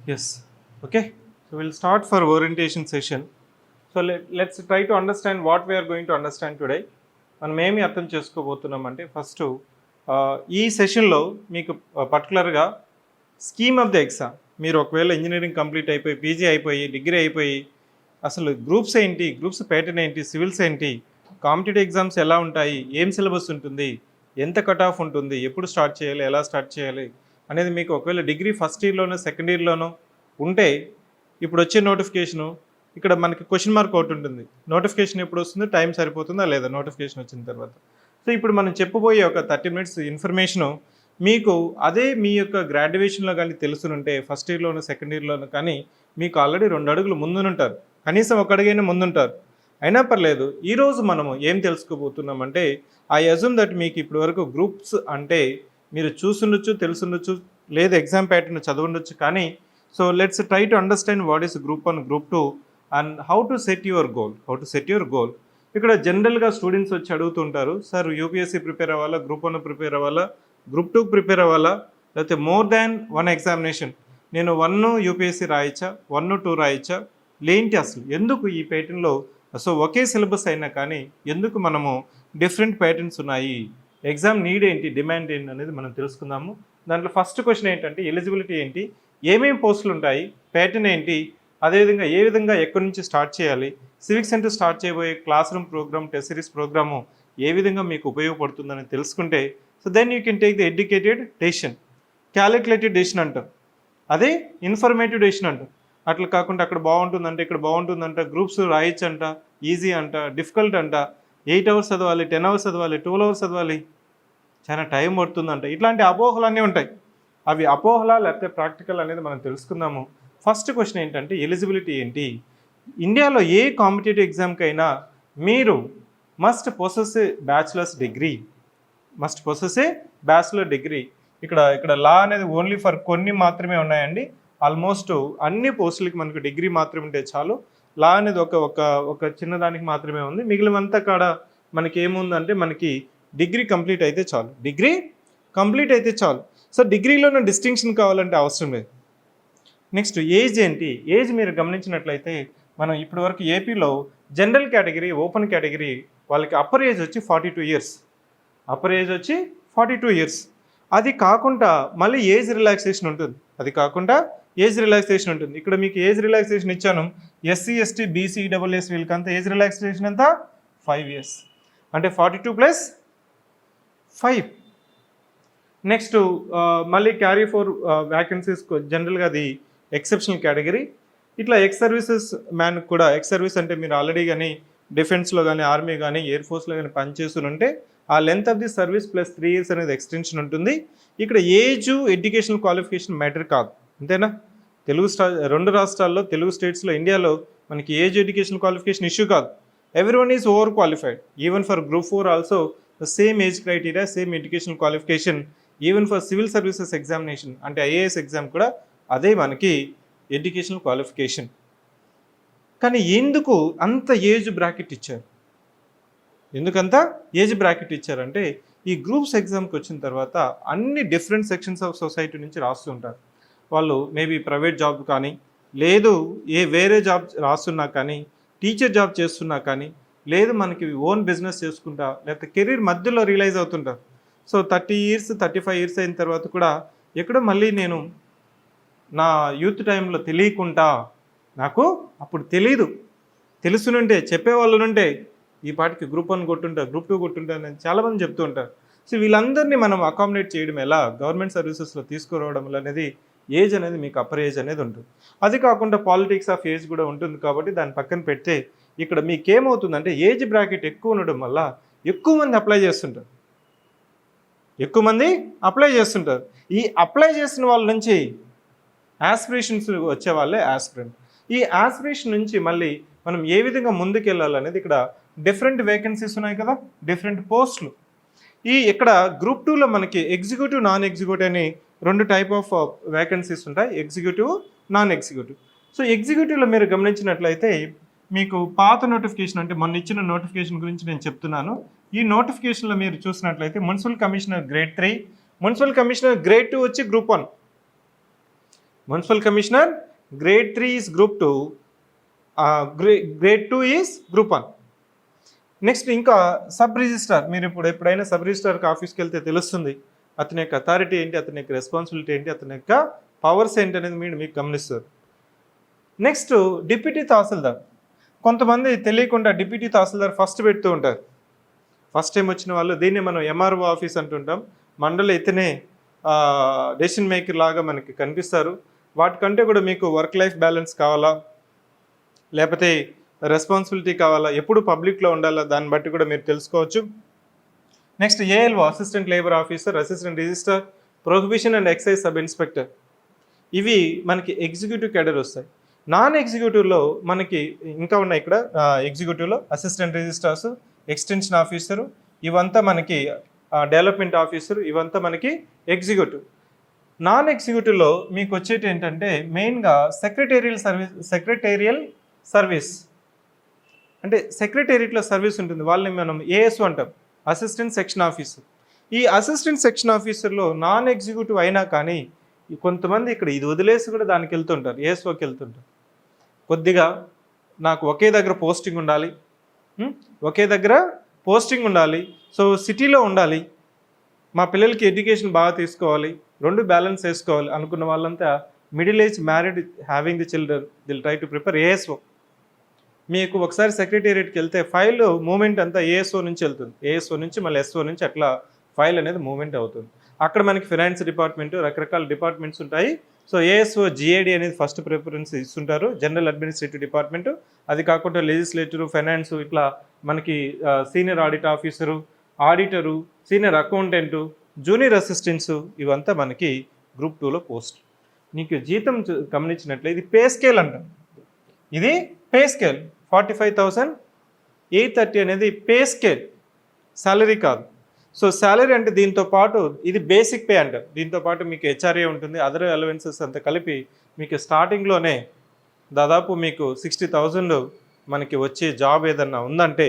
Yes. Okay. So we'll start for orientation session. So let's try to understand what we are going to understand today. మనం ఏమి అర్థం చేసుకోబోతున్నామంటే first ఈ సెషన్లో మీకు పర్టికులర్గా స్కీమ్ ఆఫ్ ద ఎగ్జామ్ మీరు ఒకవేళ ఇంజనీరింగ్ కంప్లీట్ అయిపోయి పీజీ అయిపోయి డిగ్రీ అయిపోయి అసలు గ్రూప్స్ ఏంటి, గ్రూప్స్ ప్యాటర్న్ ఏంటి, సివిల్స్ ఏంటి, కాంపిటేటివ్ ఎగ్జామ్స్ ఎలా ఉంటాయి, ఏం సిలబస్ ఉంటుంది, ఎంత కట్ ఆఫ్ ఉంటుంది, ఎప్పుడు స్టార్ట్ చేయాలి, ఎలా స్టార్ట్ చేయాలి అనేది మీకు ఒకవేళ డిగ్రీ ఫస్ట్ ఇయర్లోనో సెకండ్ ఇయర్లోనో ఉంటే ఇప్పుడు వచ్చే నోటిఫికేషను ఇక్కడ మనకి క్వశ్చన్ మార్క్ ఒకటి ఉంటుంది. నోటిఫికేషన్ ఎప్పుడు వస్తుందో టైం సరిపోతుందా లేదా నోటిఫికేషన్ వచ్చిన తర్వాత. సో ఇప్పుడు మనం చెప్పబోయే ఒక 30 మినిట్స్ ఇన్ఫర్మేషను మీకు అదే మీ యొక్క గ్రాడ్యుయేషన్లో కానీ తెలుసునుంటే ఫస్ట్ ఇయర్లోనూ సెకండ్ ఇయర్లోనూ కానీ మీకు ఆల్రెడీ 2 అడుగులు ముందునుంటారు, కనీసం ఒక అడుగైనా ముందుంటారు. అయినా పర్లేదు. ఈరోజు మనము ఏం తెలుసుకోబోతున్నామంటే ఐ అజ్యూమ్ దట్ మీకు ఇప్పటి వరకు గ్రూప్స్ అంటే మీరు చూసుండొచ్చు, తెలుసుండొచ్చు, లేదు ఎగ్జామ్ ప్యాటర్న్ చదవండొచ్చు. కానీ so let's try to understand what is group 1, group 2 and how to set your goal. ఇక్కడ జనరల్గా స్టూడెంట్స్ వచ్చి అడుగుతుంటారు, సార్ యూపీఎస్సీ ప్రిపేర్ అవ్వాలా, గ్రూప్ 1 ప్రిపేర్ అవ్వాలా, గ్రూప్ 2 ప్రిపేర్ అవ్వాలా, లేకపోతే మోర్ దాన్ 1 ఎగ్జామినేషన్, నేను 1 యూపీఎస్సీ రాయచ్చా, 1, 2 రాయచ్చా, లేంటి అసలు ఎందుకు ఈ ప్యాటర్న్లో, సో ఒకే సిలబస్ అయినా కానీ ఎందుకు మనము డిఫరెంట్ ప్యాటర్న్స్ ఉన్నాయి, ఎగ్జామ్ నీడ్ ఏంటి, డిమాండ్ ఏంటి అనేది మనం తెలుసుకుందాము. దాంట్లో ఫస్ట్ క్వశ్చన్ ఏంటంటే ఎలిజిబిలిటీ ఏంటి, ఏమేమి పోస్టులు ఉంటాయి, ప్యాటర్న్ ఏంటి, అదేవిధంగా ఏ విధంగా ఎక్కడి నుంచి స్టార్ట్ చేయాలి, సివిక్ సెంటర్ స్టార్ట్ చేయబోయే classroom programme, test series programme ఏ విధంగా మీకు ఉపయోగపడుతుందని తెలుసుకుంటే so then you can take the educated decision. Calculated decision అంటాం, అదే ఇన్ఫర్మేటివ్ డెసిషన్ అంటాం. అట్లా కాకుండా అక్కడ బాగుంటుందంట, ఇక్కడ బాగుంటుందంట, గ్రూప్స్ రాయొచ్చంట, ఈజీ అంట, డిఫికల్ట్ అంట, 8 అవర్స్ చదవాలి, 10 అవర్స్ చదవాలి, 12 అవర్స్ చదవాలి, చాలా టైం పడుతుందంట, ఇట్లాంటి అపోహలన్నీ ఉంటాయి. అవి అపోహల లేకపోతే ప్రాక్టికల్ అనేది మనం తెలుసుకుందాము. ఫస్ట్ క్వశ్చన్ ఏంటంటే ఎలిజిబిలిటీ ఏంటి. ఇండియాలో ఏ కాంపిటేటివ్ ఎగ్జామ్కైనా మీరు మస్ట్ పొసెస్ ఏ బ్యాచిలర్స్ డిగ్రీ. ఇక్కడ లా అనేది ఓన్లీ ఫర్ కొన్ని మాత్రమే ఉన్నాయండి. ఆల్మోస్ట్ అన్ని పోస్టులకి మనకు డిగ్రీ మాత్రమే ఉంటే చాలు. లా అనేది ఒక చిన్నదానికి మాత్రమే ఉంది. మిగిలినంతా కాడ మనకి ఏముందంటే మనకి డిగ్రీ కంప్లీట్ అయితే చాలు. సో డిగ్రీలోనే డిస్టింక్షన్ కావాలంటే అవసరం లేదు. నెక్స్ట్ ఏజ్ ఏంటి. ఏజ్ మీరు గమనించినట్లయితే మనం ఇప్పటి వరకు ఏపీలో జనరల్ కేటగిరీ, ఓపెన్ కేటగిరీ వాళ్ళకి అప్పర్ ఏజ్ వచ్చి 42 ఇయర్స్. అది కాకుండా మళ్ళీ ఏజ్ రిలాక్సేషన్ ఉంటుంది. ఇక్కడ మీకు ఏజ్ రిలాక్సేషన్ ఇచ్చాను. ఎస్సీ, ఎస్టీ, బీసీ, డబ్ల్యూఎస్ వీళ్ళకంతా ఏజ్ రిలాక్సేషన్ ఎంత 5 years, అంటే 42 + 5. నెక్స్ట్ మళ్ళీ క్యారీ ఫోర్ వ్యాకెన్సీస్ జనరల్గా అది ఎక్సెప్షనల్ కేటగిరీ. ఇట్లా ఎక్స్ సర్వీసెస్ మ్యాన్ కూడా, ఎక్స్ సర్వీస్ అంటే మీరు ఆల్రెడీ కానీ డిఫెన్స్లో కానీ, ఆర్మీ కానీ, ఎయిర్ ఫోర్స్లో కానీ పనిచేస్తుంటే ఆ length of the service + 3 years అనేది ఎక్స్టెన్షన్ ఉంటుంది. ఇక్కడ ఏజ్, ఎడ్యుకేషనల్ క్వాలిఫికేషన్ మ్యాటర్ కాదు, అంతేనా. రెండు రాష్ట్రాల్లో, తెలుగు స్టేట్స్లో, ఇండియాలో మనకి ఏజ్, ఎడ్యుకేషనల్ క్వాలిఫికేషన్ ఇష్యూ కాదు. Everyone is over qualified. Even for group 4 also the same age criteria, same educational qualification. Even for civil services examination అంటే ఐఏఎస్ ఎగ్జామ్ కూడా అదే మనకి ఎడ్యుకేషనల్ క్వాలిఫికేషన్. కానీ ఎందుకు అంత ఏజ్ బ్రాకెట్ ఇచ్చారు? ఇచ్చారంటే ఈ గ్రూప్స్ ఎగ్జామ్కి వచ్చిన తర్వాత అన్ని డిఫరెంట్ సెక్షన్స్ ఆఫ్ సొసైటీ నుంచి రాస్తుంటారు. వాళ్ళు మేబీ ప్రైవేట్ జాబ్ కానీ, లేదు వేరే జాబ్ రాస్తున్నా కానీ, టీచర్ జాబ్ చేస్తున్నా కానీ, లేదు మనకి ఓన్ బిజినెస్ చేసుకుంటా, లేకపోతే కెరీర్ మధ్యలో రియలైజ్ అవుతుంటారు. సో 30 years, 35 years అయిన తర్వాత కూడా ఎక్కడో మళ్ళీ నేను నా యూత్ టైంలో తెలియకుండా, నాకు అప్పుడు తెలుసునుంటే చెప్పేవాళ్ళనుంటే ఈ పాటికి గ్రూప్ 1 కొట్టుంటా, గ్రూప్ 2 కొట్టుంటా అని చాలామంది చెప్తూ ఉంటారు. సో వీళ్ళందరినీ మనం అకామిడేట్ చేయడం ఎలా, గవర్నమెంట్ సర్వీసెస్లో తీసుకురావడం అనేది ఏజ్ అనేది మీకు అప్పర్ ఏజ్ అనేది ఉంటుంది. అది కాకుండా పాలిటిక్స్ ఆఫ్ ఏజ్ కూడా ఉంటుంది. కాబట్టి దాన్ని పక్కన పెడితే ఇక్కడ మీకేమవుతుందంటే ఏజ్ బ్రాకెట్ ఎక్కువ ఉండడం వల్ల ఎక్కువ మంది అప్లై చేస్తుంటారు. ఈ అప్లై చేసిన వాళ్ళ నుంచి యాస్పిరేషన్స్ వచ్చే వాళ్ళే యాస్పిరెంట్. ఈ యాస్పిరేషన్ నుంచి మళ్ళీ మనం ఏ విధంగా ముందుకెళ్ళాలనేది ఇక్కడ డిఫరెంట్ వేకెన్సీస్ ఉన్నాయి కదా, డిఫరెంట్ పోస్టులు. ఇక్కడ గ్రూప్ 2లో మనకి ఎగ్జిక్యూటివ్, నాన్ ఎగ్జిక్యూటివ్ అని 2 టైప్ ఆఫ్ వేకెన్సీస్ ఉంటాయి, ఎగ్జిక్యూటివ్, నాన్ ఎగ్జిక్యూటివ్. సో ఎగ్జిక్యూటివ్లో మీరు గమనించినట్లయితే మీకు పాత నోటిఫికేషన్ అంటే మొన్న ఇచ్చిన నోటిఫికేషన్ గురించి నేను చెప్తున్నాను. ఈ నోటిఫికేషన్లో మీరు చూసినట్లయితే municipal commissioner grade 3, municipal commissioner grade 2 వచ్చి group 1, municipal commissioner, grade 3 is group 2, grade 2 is group 1. Next ఇంకా సబ్ రిజిస్ట్రార్. మీరు ఎప్పుడైనా సబ్ రిజిస్ట్రార్కి ఆఫీస్కి వెళ్తే తెలుస్తుంది అతని యొక్క అథారిటీ ఏంటి, అతని యొక్క రెస్పాన్సిబిలిటీ ఏంటి, అతని యొక్క పవర్స్ ఏంటి అనేది మీకు గమనిస్తారు. నెక్స్ట్ డిప్యూటీ తహసీల్దార్. కొంతమంది తెలియకుండా డిప్యూటీ తహసీల్దార్ ఫస్ట్ పెడుతూ ఉంటారు. ఫస్ట్ టైం వచ్చిన వాళ్ళు దీన్ని మనం ఎంఆర్ఓ ఆఫీస్ అంటుంటాం. మండలి ఇతనే డెసిషన్ మేకర్ లాగా మనకి కనిపిస్తారు. వాటికంటే కూడా మీకు వర్క్ లైఫ్ బ్యాలెన్స్ కావాలా, లేకపోతే రెస్పాన్సిబిలిటీ కావాలా, ఎప్పుడు పబ్లిక్లో ఉండాలా, దాన్ని బట్టి కూడా మీరు తెలుసుకోవచ్చు. Next ALO, assistant labour officer, assistant register, prohibition and excise sub inspector. ఇవి మనకి ఎగ్జిక్యూటివ్ క్యాడర్ వస్తాయి. నాన్ ఎగ్జిక్యూటివ్లో మనకి ఇంకా ఉన్నాయి ఇక్కడ. ఎగ్జిక్యూటివ్లో అసిస్టెంట్ రిజిస్ట్రార్స్, ఎక్స్టెన్షన్ ఆఫీసరు, ఇవంతా మనకి డెవలప్మెంట్ ఆఫీసరు, ఇవంతా మనకి ఎగ్జిక్యూటివ్. నాన్ ఎగ్జిక్యూటివ్లో మీకు వచ్చేటి ఏంటంటే మెయిన్గా సెక్రటేరియల్ సర్వీస్ అంటే సెక్రటేరియట్లో సర్వీస్ ఉంటుంది. వాళ్ళని మనం ఏఎస్ అంటాం, అసిస్టెంట్ సెక్షన్ ఆఫీసర్. ఈ అసిస్టెంట్ సెక్షన్ ఆఫీసర్లో నాన్ ఎగ్జిక్యూటివ్ అయినా కానీ కొంతమంది ఇక్కడ ఇది వదిలేసి కూడా దానికి వెళ్తుంటారు, ఏఎస్ఓకి వెళ్తుంటారు. కొద్దిగా నాకు ఒకే దగ్గర పోస్టింగ్ ఉండాలి, సో సిటీలో ఉండాలి, మా పిల్లలకి ఎడ్యుకేషన్ బాగా తీసుకోవాలి, రెండు బ్యాలెన్స్ చేసుకోవాలి అనుకున్న వాళ్ళంతా middle age, married, having the children, they'll try to prepare ASO. మీకు ఒకసారి సెక్రటేరియట్కి వెళ్తే ఫైల్ మూమెంట్ అంతా ఏఎస్ఓ నుంచి వెళ్తుంది, ఏఎస్ఓ నుంచి మళ్ళీ ఎస్ఓ నుంచి అట్లా ఫైల్ అనేది మూమెంట్ అవుతుంది. అక్కడ మనకి ఫైనాన్స్ డిపార్ట్మెంట్, రకరకాల డిపార్ట్మెంట్స్ ఉంటాయి. సో ఏఎస్ఓ జిఏడి అనేది ఫస్ట్ ప్రిఫరెన్స్ ఇస్తుంటారు, జనరల్ అడ్మినిస్ట్రేటివ్ డిపార్ట్మెంటు. అది కాకుండా లెజిస్లేటివ్, ఫైనాన్స్, ఇట్లా మనకి senior audit officer, auditor, senior accountant, junior assistants, ఇవంతా మనకి గ్రూప్ 2లో పోస్ట్. నీకు జీతం గమనించినట్లే ఇది పే స్కేల్ అంటాం. ఇది పే స్కేల్ 45,830 అనేది పే స్కేల్, సాలరీ కాదు. సో శాలరీ అంటే దీంతో పాటు ఇది బేసిక్ పే అంటారు. దీంతో పాటు మీకు హెచ్ఆర్ఏ ఉంటుంది, అదర్ అలవెన్సెస్ అంతా కలిపి మీకు స్టార్టింగ్లోనే దాదాపు మీకు 60,000 మనకి వచ్చే జాబ్ ఏదన్నా ఉందంటే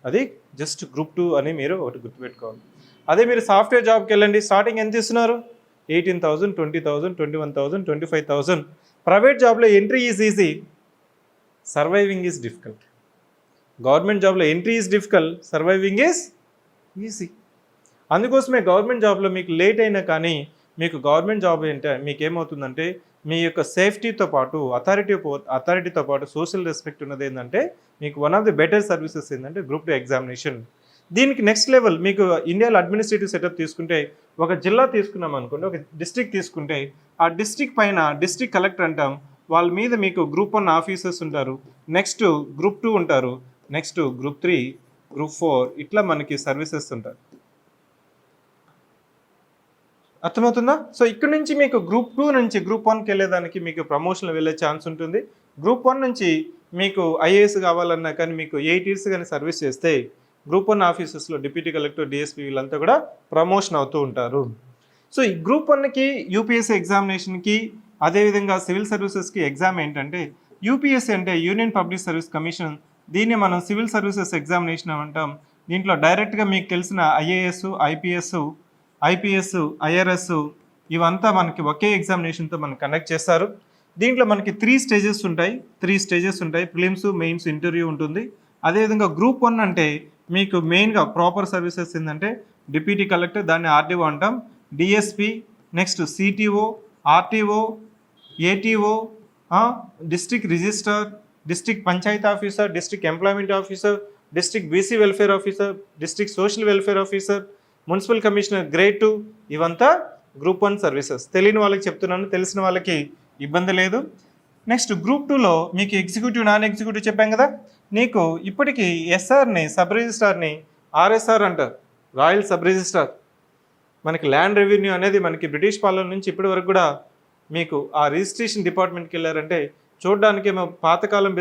అది జస్ట్ గ్రూప్ 2 అని మీరు ఒకటి గుర్తుపెట్టుకోవాలి. అదే మీరు సాఫ్ట్వేర్ జాబ్కి వెళ్ళండి, స్టార్టింగ్ ఎంత ఇస్తున్నారు? 18,000, 20,000, 21,000, 25,000. ప్రైవేట్ జాబ్లో entry is easy, surviving is difficult. Government జాబ్లో entry is difficult, surviving is easy. అందుకోసమే గవర్నమెంట్ జాబ్లో మీకు లేట్ అయినా కానీ మీకు గవర్నమెంట్ జాబ్ ఏంటంటే మీకు ఏమవుతుందంటే మీ యొక్క సేఫ్టీతో పాటు అథారిటీతో పాటు సోషల్ రెస్పెక్ట్ ఉన్నది ఏంటంటే మీకు one of the better services ఏంటంటే గ్రూప్ 2 ఎగ్జామినేషన్. దీనికి నెక్స్ట్ లెవెల్ మీకు ఇండియాలో అడ్మినిస్ట్రేటివ్ సెటప్ తీసుకుంటే ఒక జిల్లా తీసుకున్నాం అనుకోండి, ఒక డిస్ట్రిక్ట్ తీసుకుంటే ఆ డిస్ట్రిక్ట్ పైన డిస్ట్రిక్ట్ కలెక్టర్ అంటాం, వాళ్ళ మీద మీకు గ్రూప్ 1 ఆఫీసర్స్ ఉంటారు, నెక్స్ట్ గ్రూప్ 2 ఉంటారు, నెక్స్ట్ గ్రూప్ 3, గ్రూప్ 4, ఇట్లా మనకి సర్వీసెస్ ఉంటారు. అర్థమవుతుందా? సో ఇక్కడ నుంచి మీకు గ్రూప్ 2 నుంచి గ్రూప్ 1కి వెళ్ళేదానికి మీకు ప్రమోషన్ వెళ్ళే ఛాన్స్ ఉంటుంది. గ్రూప్ 1 నుంచి మీకు ఐఏఎస్ కావాలన్నా కానీ మీకు 8 years కానీ సర్వీస్ చేస్తే గ్రూప్ 1 ఆఫీసెస్లో డిప్యూటీ కలెక్టర్, డిఎస్పీ వీళ్ళంతా కూడా ప్రమోషన్ అవుతూ ఉంటారు. సో ఈ గ్రూప్ 1కి యూపీఎస్సీ ఎగ్జామినేషన్కి అదేవిధంగా సివిల్ సర్వీసెస్కి ఎగ్జామ్ ఏంటంటే యూపీఎస్సీ అంటే యూనియన్ పబ్లిక్ సర్వీస్ కమిషన్, దీన్ని మనం సివిల్ సర్వీసెస్ ఎగ్జామినేషన్ అంటాం. దీంట్లో డైరెక్ట్గా మీకు తెలిసిన ఐఏఎస్, ఐపీఎస్, ఐఆర్ఎస్ ఇవంతా మనకి ఒకే ఎగ్జామినేషన్తో మనకి కండక్ట్ చేస్తారు. దీంట్లో మనకి 3 stages ఉంటాయి. ప్రిలిమ్స్, మెయిన్స్, ఇంటర్వ్యూ ఉంటుంది. అదేవిధంగా గ్రూప్ 1 అంటే మీకు మెయిన్గా ప్రాపర్ సర్వీసెస్ ఏంటంటే డిప్యూటీ కలెక్టర్, దాన్ని ఆర్డీఓ అంటాం, DSP, next CTO, RTO, ATO, district register, district panchayat officer, district employment officer, district BC welfare officer, district social welfare officer, municipal commissioner grade 2, ఇవంతా group 1 services. తెలియని వాళ్ళకి చెప్తున్నాను, తెలిసిన వాళ్ళకి ఇబ్బంది లేదు. నెక్స్ట్ గ్రూప్ 2లో మీకు ఎగ్జిక్యూటివ్, నాన్ ఎగ్జిక్యూటివ్ చెప్పాం కదా. నీకు ఇప్పటికీ ఎస్ఆర్ని, సబ్ రిజిస్ట్రార్ని ఆర్ఎస్ఆర్ అంటారు, రాయల్ సబ్ రిజిస్ట్రార్. మనకి ల్యాండ్ రెవెన్యూ అనేది మనకి బ్రిటిష్ పాలన నుంచి ఇప్పటి వరకు కూడా మీకు ఆ రిజిస్ట్రేషన్ డిపార్ట్మెంట్కి వెళ్ళారంటే చూడడానికి ఏమో పాతకాలం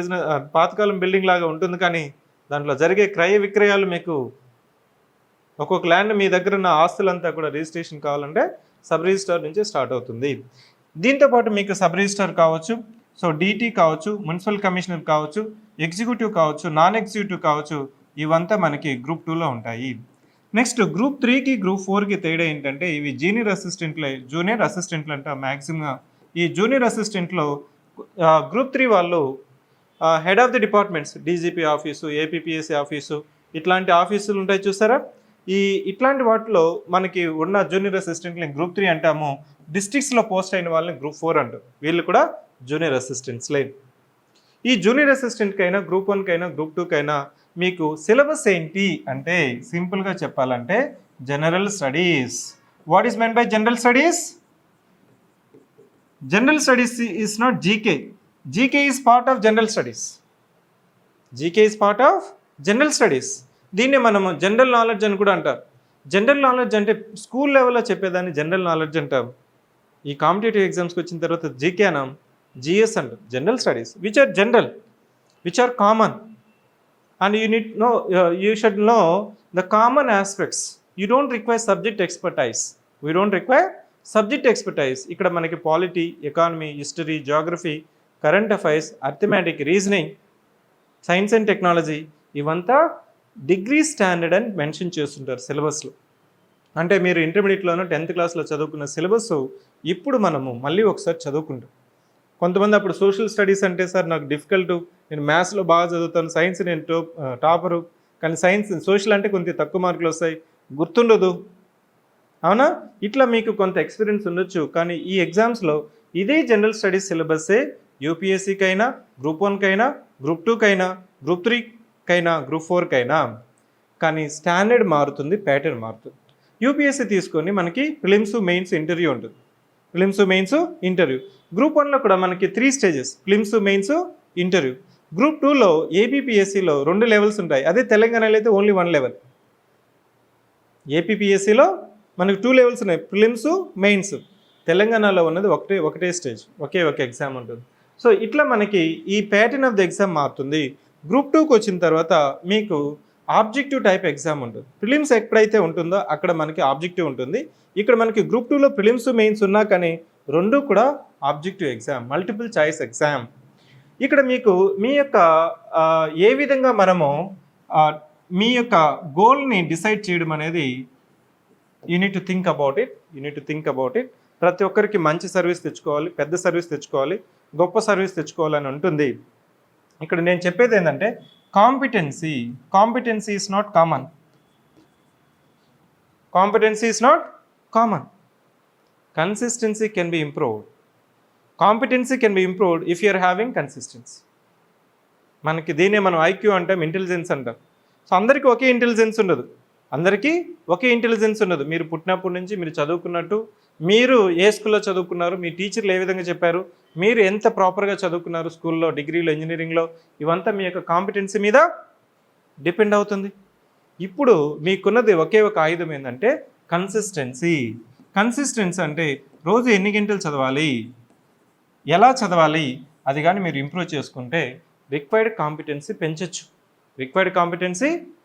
బిల్డింగ్ లాగా ఉంటుంది, కానీ దాంట్లో జరిగే క్రయ విక్రయాలు మీకు ఒక్కొక్క ల్యాండ్ మీ దగ్గర ఉన్న ఆస్తులంతా కూడా రిజిస్ట్రేషన్ కావాలంటే సబ్ రిజిస్ట్రార్ నుంచి స్టార్ట్ అవుతుంది. దీంతోపాటు మీకు సబ్ రిజిస్ట్రార్ కావచ్చు, సో డీటీ కావచ్చు, మున్సిపల్ కమిషనర్ కావచ్చు, ఎగ్జిక్యూటివ్ కావచ్చు, నాన్ ఎగ్జిక్యూటివ్ కావచ్చు, ఇవంతా మనకి గ్రూప్ 2లో ఉంటాయి. నెక్స్ట్ గ్రూప్ 3కి గ్రూప్ 4కి తేడా ఏంటంటే ఇవి జూనియర్ అసిస్టెంట్లు అంట మ్యాక్సిమం ఈ జూనియర్ అసిస్టెంట్లో గ్రూప్ 3 వాళ్ళు head of the departments, DGP office, APPSC office, ఇట్లాంటి ఆఫీసులు ఉంటాయి చూసారా. ఇట్లాంటి వాటిలో మనకి ఉన్న జూనియర్ అసిస్టెంట్ని గ్రూప్ 3 అంటాము. డిస్ట్రిక్ట్స్లో పోస్ట్ అయిన వాళ్ళని గ్రూప్ 4 అంటారు. వీళ్ళు కూడా జూనియర్ అసిస్టెంట్స్లే. ఈ జూనియర్ అసిస్టెంట్కైనా గ్రూప్ 1కైనా గ్రూప్ 2కైనా మీకు సిలబస్ ఏంటి అంటే సింపుల్గా చెప్పాలంటే general studies. What is men by general studies? General studies is not GK. GK is part of general studies. GK is part of general studies. దీన్ని మనము జనరల్ నాలెడ్జ్ అని కూడా అంటారు. జనరల్ నాలెడ్జ్ అంటే స్కూల్ లెవెల్లో చెప్పేదాన్ని జనరల్ నాలెడ్జ్ అంటాం. ఈ కాంపిటేటివ్ ఎగ్జామ్స్కి వచ్చిన తర్వాత జీకే అనాం, జిఎస్ అంటాం. General studies which are general, which are common, and you should know the common aspects. You don't require subject expertise. We don't require subject expertise. ఇక్కడ మనకి polity, economy, history, geography, current affairs, arithmetic, reasoning, science and technology ఇవంతా degree standard అని mention చేస్తుంటారు సిలబస్లో. అంటే మీరు ఇంటర్మీడియట్లోనూ 10th క్లాస్లో చదువుకున్న సిలబస్ ఇప్పుడు మనము మళ్ళీ ఒకసారి చదువుకుంటాం. కొంతమంది అప్పుడు సోషల్ స్టడీస్ అంటే సార్ నాకు డిఫికల్ట్, నేను మ్యాథ్స్లో బాగా చదువుతాను, సైన్స్ నేను టాపరు, కానీ సోషల్ అంటే కొంచెం తక్కువ మార్కులు వస్తాయి, గుర్తుండదు, అవునా? ఇట్లా మీకు కొంత ఎక్స్పీరియన్స్ ఉండొచ్చు. కానీ ఈ ఎగ్జామ్స్లో ఇదే జనరల్ స్టడీస్ సిలబస్సే యూపీఎస్సీకైనా, గ్రూప్ 1కైనా, గ్రూప్ 2కైనా, గ్రూప్ 3కైనా, గ్రూప్ 4కైనా. కానీ స్టాండర్డ్ మారుతుంది, ప్యాటర్న్ మారుతుంది. యూపీఎస్సీ తీసుకొని మనకి ప్రిలిమ్స్, మెయిన్స్, ఇంటర్వ్యూ ఉంటుంది. Prelims, mains, interview. గ్రూప్ 1లో కూడా మనకి 3 stages, prelims, mains, interview. Group 2లో ఏపీపీఎస్సీలో 2 లెవెల్స్ ఉంటాయి. అదే తెలంగాణలో అయితే ఓన్లీ 1 లెవెల్. ఏపీపీఎస్సీలో మనకు 2 లెవెల్స్ ఉన్నాయి, ప్రిలిమ్స్, మెయిన్స్. తెలంగాణలో ఉన్నది ఒకటే స్టేజ్, ఒకే ఎగ్జామ్ ఉంటుంది. సో ఇట్లా మనకి ఈ ప్యాటర్న్ ఆఫ్ ది ఎగ్జామ్ మారుతుంది. గ్రూప్ 2కి వచ్చిన తర్వాత మీకు ఆబ్జెక్టివ్ టైప్ ఎగ్జామ్ ఉంటుంది. ప్రిలిమ్స్ ఎక్కడైతే ఉంటుందో అక్కడ మనకి ఆబ్జెక్టివ్ ఉంటుంది. ఇక్కడ మనకి గ్రూప్ 2లో ప్రిలిమ్స్, మెయిన్స్ ఉన్నా కానీ 2 కూడా objective exam, multiple choice exam. ఇక్కడ మీకు మీ యొక్క ఏ విధంగా మనము మీ యొక్క గోల్ని డిసైడ్ చేయడం అనేది you need to think about it. ప్రతి ఒక్కరికి మంచి సర్వీస్ తెచ్చుకోవాలి, పెద్ద సర్వీస్ తెచ్చుకోవాలి, గొప్ప సర్వీస్ తెచ్చుకోవాలని ఉంటుంది. ఇక్కడ నేను చెప్పేది ఏంటంటే competency is not common. Competency is not common. Consistency can be improved. Competency can be improved if you are having consistency. మనకి దీనే మనం ఐక్యూ అంటాం, ఇంటెలిజెన్స్ అంటాం. సో అందరికీ ఒకే ఇంటెలిజెన్స్ ఉండదు. మీరు పుట్టినప్పటి నుంచి మీరు చదువుకున్నట్టు, మీరు ఏ స్కూల్లో చదువుకున్నారు, మీ టీచర్లు ఏ విధంగా చెప్పారు, మీరు ఎంత ప్రాపర్గా చదువుకున్నారు స్కూల్లో, డిగ్రీలో, ఇంజనీరింగ్లో, ఇవంతా మీ యొక్క కాంపిటెన్సీ మీద డిపెండ్ అవుతుంది. ఇప్పుడు మీకున్నది ఒకే ఒక ఆయుధం ఏంటంటే కన్సిస్టెన్సీ అంటే రోజు ఎన్ని గంటలు చదవాలి, ఎలా చదవాలి, అది కానీ మీరు ఇంప్రూవ్ చేసుకుంటే రిక్వైర్డ్ కాంపిటెన్సీ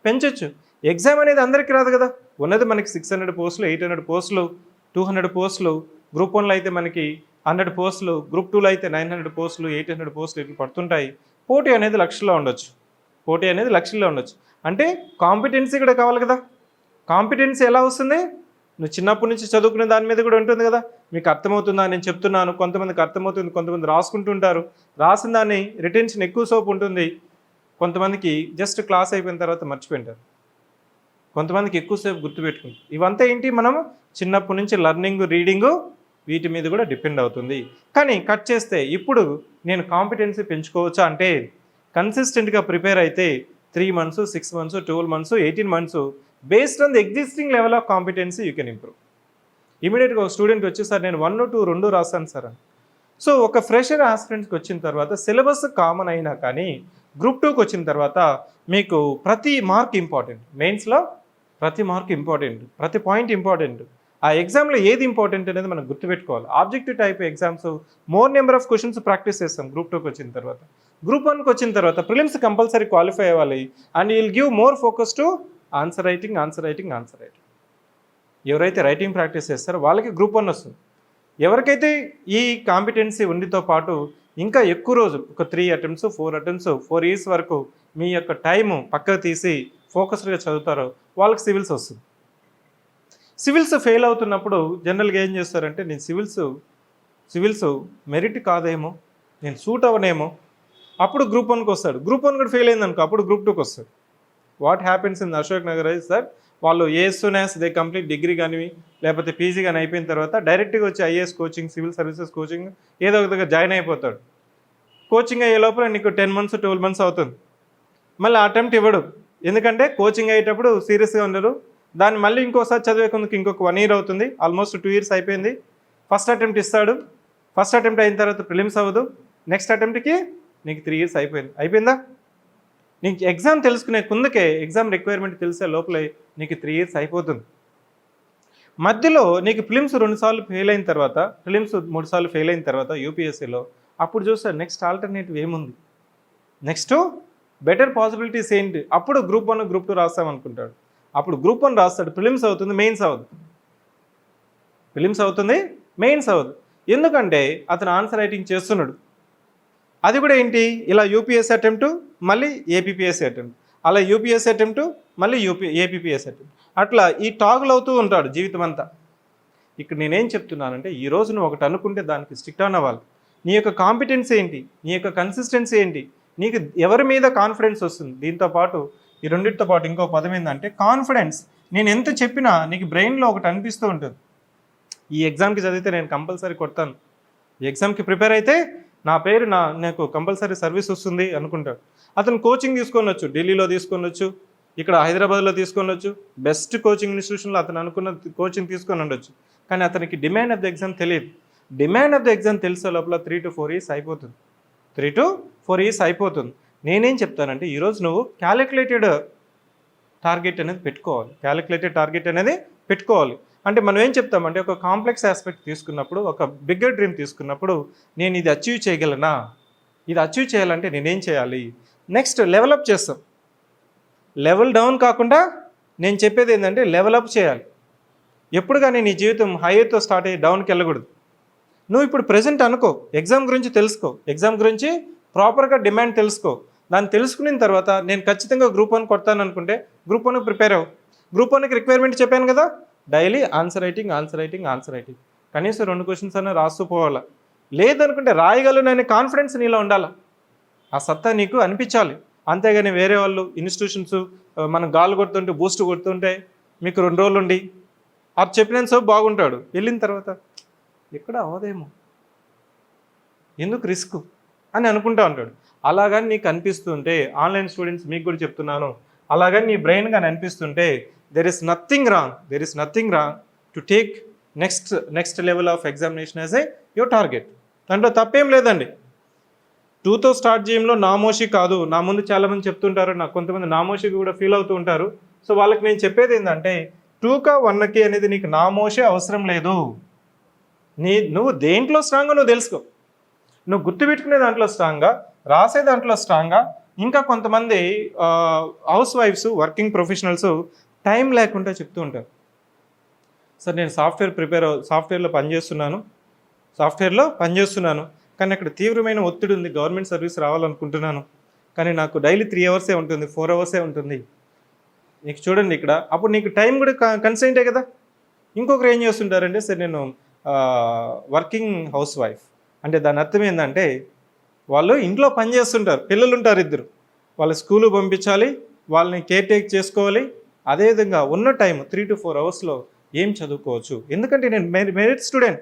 పెంచొచ్చు. ఎగ్జామ్ అనేది అందరికీ రాదు కదా. ఉన్నది మనకి 600 పోస్టులు, 800 పోస్టులు, 200 పోస్టులు. గ్రూప్ 1లో అయితే మనకి 100 పోస్టులు, గ్రూప్ 2లో అయితే 900 పోస్టులు, 800 పోస్టులు ఇట్లా పడుతుంటాయి. పోటీ అనేది లక్షల్లో ఉండొచ్చు. అంటే కాంపిటెన్సీ కూడా కావాలి కదా. కాంపిటెన్సీ ఎలా వస్తుంది? నువ్వు చిన్నప్పటి నుంచి చదువుకునే దాని మీద కూడా ఉంటుంది కదా. మీకు అర్థమవుతుందా నేను చెప్తున్నాను? కొంతమందికి అర్థమవుతుంది, కొంతమంది రాసుకుంటుంటారు. రాసిన దాన్ని రిటెన్షన్ ఎక్కువ సోపు ఉంటుంది. కొంతమందికి జస్ట్ క్లాస్ అయిపోయిన తర్వాత మర్చిపోయింటారు. కొంతమందికి ఎక్కువసేపు గుర్తుపెట్టుకుంటారు. ఇవంతా ఏంటి, మనము చిన్నప్పటి నుంచి లర్నింగ్, రీడింగు వీటి మీద కూడా డిపెండ్ అవుతుంది. కానీ కట్ చేస్తే ఇప్పుడు నేను కాంపిటెన్సీ పెంచుకోవచ్చా అంటే కన్సిస్టెంట్గా ప్రిపేర్ అయితే 3 months, 6 months, 12 months, 18 months based on the existing level of competency you can improve. ఇమీడియట్గా ఒక స్టూడెంట్ వచ్చి సార్ నేను 1 or 2 2 రాస్తాను సార్ అని. సో ఒక ఫ్రెషర్ ఆస్పిరెంట్కి వచ్చిన తర్వాత సిలబస్ కామన్ అయినా కానీ గ్రూప్ 2కి వచ్చిన తర్వాత మీకు ప్రతి మార్క్ ఇంపార్టెంట్. మెయిన్స్లో ప్రతి మార్క్ ఇంపార్టెంట్, ప్రతి పాయింట్ ఇంపార్టెంట్. ఆ ఎగ్జామ్లో ఏది ఇంపార్టెంట్ అనేది మనం గుర్తుపెట్టుకోవాలి. Objective type exams more number of questions practice చేస్తాం గ్రూప్ 2కి వచ్చిన తర్వాత. గ్రూప్ 1కి వచ్చిన తర్వాత ప్రిలిమ్స్ కంపల్సరీ క్వాలిఫై అవ్వాలి. And you will give more focus to answer writing. ఎవరైతే రైటింగ్ ప్రాక్టీస్ చేస్తారో వాళ్ళకి గ్రూప్ 1 వస్తుంది. ఎవరికైతే ఈ కాంపిటెన్సీ ఉండితో పాటు ఇంకా ఎక్కువ రోజులు ఒక 3 attempts, 4 attempts, 4 years వరకు మీ యొక్క టైము పక్కకు తీసి ఫోకస్డ్గా చదువుతారో వాళ్ళకి సివిల్స్ వస్తుంది. సివిల్స్ ఫెయిల్ అవుతున్నప్పుడు జనరల్గా ఏం చేస్తారంటే నేను సివిల్స్ సివిల్స్ మెరిట్ కాదేమో, నేను సూట్ అవ్వనేమో, అప్పుడు గ్రూప్ 1కి వస్తాడు. గ్రూప్ 1 కూడా ఫెయిల్ అయిందనుకో అప్పుడు గ్రూప్ 2కి వస్తాడు. What happens in Ashok Nagar is that వాళ్ళు soon as they complete degree కానీ లేకపోతే పీజీ కానీ అయిపోయిన తర్వాత డైరెక్ట్గా వచ్చి IAS coaching, civil services coaching ఏదో ఒక దగ్గర జాయిన్ అయిపోతాడు. కోచింగ్ అయ్యే లోపల నీకు 10 months 12 months అవుతుంది. మళ్ళీ అటెంప్ట్ ఇవ్వడు, ఎందుకంటే కోచింగ్ అయ్యేటప్పుడు సీరియస్గా ఉండరు. దాన్ని మళ్ళీ ఇంకోసారి చదివేందుకు ఇంకొక 1 year అవుతుంది, ఆల్మోస్ట్ 2 years అయిపోయింది. ఫస్ట్ అటెంప్ట్ ఇస్తాడు, ఫస్ట్ అటెంప్ట్ అయిన తర్వాత ప్రిలిమ్స్ అవ్వదు, నెక్స్ట్ అటెంప్ట్కి నీకు 3 years అయిపోయిందా? నీకు ఎగ్జామ్ తెలుసుకునే ముందుకే ఎగ్జామ్ రిక్వైర్మెంట్ తెలిసే లోపలే నీకు 3 years అయిపోతుంది. మధ్యలో నీకు ప్రిలిమ్స్ 2 సార్లు ఫెయిల్ అయిన తర్వాత, ప్రిలిమ్స్ 3 సార్లు ఫెయిల్ అయిన తర్వాత యూపీఎస్సీలో అప్పుడు చూస్తారు నెక్స్ట్ ఆల్టర్నేటివ్ ఏముంది, నెక్స్ట్ బెటర్ పాసిబిలిటీస్ ఏంటి. అప్పుడు గ్రూప్ 1 గ్రూప్ 2 రాస్తామనుకుంటాడు. అప్పుడు గ్రూప్ 1 రాస్తాడు, ప్రిలిమ్స్ అవుతుంది, మెయిన్స్ అవ్వదు. ప్రిలిమ్స్ అవుతుంది, మెయిన్స్ అవ్వదు. ఎందుకంటే అతను ఆన్సర్ రైటింగ్ చేస్తున్నాడు. అది కూడా ఏంటి, ఇలా యూపీఎస్సీ అటెంప్ట్ మళ్ళీ ఏపీపీఎస్సీ అటెంప్ట్, అలా యూపీఎస్సీ అటెంప్ట్ మళ్ళీ ఏపీపీఎస్సీ అటెంప్ట్, అట్లా ఈ టాగులు అవుతూ ఉంటాడు జీవితం అంతా. ఇక్కడ నేనేం చెప్తున్నానంటే ఈ రోజు నువ్వు ఒకటి అనుకుంటే దానికి స్టిక్ ఆన్ అవ్వాలి. నీ యొక్క కాంపిటెన్స్ ఏంటి, నీ యొక్క కన్సిస్టెన్సీ ఏంటి, నీకు ఎవరి మీద కాన్ఫిడెన్స్ వస్తుంది. దీంతో పాటు ఈ రెండింటితో పాటు ఇంకో పదం ఏంటంటే కాన్ఫిడెన్స్. నేను ఎంత చెప్పినా నీకు బ్రెయిన్లో ఒకటి అనిపిస్తూ ఉంటుంది, ఈ ఎగ్జామ్కి చదివితే నేను కంపల్సరీ కొడతాను, ఈ ఎగ్జామ్కి ప్రిపేర్ అయితే నా పేరు నాకు కంపల్సరీ సర్వీస్ వస్తుంది అనుకుంటాడు. అతను కోచింగ్ తీసుకొనొచ్చు, ఢిల్లీలో తీసుకొనొచ్చు, ఇక్కడ హైదరాబాద్లో తీసుకొనొచ్చు, బెస్ట్ కోచింగ్ ఇన్స్టిట్యూషన్లో అతను అనుకున్న కోచింగ్ తీసుకొని ఉండొచ్చు. కానీ అతనికి డిమాండ్ ఆఫ్ ద ఎగ్జామ్ తెలియదు. డిమాండ్ ఆఫ్ ద ఎగ్జామ్ తెలిసే లోపల 3 to 4 years అయిపోతుంది, 3 to 4 years అయిపోతుంది. నేనేం చెప్తానంటే ఈరోజు నువ్వు క్యాలిక్యులేటెడ్ టార్గెట్ అనేది పెట్టుకోవాలి, క్యాలిక్యులేటెడ్ టార్గెట్ అనేది పెట్టుకోవాలి. అంటే మనం ఏం చెప్తామంటే ఒక కాంప్లెక్స్ ఆస్పెక్ట్ తీసుకున్నప్పుడు, ఒక బిగ్గర్ డ్రీమ్ తీసుకున్నప్పుడు, నేను ఇది అచీవ్ చేయగలనా, ఇది అచీవ్ చేయాలంటే నేనేం చేయాలి, నెక్స్ట్ లెవెలప్ చేస్తాం. లెవెల్ డౌన్ కాకుండా నేను చెప్పేది ఏంటంటే లెవెలప్ చేయాలి. ఎప్పుడు కానీ నీ జీవితం హైతో స్టార్ట్ అయ్యి డౌన్కి వెళ్ళకూడదు. నువ్వు ఇప్పుడు ప్రజెంట్ అనుకో, ఎగ్జామ్ గురించి తెలుసుకో, ఎగ్జామ్ గురించి ప్రాపర్గా డిమాండ్ తెలుసుకో. దాన్ని తెలుసుకున్న తర్వాత నేను ఖచ్చితంగా గ్రూప్ 1 కొడతాను అనుకుంటే గ్రూప్ 1కి ప్రిపేర్ అవ్వు. గ్రూప్ 1కి రిక్వైర్మెంట్ చెప్పాను కదా, డైలీ ఆన్సర్ రైటింగ్, కనీసం 2 questions అన్నా రాస్తూ పోవాలా. లేదనుకుంటే రాయగలను అనే కాన్ఫిడెన్స్ నీలో ఉండాలి, ఆ సత్తా నీకు అనిపించాలి. అంతేగాని వేరే వాళ్ళు ఇన్స్టిట్యూషన్స్ మనం గాలు కొడుతుంటే బూస్ట్ కొడుతుంటే మీకు 2 రోజులు ఉండి అది చెప్పినంత సేపు బాగుంటాడు, వెళ్ళిన తర్వాత ఎక్కడ అవ్వదేమో, ఎందుకు రిస్క్ అని అనుకుంటా ఉంటాడు. అలాగని నీకు అనిపిస్తుంటే, ఆన్లైన్ స్టూడెంట్స్ మీకు కూడా చెప్తున్నాను, అలాగని నీ బ్రెయిన్ కానీ అనిపిస్తుంటే there is nothing wrong to take next level of examination as your target. దాంట్లో తప్పేం లేదండి. 2తో స్టార్ట్ చేయడంలో నామోషి కాదు. నా ముందు చాలామంది చెప్తుంటారు, నాకు కొంతమంది నామోషికి కూడా ఫీల్ అవుతూ ఉంటారు. సో వాళ్ళకి నేను చెప్పేది ఏంటంటే 2కా 1కి అనేది నీకు నామోషి అవసరం లేదు. నువ్వు దేంట్లో స్ట్రాంగ్గా నువ్వు తెలుసుకో, నువ్వు గుర్తుపెట్టుకునే దాంట్లో స్ట్రాంగ్గా, రాసే దాంట్లో స్ట్రాంగ్గా. ఇంకా కొంతమంది house wives, working professionals time లేకుండా చెప్తూ ఉంటారు, సార్ నేను సాఫ్ట్వేర్లో పనిచేస్తున్నాను కానీ అక్కడ తీవ్రమైన ఒత్తిడి ఉంది, గవర్నమెంట్ సర్వీస్ రావాలనుకుంటున్నాను కానీ నాకు డైలీ 3 hours ఉంటుంది, 4 hours ఉంటుంది. నీకు చూడండి ఇక్కడ, అప్పుడు నీకు టైం కూడా కన్స్ట్రెయింటే కదా. ఇంకొకరు ఏం చేస్తుంటారంటే సార్ నేను వర్కింగ్ హౌస్ వైఫ్ అంటే దాని అర్థం ఏంటంటే వాళ్ళు ఇంట్లో పని చేస్తుంటారు, పిల్లలు ఉంటారు 2, వాళ్ళ స్కూలు పంపించాలి, వాళ్ళని కేర్ టేక్ చేసుకోవాలి. అదేవిధంగా ఉన్న టైం 3 to 4 hours ఏం చదువుకోవచ్చు. ఎందుకంటే నేను merit student,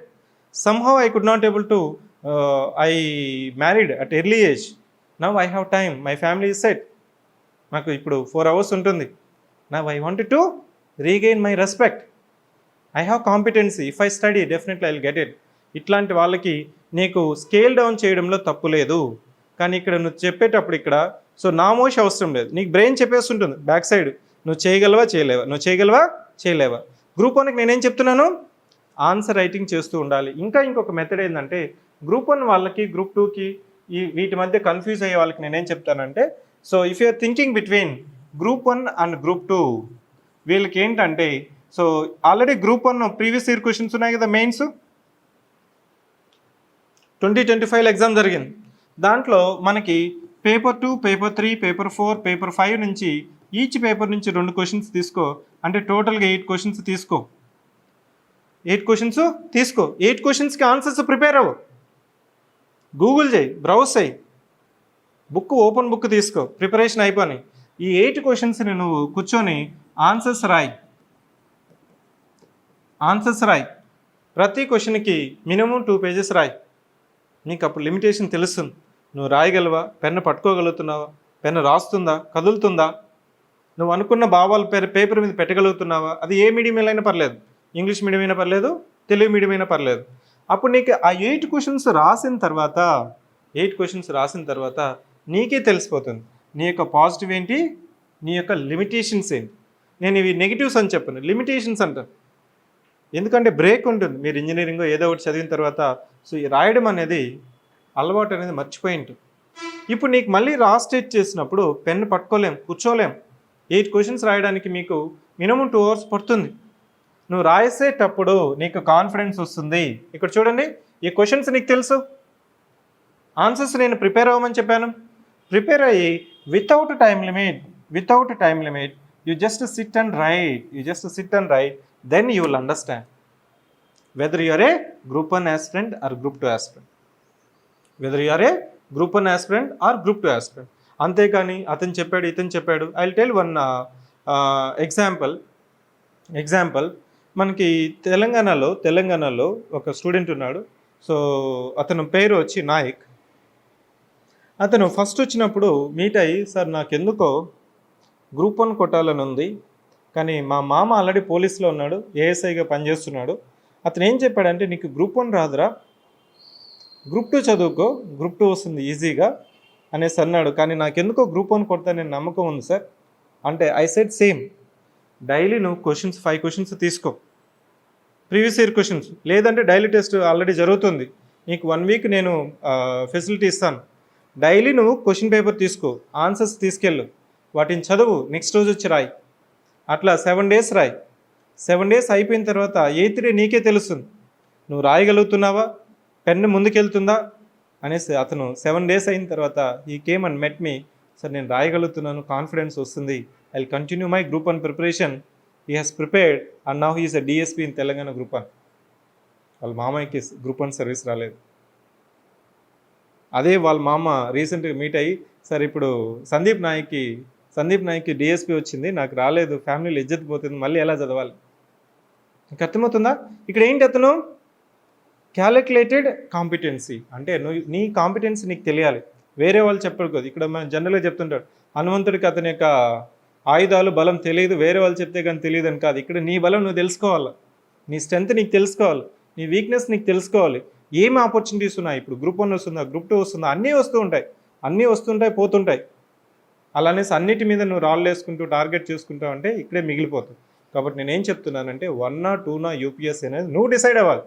somehow I could not able to I married at early age. Now I have time, my family is set, నాకు ఇప్పుడు 4 hours ఉంటుంది. Now I wanted to regain my respect, I have competency, if I study definitely I'll get it. ఇట్లాంటి వాళ్ళకి నీకు scale down చేయడంలో తప్పు లేదు. కానీ ఇక్కడ నువ్వు చెప్పేటప్పుడు ఇక్కడ సో నామోషి అవసరం లేదు, నీకు బ్రెయిన్ చెప్పేస్తుంటుంది బ్యాక్ సైడ్ నువ్వు చేయగలవా. గ్రూప్ 1కి నేనేం చెప్తున్నాను, ఆన్సర్ రైటింగ్ చేస్తూ ఉండాలి. ఇంకొక మెథడ్ ఏంటంటే గ్రూప్ 1 వాళ్ళకి, గ్రూప్ 2కి వీటి మధ్య కన్ఫ్యూజ్ అయ్యే వాళ్ళకి నేనేం చెప్తానంటే, so if you're thinking between group 1 and group 2, వీళ్ళకి ఏంటంటే so already group 1 previous year questions ఉన్నాయి కదా, మెయిన్స్ 2025 ఎగ్జామ్ జరిగింది. దాంట్లో మనకి పేపర్ 2, పేపర్ 3, పేపర్ 4, పేపర్ 5 నుంచి ఈచ్ పేపర్ నుంచి 2 questions తీసుకో, అంటే టోటల్గా 8 questions తీసుకో. 8 క్వశ్చన్స్ తీసుకో, 8 క్వశ్చన్స్కి ఆన్సర్స్ ప్రిపేర్ అవ్వు, గూగుల్ చేయి, బ్రౌజ్ చేయి, బుక్ ఓపెన్ బుక్ తీసుకో, ప్రిపరేషన్ అయిపోయి ఈ 8 క్వశ్చన్స్ని నువ్వు కూర్చొని ఆన్సర్స్ రాయి. ప్రతి క్వశ్చన్కి మినిమం 2 పేజెస్ రాయి. నీకు అప్పుడు లిమిటేషన్ తెలుస్తుంది. నువ్వు రాయగలవా, పెన్ను పట్టుకోగలుగుతున్నావా, పెన్ను రాస్తుందా, కదులుతుందా, నువ్వు అనుకున్న భావాలు పేపర్ మీద పెట్టగలుగుతున్నావా. అది ఏ మీడియం అయినా పర్లేదు, ఇంగ్లీష్ మీడియం అయినా పర్లేదు, తెలుగు మీడియం అయినా పర్లేదు. అప్పుడు నీకు ఆ 8 క్వశ్చన్స్ రాసిన తర్వాత నీకే తెలిసిపోతుంది నీ యొక్క పాజిటివ్ ఏంటి, నీ యొక్క లిమిటేషన్స్ ఏంటి. నేను ఇవి నెగిటివ్స్ అని చెప్పను, లిమిటేషన్స్ అంటాను. ఎందుకంటే బ్రేక్ ఉంటుంది. మీరు ఇంజనీరింగ్ ఏదో ఒకటి చదివిన తర్వాత సో ఈ రాయడం అనేది అలవాటు అనేది మర్చిపోయి ఉంటుంది. ఇప్పుడు నీకు మళ్ళీ రాస్టేట్ చేసినప్పుడు పెన్ను పట్టుకోలేం, కూర్చోలేం. 8 క్వశ్చన్స్ రాయడానికి మీకు మినిమం 2 hours పడుతుంది. నువ్వు రాసేటప్పుడు నీకు కాన్ఫిడెన్స్ వస్తుంది. ఇక్కడ చూడండి, ఈ క్వశ్చన్స్ నీకు తెలుసు, ఆన్సర్స్ నేను ప్రిపేర్ అవ్వమని చెప్పాను. ప్రిపేర్ అయ్యి without time limit you just sit and write, then you will understand whether you are a group 1 aspirant or group 2 aspirant. అంతేకాని అతను చెప్పాడు, ఇతను చెప్పాడు. I will tell one example. మనకి తెలంగాణలో ఒక స్టూడెంట్ ఉన్నాడు. సో అతను పేరు వచ్చి నాయక్. అతను ఫస్ట్ వచ్చినప్పుడు మీట్ అయ్యి, సార్ నాకెందుకో గ్రూప్ 1 కొట్టాలని ఉంది, కానీ మా మామ ఆల్రెడీ పోలీస్లో ఉన్నాడు, ఏఎస్ఐగా పనిచేస్తున్నాడు. అతను ఏం చెప్పాడంటే, నీకు గ్రూప్ 1 రాదురా, గ్రూప్ 2 చదువుకో, గ్రూప్ 2 వస్తుంది ఈజీగా అనేసి అన్నాడు. కానీ నాకెందుకో గ్రూప్ 1 కొడతానని నమ్మకం ఉంది సార్ అంటే ఐ సెడ్ సేమ్. డైలీ నువ్వు 5 క్వశ్చన్స్ తీసుకో, ప్రీవియస్ ఇయర్ క్వశ్చన్స్, లేదంటే డైలీ టెస్ట్ ఆల్రెడీ జరుగుతుంది, నీకు 1 week నేను ఫెసిలిటీ ఇస్తాను. డైలీ నువ్వు క్వశ్చన్ పేపర్ తీసుకో, ఆన్సర్స్ తీసుకెళ్ళు, వాటిని చదువు, నెక్స్ట్ రోజు వచ్చి రాయి. అట్లా 7 days రాయి. 7 days అయిపోయిన తర్వాత 8th day నీకే తెలుస్తుంది నువ్వు రాయగలుగుతున్నావా, పెన్ను ముందుకెళ్తుందా అనేసి. అతను 7 days అయిన తర్వాత ఈ came and met me, sir నేను రాయగలుగుతున్నాను, కాన్ఫిడెన్స్ వస్తుంది, I will continue my group 1 preparation. He has prepared and now he is a DSP in Telangana group 1. వాళ్ళ మామయ్యకి గ్రూప్ 1 సర్వీస్ రాలేదు. అదే వాళ్ళ మామ రీసెంట్గా మీట్ అయ్యి, సార్ ఇప్పుడు సందీప్ నాయక్కి డిఎస్పీ వచ్చింది, నాకు రాలేదు, ఫ్యామిలీలో ఇజ్జత్ పోతుంది, మళ్ళీ ఎలా చదవాలి. నీకు అర్థమవుతుందా? ఇక్కడ ఏంటి, అతను క్యాలిక్యులేటెడ్ కాంపిటెన్సీ అంటే నీ కాంపిటెన్సీ నీకు తెలియాలి, వేరే వాళ్ళు చెప్పకూడదు. ఇక్కడ మనం జనరల్గా చెప్తుంటాడు, హనుమంతుడికి అతని యొక్క ఆయుధాలు బలం తెలియదు, వేరే వాళ్ళు చెప్తే కానీ తెలియదు అని కాదు. ఇక్కడ నీ బలం నువ్వు తెలుసుకోవాలి, నీ స్ట్రెంత్ నీకు తెలుసుకోవాలి, నీ వీక్నెస్ నీకు తెలుసుకోవాలి. ఏం ఆపర్చునిటీస్ ఉన్నాయి, ఇప్పుడు గ్రూప్ 1 వస్తుందా, గ్రూప్ 2 వస్తుందా, అన్నీ వస్తుంటాయి పోతుంటాయి. అలానేసి అన్నిటి మీద నువ్వు రాళ్ళు వేసుకుంటూ టార్గెట్ చేసుకుంటావు అంటే ఇక్కడే మిగిలిపోతుంది. కాబట్టి నేనేం చెప్తున్నానంటే 1 or 2 యూపీఎస్సీ అనేది నువ్వు డిసైడ్ అవ్వాలి.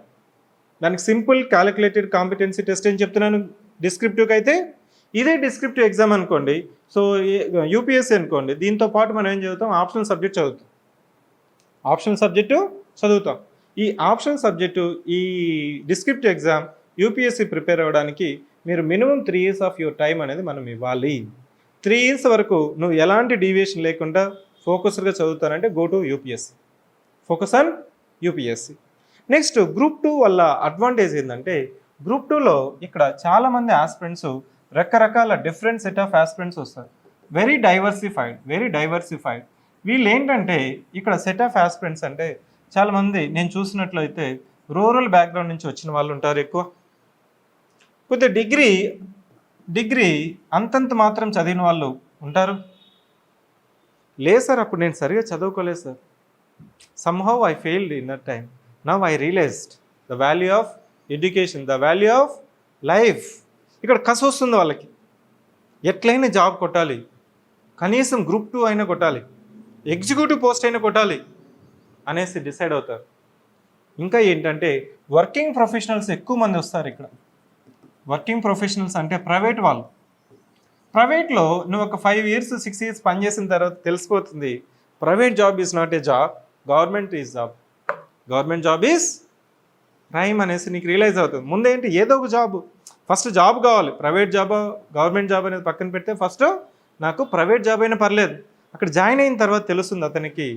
దానికి సింపుల్ క్యాలిక్యులేటెడ్ కాంపిటెన్సీ టెస్ట్ అని చెప్తున్నాను. డిస్క్రిప్టివ్కి అయితే ఇదే డిస్క్రిప్టివ్ ఎగ్జామ్ అనుకోండి, సో యూపీఎస్సీ అనుకోండి, దీంతో పాటు మనం ఏం చదువుతాం, ఆప్షనల్ సబ్జెక్టు చదువుతాం. ఈ ఆప్షనల్ సబ్జెక్టు ఈ డిస్క్రిప్టివ్ ఎగ్జామ్ యూపీఎస్సీ ప్రిపేర్ అవ్వడానికి మీరు minimum 3 years of your time అనేది మనం ఇవ్వాలి. 3 years వరకు నువ్వు ఎలాంటి డీవియేషన్ లేకుండా ఫోకస్డ్గా చదువుతానంటే go to UPSC, focus on UPSC. Next group 2 వల్ల అడ్వాంటేజ్ ఏంటంటే, గ్రూప్ 2లో ఇక్కడ చాలామంది ఆస్పిరెంట్స్ రకరకాల డిఫరెంట్ సెట్ ఆఫ్ ఆస్పిరెంట్స్ వస్తారు, వెరీ డైవర్సిఫైడ్. వీళ్ళు ఏంటంటే ఇక్కడ సెట్ ఆఫ్ ఆస్పిరెంట్స్ అంటే చాలామంది నేను చూసినట్లయితే రూరల్ బ్యాక్గ్రౌండ్ నుంచి వచ్చిన వాళ్ళు ఉంటారు ఎక్కువ, కొద్దిగా డిగ్రీ అంతంత మాత్రం చదివిన వాళ్ళు ఉంటారు. లేదు సార్ అప్పుడు నేను సరిగా చదువుకోలేదు sir, somehow I failed in that time, now I realized the value of education, the value of life. ఇక్కడ కసి వస్తుంది వాళ్ళకి, ఎట్లయినా జాబ్ కొట్టాలి, కనీసం గ్రూప్ 2 అయినా కొట్టాలి, ఎగ్జిక్యూటివ్ పోస్ట్ అయినా కొట్టాలి అనేసి డిసైడ్ అవుతారు. ఇంకా ఏంటంటే వర్కింగ్ ప్రొఫెషనల్స్ ఎక్కువ మంది వస్తారు ఇక్కడ. వర్కింగ్ ప్రొఫెషనల్స్ అంటే ప్రైవేట్ వాళ్ళు. ప్రైవేట్లో నువ్వు ఒక 5 years 6 years పనిచేసిన తర్వాత తెలిసిపోతుంది, private job is not a job, government job is prime అనేసి నీకు రియలైజ్ అవుతుంది. ముందేంటి, ఏదో ఒక జాబ్, ఫస్ట్ జాబ్ కావాలి, ప్రైవేట్ జాబ్ గవర్నమెంట్ జాబ్ అనేది పక్కన పెడితే ఫస్ట్ నాకు ప్రైవేట్ జాబ్ అయినా పర్లేదు. అక్కడ జాయిన్ అయిన తర్వాత తెలుస్తుంది అతనికి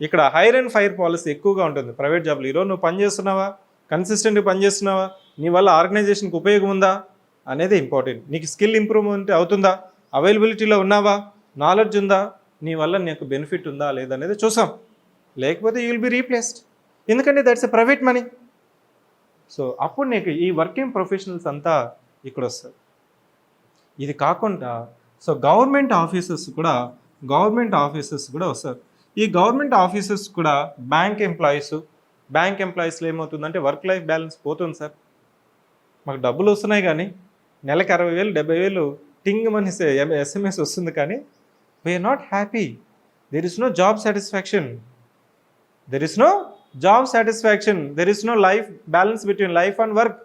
ఇక్కడ హైర్ అండ్ ఫైర్ పాలసీ ఎక్కువగా ఉంటుంది ప్రైవేట్ జాబ్లో. ఈరోజు నువ్వు పని చేస్తున్నావా, కన్సిస్టెంట్గా పని చేస్తున్నావా, నీ వల్ల ఆర్గనైజేషన్కి ఉపయోగం ఉందా అనేది ఇంపార్టెంట్. నీకు స్కిల్ ఇంప్రూవ్మెంట్ అవుతుందా, అవైలబిలిటీలో ఉన్నావా, నాలెడ్జ్ ఉందా, నీ వల్ల నీకు బెనిఫిట్ ఉందా లేదనేది చూసాం. లేకపోతే యూ విల్ బి రీప్లేస్డ్, ఎందుకంటే that's a private money. So అప్పుడు నీకు ఈ వర్కింగ్ ప్రొఫెషనల్స్ అంతా ఇక్కడ వస్తారు. ఇది కాకుండా సో గవర్నమెంట్ ఆఫీసర్స్ కూడా వస్తారు. ఈ గవర్నమెంట్ ఆఫీసర్స్ కూడా బ్యాంక్ ఎంప్లాయీస్లో ఏమవుతుందంటే వర్క్ లైఫ్ బ్యాలెన్స్ పోతుంది సార్. మాకు డబ్బులు వస్తున్నాయి కానీ నెలకు 60,000 70,000 టింగ్ మనీ SMS వస్తుంది కానీ we're not happy. There is no job satisfaction, there is no life balance between life and work.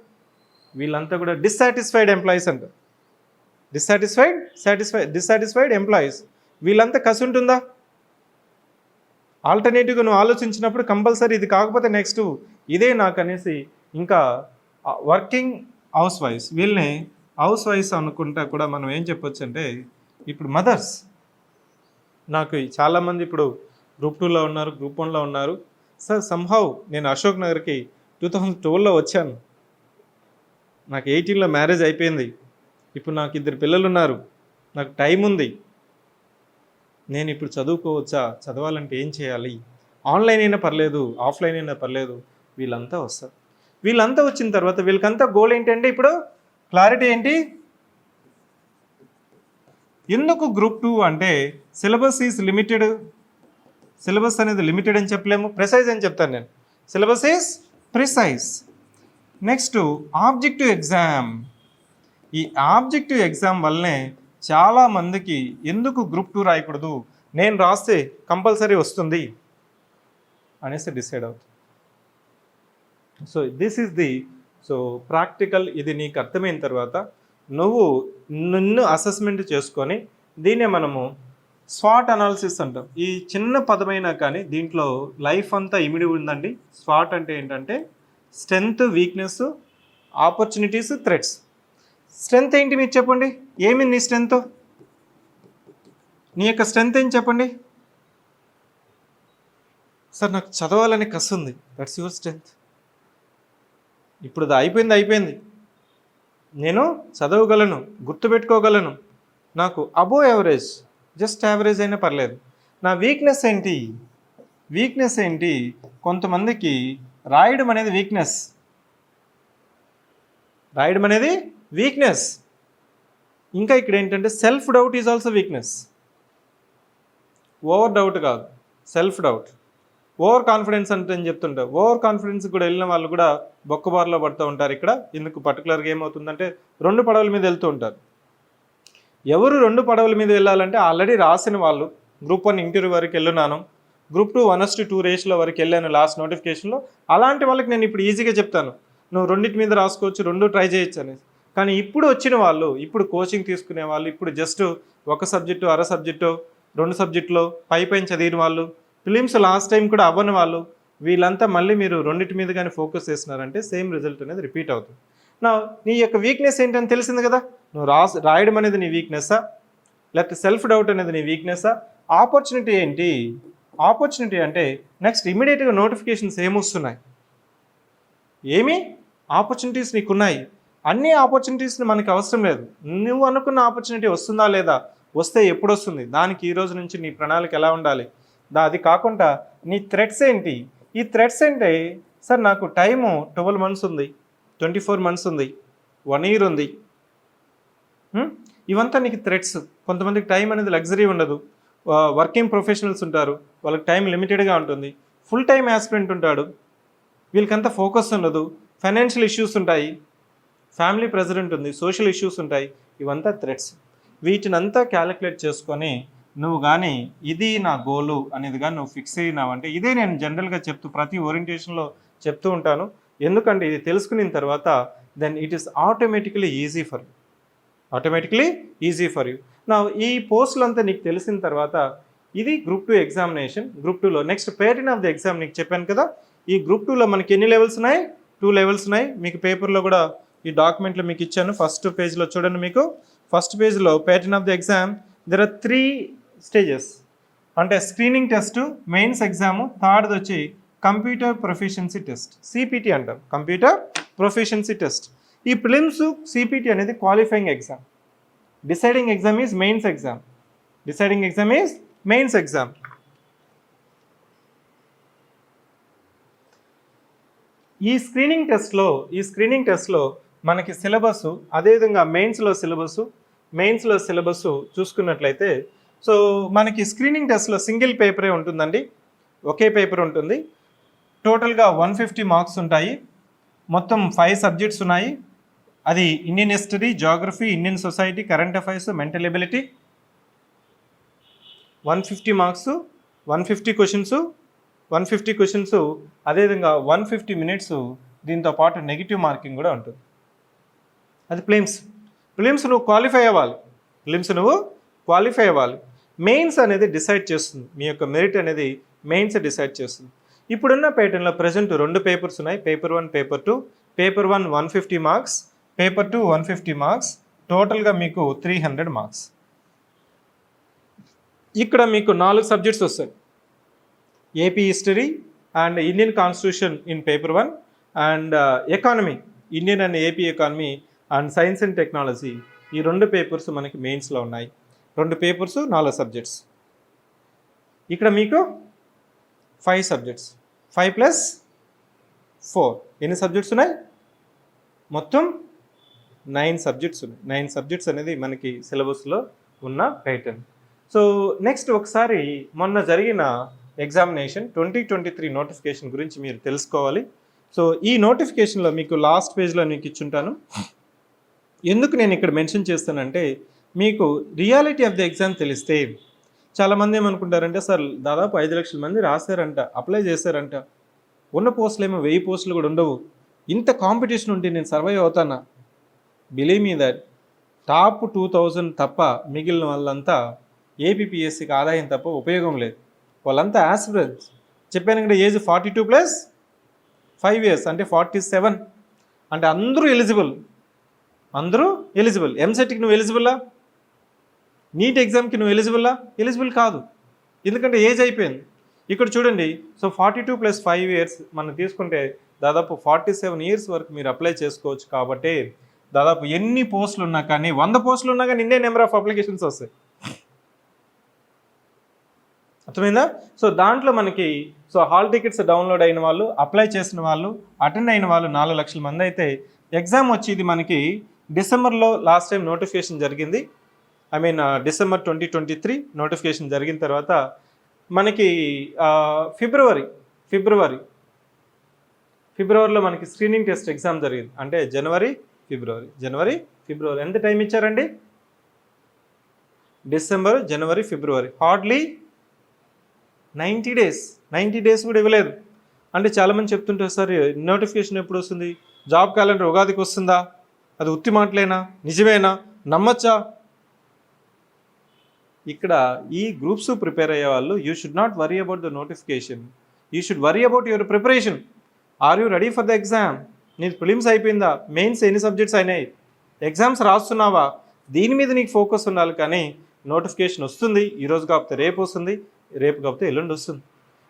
వీళ్ళంతా కూడా డిస్సాటిస్ఫైడ్ ఎంప్లాయీస్ అంటారు. Dissatisfied employees. వీళ్ళంతా కసి ఉంటుందా? ఆల్టర్నేటివ్గా నువ్వు ఆలోచించినప్పుడు కంపల్సరీ ఇది కాకపోతే నెక్స్ట్ ఇదే నాకు అనేసి ఇంకా వర్కింగ్ హౌస్ వైఫ్స్, వీళ్ళని హౌస్ వైఫ్స్ అనుకుంటా కూడా మనం ఏం చెప్పొచ్చు అంటే ఇప్పుడు మదర్స్. నాకు చాలామంది ఇప్పుడు గ్రూప్ 2లో ఉన్నారు, గ్రూప్ 1లో ఉన్నారు. సార్ సంహౌ నేను అశోక్ నగర్కి 2012లో వచ్చాను, నాకు 18లో మ్యారేజ్ అయిపోయింది, ఇప్పుడు నాకు 2 పిల్లలు ఉన్నారు, నాకు టైం ఉంది, నేను ఇప్పుడు చదువుకోవచ్చా, చదవాలంటే ఏం చేయాలి, ఆన్లైన్ అయినా పర్లేదు ఆఫ్లైన్ అయినా పర్లేదు. వీళ్ళంతా వస్తారు. వీళ్ళంతా వచ్చిన తర్వాత వీళ్ళకంతా గోల్ ఏంటంటే ఇప్పుడు క్లారిటీ ఏంటి, ఎందుకు గ్రూప్ 2 అంటే సిలబస్ అనేది లిమిటెడ్ అని చెప్పలేము, ప్రిసైజ్ అని చెప్తాను నేను. Syllabus is precise. Next objective exam. ఈ ఆబ్జెక్టివ్ ఎగ్జామ్ వల్లనే చాలామందికి ఎందుకు గ్రూప్ 2 రాయకూడదు, నేను రాస్తే కంపల్సరీ వస్తుంది అనేసి డిసైడ్ అవుతుంది. So this is the practical. ఇది నీకు అర్థమైన తర్వాత నువ్వు నిన్ను అసెస్మెంట్ చేసుకొని దీన్నే మనము స్వాట్ అనాలిసిస్ అంటాం. ఈ చిన్న పదమైనా కానీ దీంట్లో లైఫ్ అంతా ఇమిడి ఉందండి. స్వాట్ అంటే ఏంటంటే strength, weakness, opportunities, threats. Strength ఏంటి మీరు చెప్పండి, ఏమి నీ స్ట్రెంగ్త్, నీ యొక్క స్ట్రెంగ్త్ ఏం చెప్పండి. సార్ నాకు చదవాలని కసి ఉంది, దట్స్ యువర్ స్ట్రెంగ్త్. ఇప్పుడు అయిపోయింది, నేను చదవగలను, గుర్తుపెట్టుకోగలను, నాకు అబోవ్ యావరేజ్, జస్ట్ యావరేజ్ అయినా పర్లేదు. నా వీక్నెస్ ఏంటి, కొంతమందికి రాయడం అనేది వీక్నెస్. ఇంకా ఇక్కడ ఏంటంటే self doubt is also weakness. Over doubt కాదు, సెల్ఫ్ డౌట్. ఓవర్ కాన్ఫిడెన్స్ అంటే అని చెప్తుంటారు. ఓవర్ కాన్ఫిడెన్స్ కూడా వెళ్ళిన వాళ్ళు కూడా బొక్కబారులో పడుతూ ఉంటారు. ఇక్కడ ఇందుకు పర్టికులర్గా ఏమవుతుందంటే 2 పడవల మీద వెళ్తూ ఉంటారు. ఎవరు 2 పడవల మీద వెళ్ళాలంటే ఆల్రెడీ రాసిన వాళ్ళు. గ్రూప్ 1 ఇంటర్వ్యూ వరకు వెళ్ళున్నాను, గ్రూప్ 2 1:2 రేషియోల వరకు వెళ్ళాను లాస్ట్ నోటిఫికేషన్లో. అలాంటి వాళ్ళకి నేను ఇప్పుడు ఈజీగా చెప్తాను, నువ్వు 2 మీద రాసుకోవచ్చు, 2 ట్రై చేయొచ్చు అనేది. కానీ ఇప్పుడు వచ్చిన వాళ్ళు, ఇప్పుడు కోచింగ్ తీసుకునే వాళ్ళు, ఇప్పుడు జస్ట్ 1 సబ్జెక్టు, అర సబ్జెక్టు, 2 సబ్జెక్టులో పైన చదివిన వాళ్ళు, ఫిలిమ్స్ లాస్ట్ టైం కూడా అవ్వని వాళ్ళు, వీళ్ళంతా మళ్ళీ మీరు 2 మీద కానీ ఫోకస్ చేస్తున్నారంటే సేమ్ రిజల్ట్ అనేది రిపీట్ అవుతుంది. నీ యొక్క వీక్నెస్ ఏంటని తెలిసింది కదా. నువ్వు రాయడం అనేది నీ వీక్నెస్సా, లేకపోతే సెల్ఫ్ డౌట్ అనేది నీ వీక్నెస్సా, ఆపర్చునిటీ ఏంటి, ఆపర్చునిటీ అంటే నెక్స్ట్ ఇమీడియట్గా నోటిఫికేషన్స్ ఏమొస్తున్నాయి, ఏమి ఆపర్చునిటీస్ నీకున్నాయి. అన్ని ఆపర్చునిటీస్ని మనకి అవసరం లేదు, నువ్వు అనుకున్న ఆపర్చునిటీ వస్తుందా లేదా, వస్తే ఎప్పుడు వస్తుంది, దానికి ఈ రోజు నుంచి నీ ప్రణాళిక ఎలా ఉండాలి. అది కాకుండా నీ థ్రెట్స్ ఏంటి. ఈ థ్రెట్స్ ఏంటి, సార్ నాకు టైము 12 months ఉంది, 24 months ఉంది, 1 year ఉంది. ఇవంతా నీకు థ్రెట్స్. కొంతమందికి టైం అనేది లగ్జరీ ఉండదు, వర్కింగ్ ప్రొఫెషనల్స్ ఉంటారు, వాళ్ళకి టైం లిమిటెడ్గా ఉంటుంది, ఫుల్ టైం యాస్పిరెంట్ ఉంటాడు, వీళ్ళకంతా ఫోకస్ ఉండదు, ఫైనాన్షియల్ ఇష్యూస్ ఉంటాయి, ఫ్యామిలీ ప్రెజర్ ఉంటుంది, సోషల్ ఇష్యూస్ ఉంటాయి. ఇవంతా థ్రెట్స్. వీటినంతా క్యాలిక్యులేట్ చేసుకొని నువ్వు కానీ ఇది నా గోలు అనేది కానీ నువ్వు ఫిక్స్ అయినావంటే, ఇదే నేను జనరల్గా ప్రతి ఓరియంటేషన్లో చెప్తూ ఉంటాను. ఎందుకంటే ఇది తెలుసుకున్న తర్వాత then it is automatically easy for you. నా ఈ పోస్టులు అంతా నీకు తెలిసిన తర్వాత ఇది గ్రూప్ 2 ఎగ్జామినేషన్. గ్రూప్ 2లో next pattern of the exam నీకు చెప్పాను కదా. ఈ గ్రూప్ 2లో మనకి ఎన్ని లెవెల్స్ ఉన్నాయి, 2 levels ఉన్నాయి. మీకు పేపర్లో కూడా ఈ డాక్యుమెంట్లో మీకు ఇచ్చాను. ఫస్ట్ పేజ్లో చూడండి, మీకు ఫస్ట్ పేజ్లో pattern of the exam there are 3 stages. అంటే స్క్రీనింగ్ టెస్ట్, మెయిన్స్ ఎగ్జాము, థర్డ్ది వచ్చి కంప్యూటర్ ప్రొఫిషియన్సీ టెస్ట్, సిపిటి అంటారు, కంప్యూటర్ ప్రొఫిషియన్సీ టెస్ట్. ఈ ప్రిలిమ్స్ సిపిటి అనేది qualifying exam. Deciding exam is mains exam. Deciding exam is mains exam. ఈ screening టెస్ట్లో మనకి syllabus, అదేవిధంగా మెయిన్స్లో సిలబస్ చూసుకున్నట్లయితే, సో మనకి స్క్రీనింగ్ టెస్ట్లో సింగిల్ పేపరే ఉంటుందండి, ఒకే పేపర్ ఉంటుంది. టోటల్గా 150 మార్క్స్ ఉంటాయి. మొత్తం 5 సబ్జెక్ట్స్ ఉన్నాయి. అది Indian history, geography, Indian society, current affairs, mental ability. 150 marks, 150 questions, అదేవిధంగా 150 మినిట్స్. దీంతో పాటు నెగిటివ్ మార్కింగ్ కూడా ఉంటుంది. అది ప్రిలిమ్స్ నువ్వు క్వాలిఫై అవ్వాలి. మెయిన్స్ అనేది డిసైడ్ చేస్తుంది, మీ యొక్క మెరిట్ అనేది మెయిన్స్ డిసైడ్ చేస్తుంది. ఇప్పుడున్న ప్యాటర్న్లో ప్రజెంట్ 2 పేపర్స్ ఉన్నాయి, paper 1, paper 2. Paper 1 150 marks, paper 2 150 marks, టోటల్గా మీకు 300 మార్క్స్. ఇక్కడ మీకు 4 సబ్జెక్ట్స్ వస్తాయి. AP history and Indian constitution in paper 1, and economy, Indian and AP economy and science and technology. ఈ 2 పేపర్స్ మనకి మెయిన్స్లో ఉన్నాయి. 2 పేపర్స్, 4 సబ్జెక్ట్స్. ఇక్కడ మీకు 5 సబ్జెక్ట్స్, 5+4 ఎన్ని సబ్జెక్ట్స్ ఉన్నాయి? మొత్తం 9 సబ్జెక్ట్స్ ఉన్నాయి. 9 సబ్జెక్ట్స్ అనేది మనకి సిలబస్లో ఉన్న ప్యాటర్న్. సో నెక్స్ట్ ఒకసారి మొన్న జరిగిన ఎగ్జామినేషన్ 2023 నోటిఫికేషన్ గురించి మీరు తెలుసుకోవాలి. సో ఈ నోటిఫికేషన్లో మీకు లాస్ట్ పేజ్లో మీకు ఇచ్చుంటాను. ఎందుకు నేను ఇక్కడ మెన్షన్ చేస్తానంటే, మీకు రియాలిటీ ఆఫ్ ద ఎగ్జామ్ తెలిస్తే, చాలామంది ఏమనుకుంటారంటే, సార్ దాదాపు 5 లక్షల మంది రాశారంట, అప్లై చేశారంట, ఉన్న పోస్టులు ఏమో 1000 పోస్టులు కూడా ఉండవు, ఇంత కాంపిటీషన్ ఉంటే నేను సర్వైవ్ అవుతానా? బిలీవ్ మీ దట్ టాప్ 2000 తప్ప మిగిలిన వాళ్ళంతా ఏపీపీఎస్సీకి ఆదాయం తప్ప ఉపయోగం లేదు. వాళ్ళంతా ఆస్పిరెంట్స్. చెప్పాను ఇక్కడ ఏజ్ 42+5 years అంటే 47. అంటే అందరూ ఎలిజిబుల్. ఎంసెట్కి నువ్వు ఎలిజిబుల్లా? నీట్ ఎగ్జామ్కి నువ్వు ఎలిజిబుల్ కాదు, ఎందుకంటే ఏజ్ అయిపోయింది. ఇక్కడ చూడండి, సో 42+5 years మనం తీసుకుంటే దాదాపు 47 years వరకు మీరు అప్లై చేసుకోవచ్చు. కాబట్టి దాదాపు ఎన్ని పోస్టులు ఉన్నా కానీ, 100 పోస్టులు ఉన్నా కానీ ఇండియన్ నెంబర్ ఆఫ్ అప్లికేషన్స్ వస్తాయి. అర్థమైందా? సో దాంట్లో మనకి హాల్ టికెట్స్ డౌన్లోడ్ అయిన వాళ్ళు, అప్లై చేసిన వాళ్ళు, అటెండ్ అయిన వాళ్ళు 4 లక్షల మంది అయితే, ఎగ్జామ్ వచ్చి ఇది మనకి డిసెంబర్లో లాస్ట్ టైం నోటిఫికేషన్ జరిగింది. డిసెంబర్ 2023 నోటిఫికేషన్ జరిగిన తర్వాత మనకి ఫిబ్రవరిలో మనకి స్క్రీనింగ్ టెస్ట్ ఎగ్జామ్ జరిగింది. అంటే జనవరి ఫిబ్రవరి ఎంత టైం ఇచ్చారండి? డిసెంబర్, జనవరి, ఫిబ్రవరి, హార్డ్లీ 90 days కూడా ఇవ్వలేదు. అంటే చాలామంది చెప్తుంటారు, సార్ నోటిఫికేషన్ ఎప్పుడు వస్తుంది? జాబ్ క్యాలెండర్ ఉగాదికి వస్తుందా? అది ఉత్తి మాటలేనా? నిజమేనా? నమ్మచ్చా? ఇక్కడ ఈ గ్రూప్స్ ప్రిపేర్ అయ్యే వాళ్ళు, you should not worry about the notification, you should worry about your preparation. Are you ready for the exam? నీకు ప్రిలిమ్స్ అయిపోయిందా? మెయిన్స్ ఎన్ని సబ్జెక్ట్స్ అయినాయి? ఎగ్జామ్స్ రాస్తున్నావా? దీని మీద నీకు ఫోకస్ ఉండాలి. కానీ నోటిఫికేషన్ వస్తుంది, ఈరోజు కాకపోతే రేపు వస్తుంది, రేపు కాకపోతే ఎల్లుండి వస్తుంది.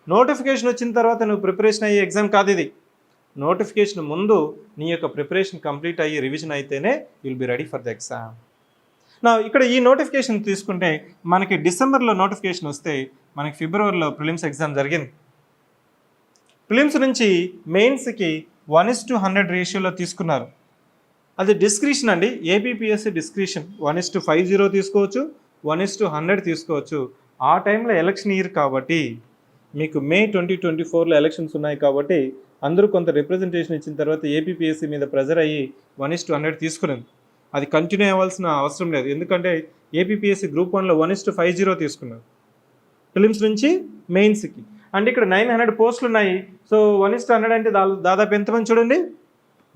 నోటిఫికేషన్ వచ్చిన తర్వాత నువ్వు ప్రిపరేషన్ అయ్యే ఎగ్జామ్ కాదు ఇది. నోటిఫికేషన్ ముందు నీ యొక్క ప్రిపరేషన్ కంప్లీట్ అయ్యి రివిజన్ అయితేనే will be ready for the exam. నా ఇక్కడ ఈ నోటిఫికేషన్ తీసుకుంటే, మనకి డిసెంబర్లో నోటిఫికేషన్ వస్తే, మనకి ఫిబ్రవరిలో ప్రిలిమ్స్ ఎగ్జామ్ జరిగింది. ప్రిలిమ్స్ నుంచి మెయిన్స్కి 1:100 రేషియోలో తీసుకున్నారు. అది డిస్క్రిషన్ అండి, ఏపీపీఎస్సీ డిస్క్రిషన్. 1:50 తీసుకోవచ్చు, 1:100 తీసుకోవచ్చు. ఆ టైంలో ఎలక్షన్ ఇయర్ కాబట్టి, మీకు మే 2024లో ఎలక్షన్స్ ఉన్నాయి కాబట్టి, అందరూ కొంత రిప్రజెంటేషన్ ఇచ్చిన తర్వాత ఏపీపీఎస్సీ మీద ప్రెజర్ అయ్యి 1:100 తీసుకునేది. అది కంటిన్యూ అవ్వాల్సిన అవసరం లేదు, ఎందుకంటే ఏపీపీఎస్సీ గ్రూప్ 1లో 1:50 తీసుకున్నారు ఫిలిమ్స్ నుంచి మెయిన్స్కి. అంటే ఇక్కడ 900 పోస్టులు ఉన్నాయి. సో 1:100 అంటే దాదాపు ఎంతమంది చూడండి,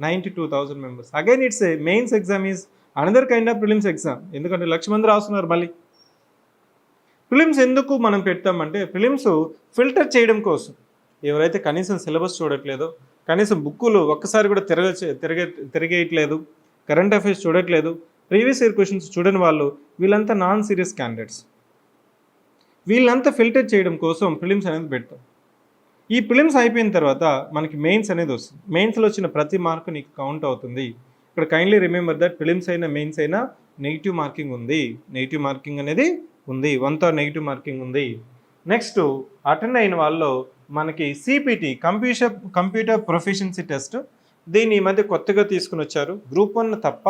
92,000 members. Again it's a mains exam is another kind of prelims exam. ఎందుకంటే 1,00,000 మంది రాస్తున్నారు. మళ్ళీ ప్రిలిమ్స్ ఎందుకు మనం పెడతామంటే, ప్రిలిమ్స్ ఫిల్టర్ చేయడం కోసం. ఎవరైతే కనీసం సిలబస్ చూడట్లేదో, కనీసం బుక్కులు ఒక్కసారి కూడా తిరగేయట్లేదు, కరెంట్ అఫైర్స్ చూడట్లేదు, ప్రీవియస్ ఇయర్ క్వశ్చన్స్ చూడని వాళ్ళు, వీళ్ళంతా నాన్ సీరియస్ క్యాండిడేట్స్. వీళ్ళంతా ఫిల్టర్ చేయడం కోసం ప్రిలిమ్స్ అనేది పెడతాం. ఈ ప్రిలిమ్స్ అయిపోయిన తర్వాత మనకి మెయిన్స్ అనేది వస్తుంది. మెయిన్స్లో వచ్చిన ప్రతి మార్కు నీకు కౌంట్ అవుతుంది. ఇక్కడ కైండ్లీ రిమెంబర్ దట్ ప్రిలిమ్స్ అయినా మెయిన్స్ అయినా నెగిటివ్ మార్కింగ్ ఉంది. నెగిటివ్ మార్కింగ్ అనేది ఉంది, 1 నెగిటివ్ మార్కింగ్ ఉంది. నెక్స్ట్ అటెండ్ అయిన వాళ్ళలో మనకి సిపిటి కంప్యూటర్ ప్రొఫిషియన్సీ టెస్ట్, దీన్ని ఈ మధ్య కొత్తగా తీసుకుని వచ్చారు. గ్రూప్ 1 తప్ప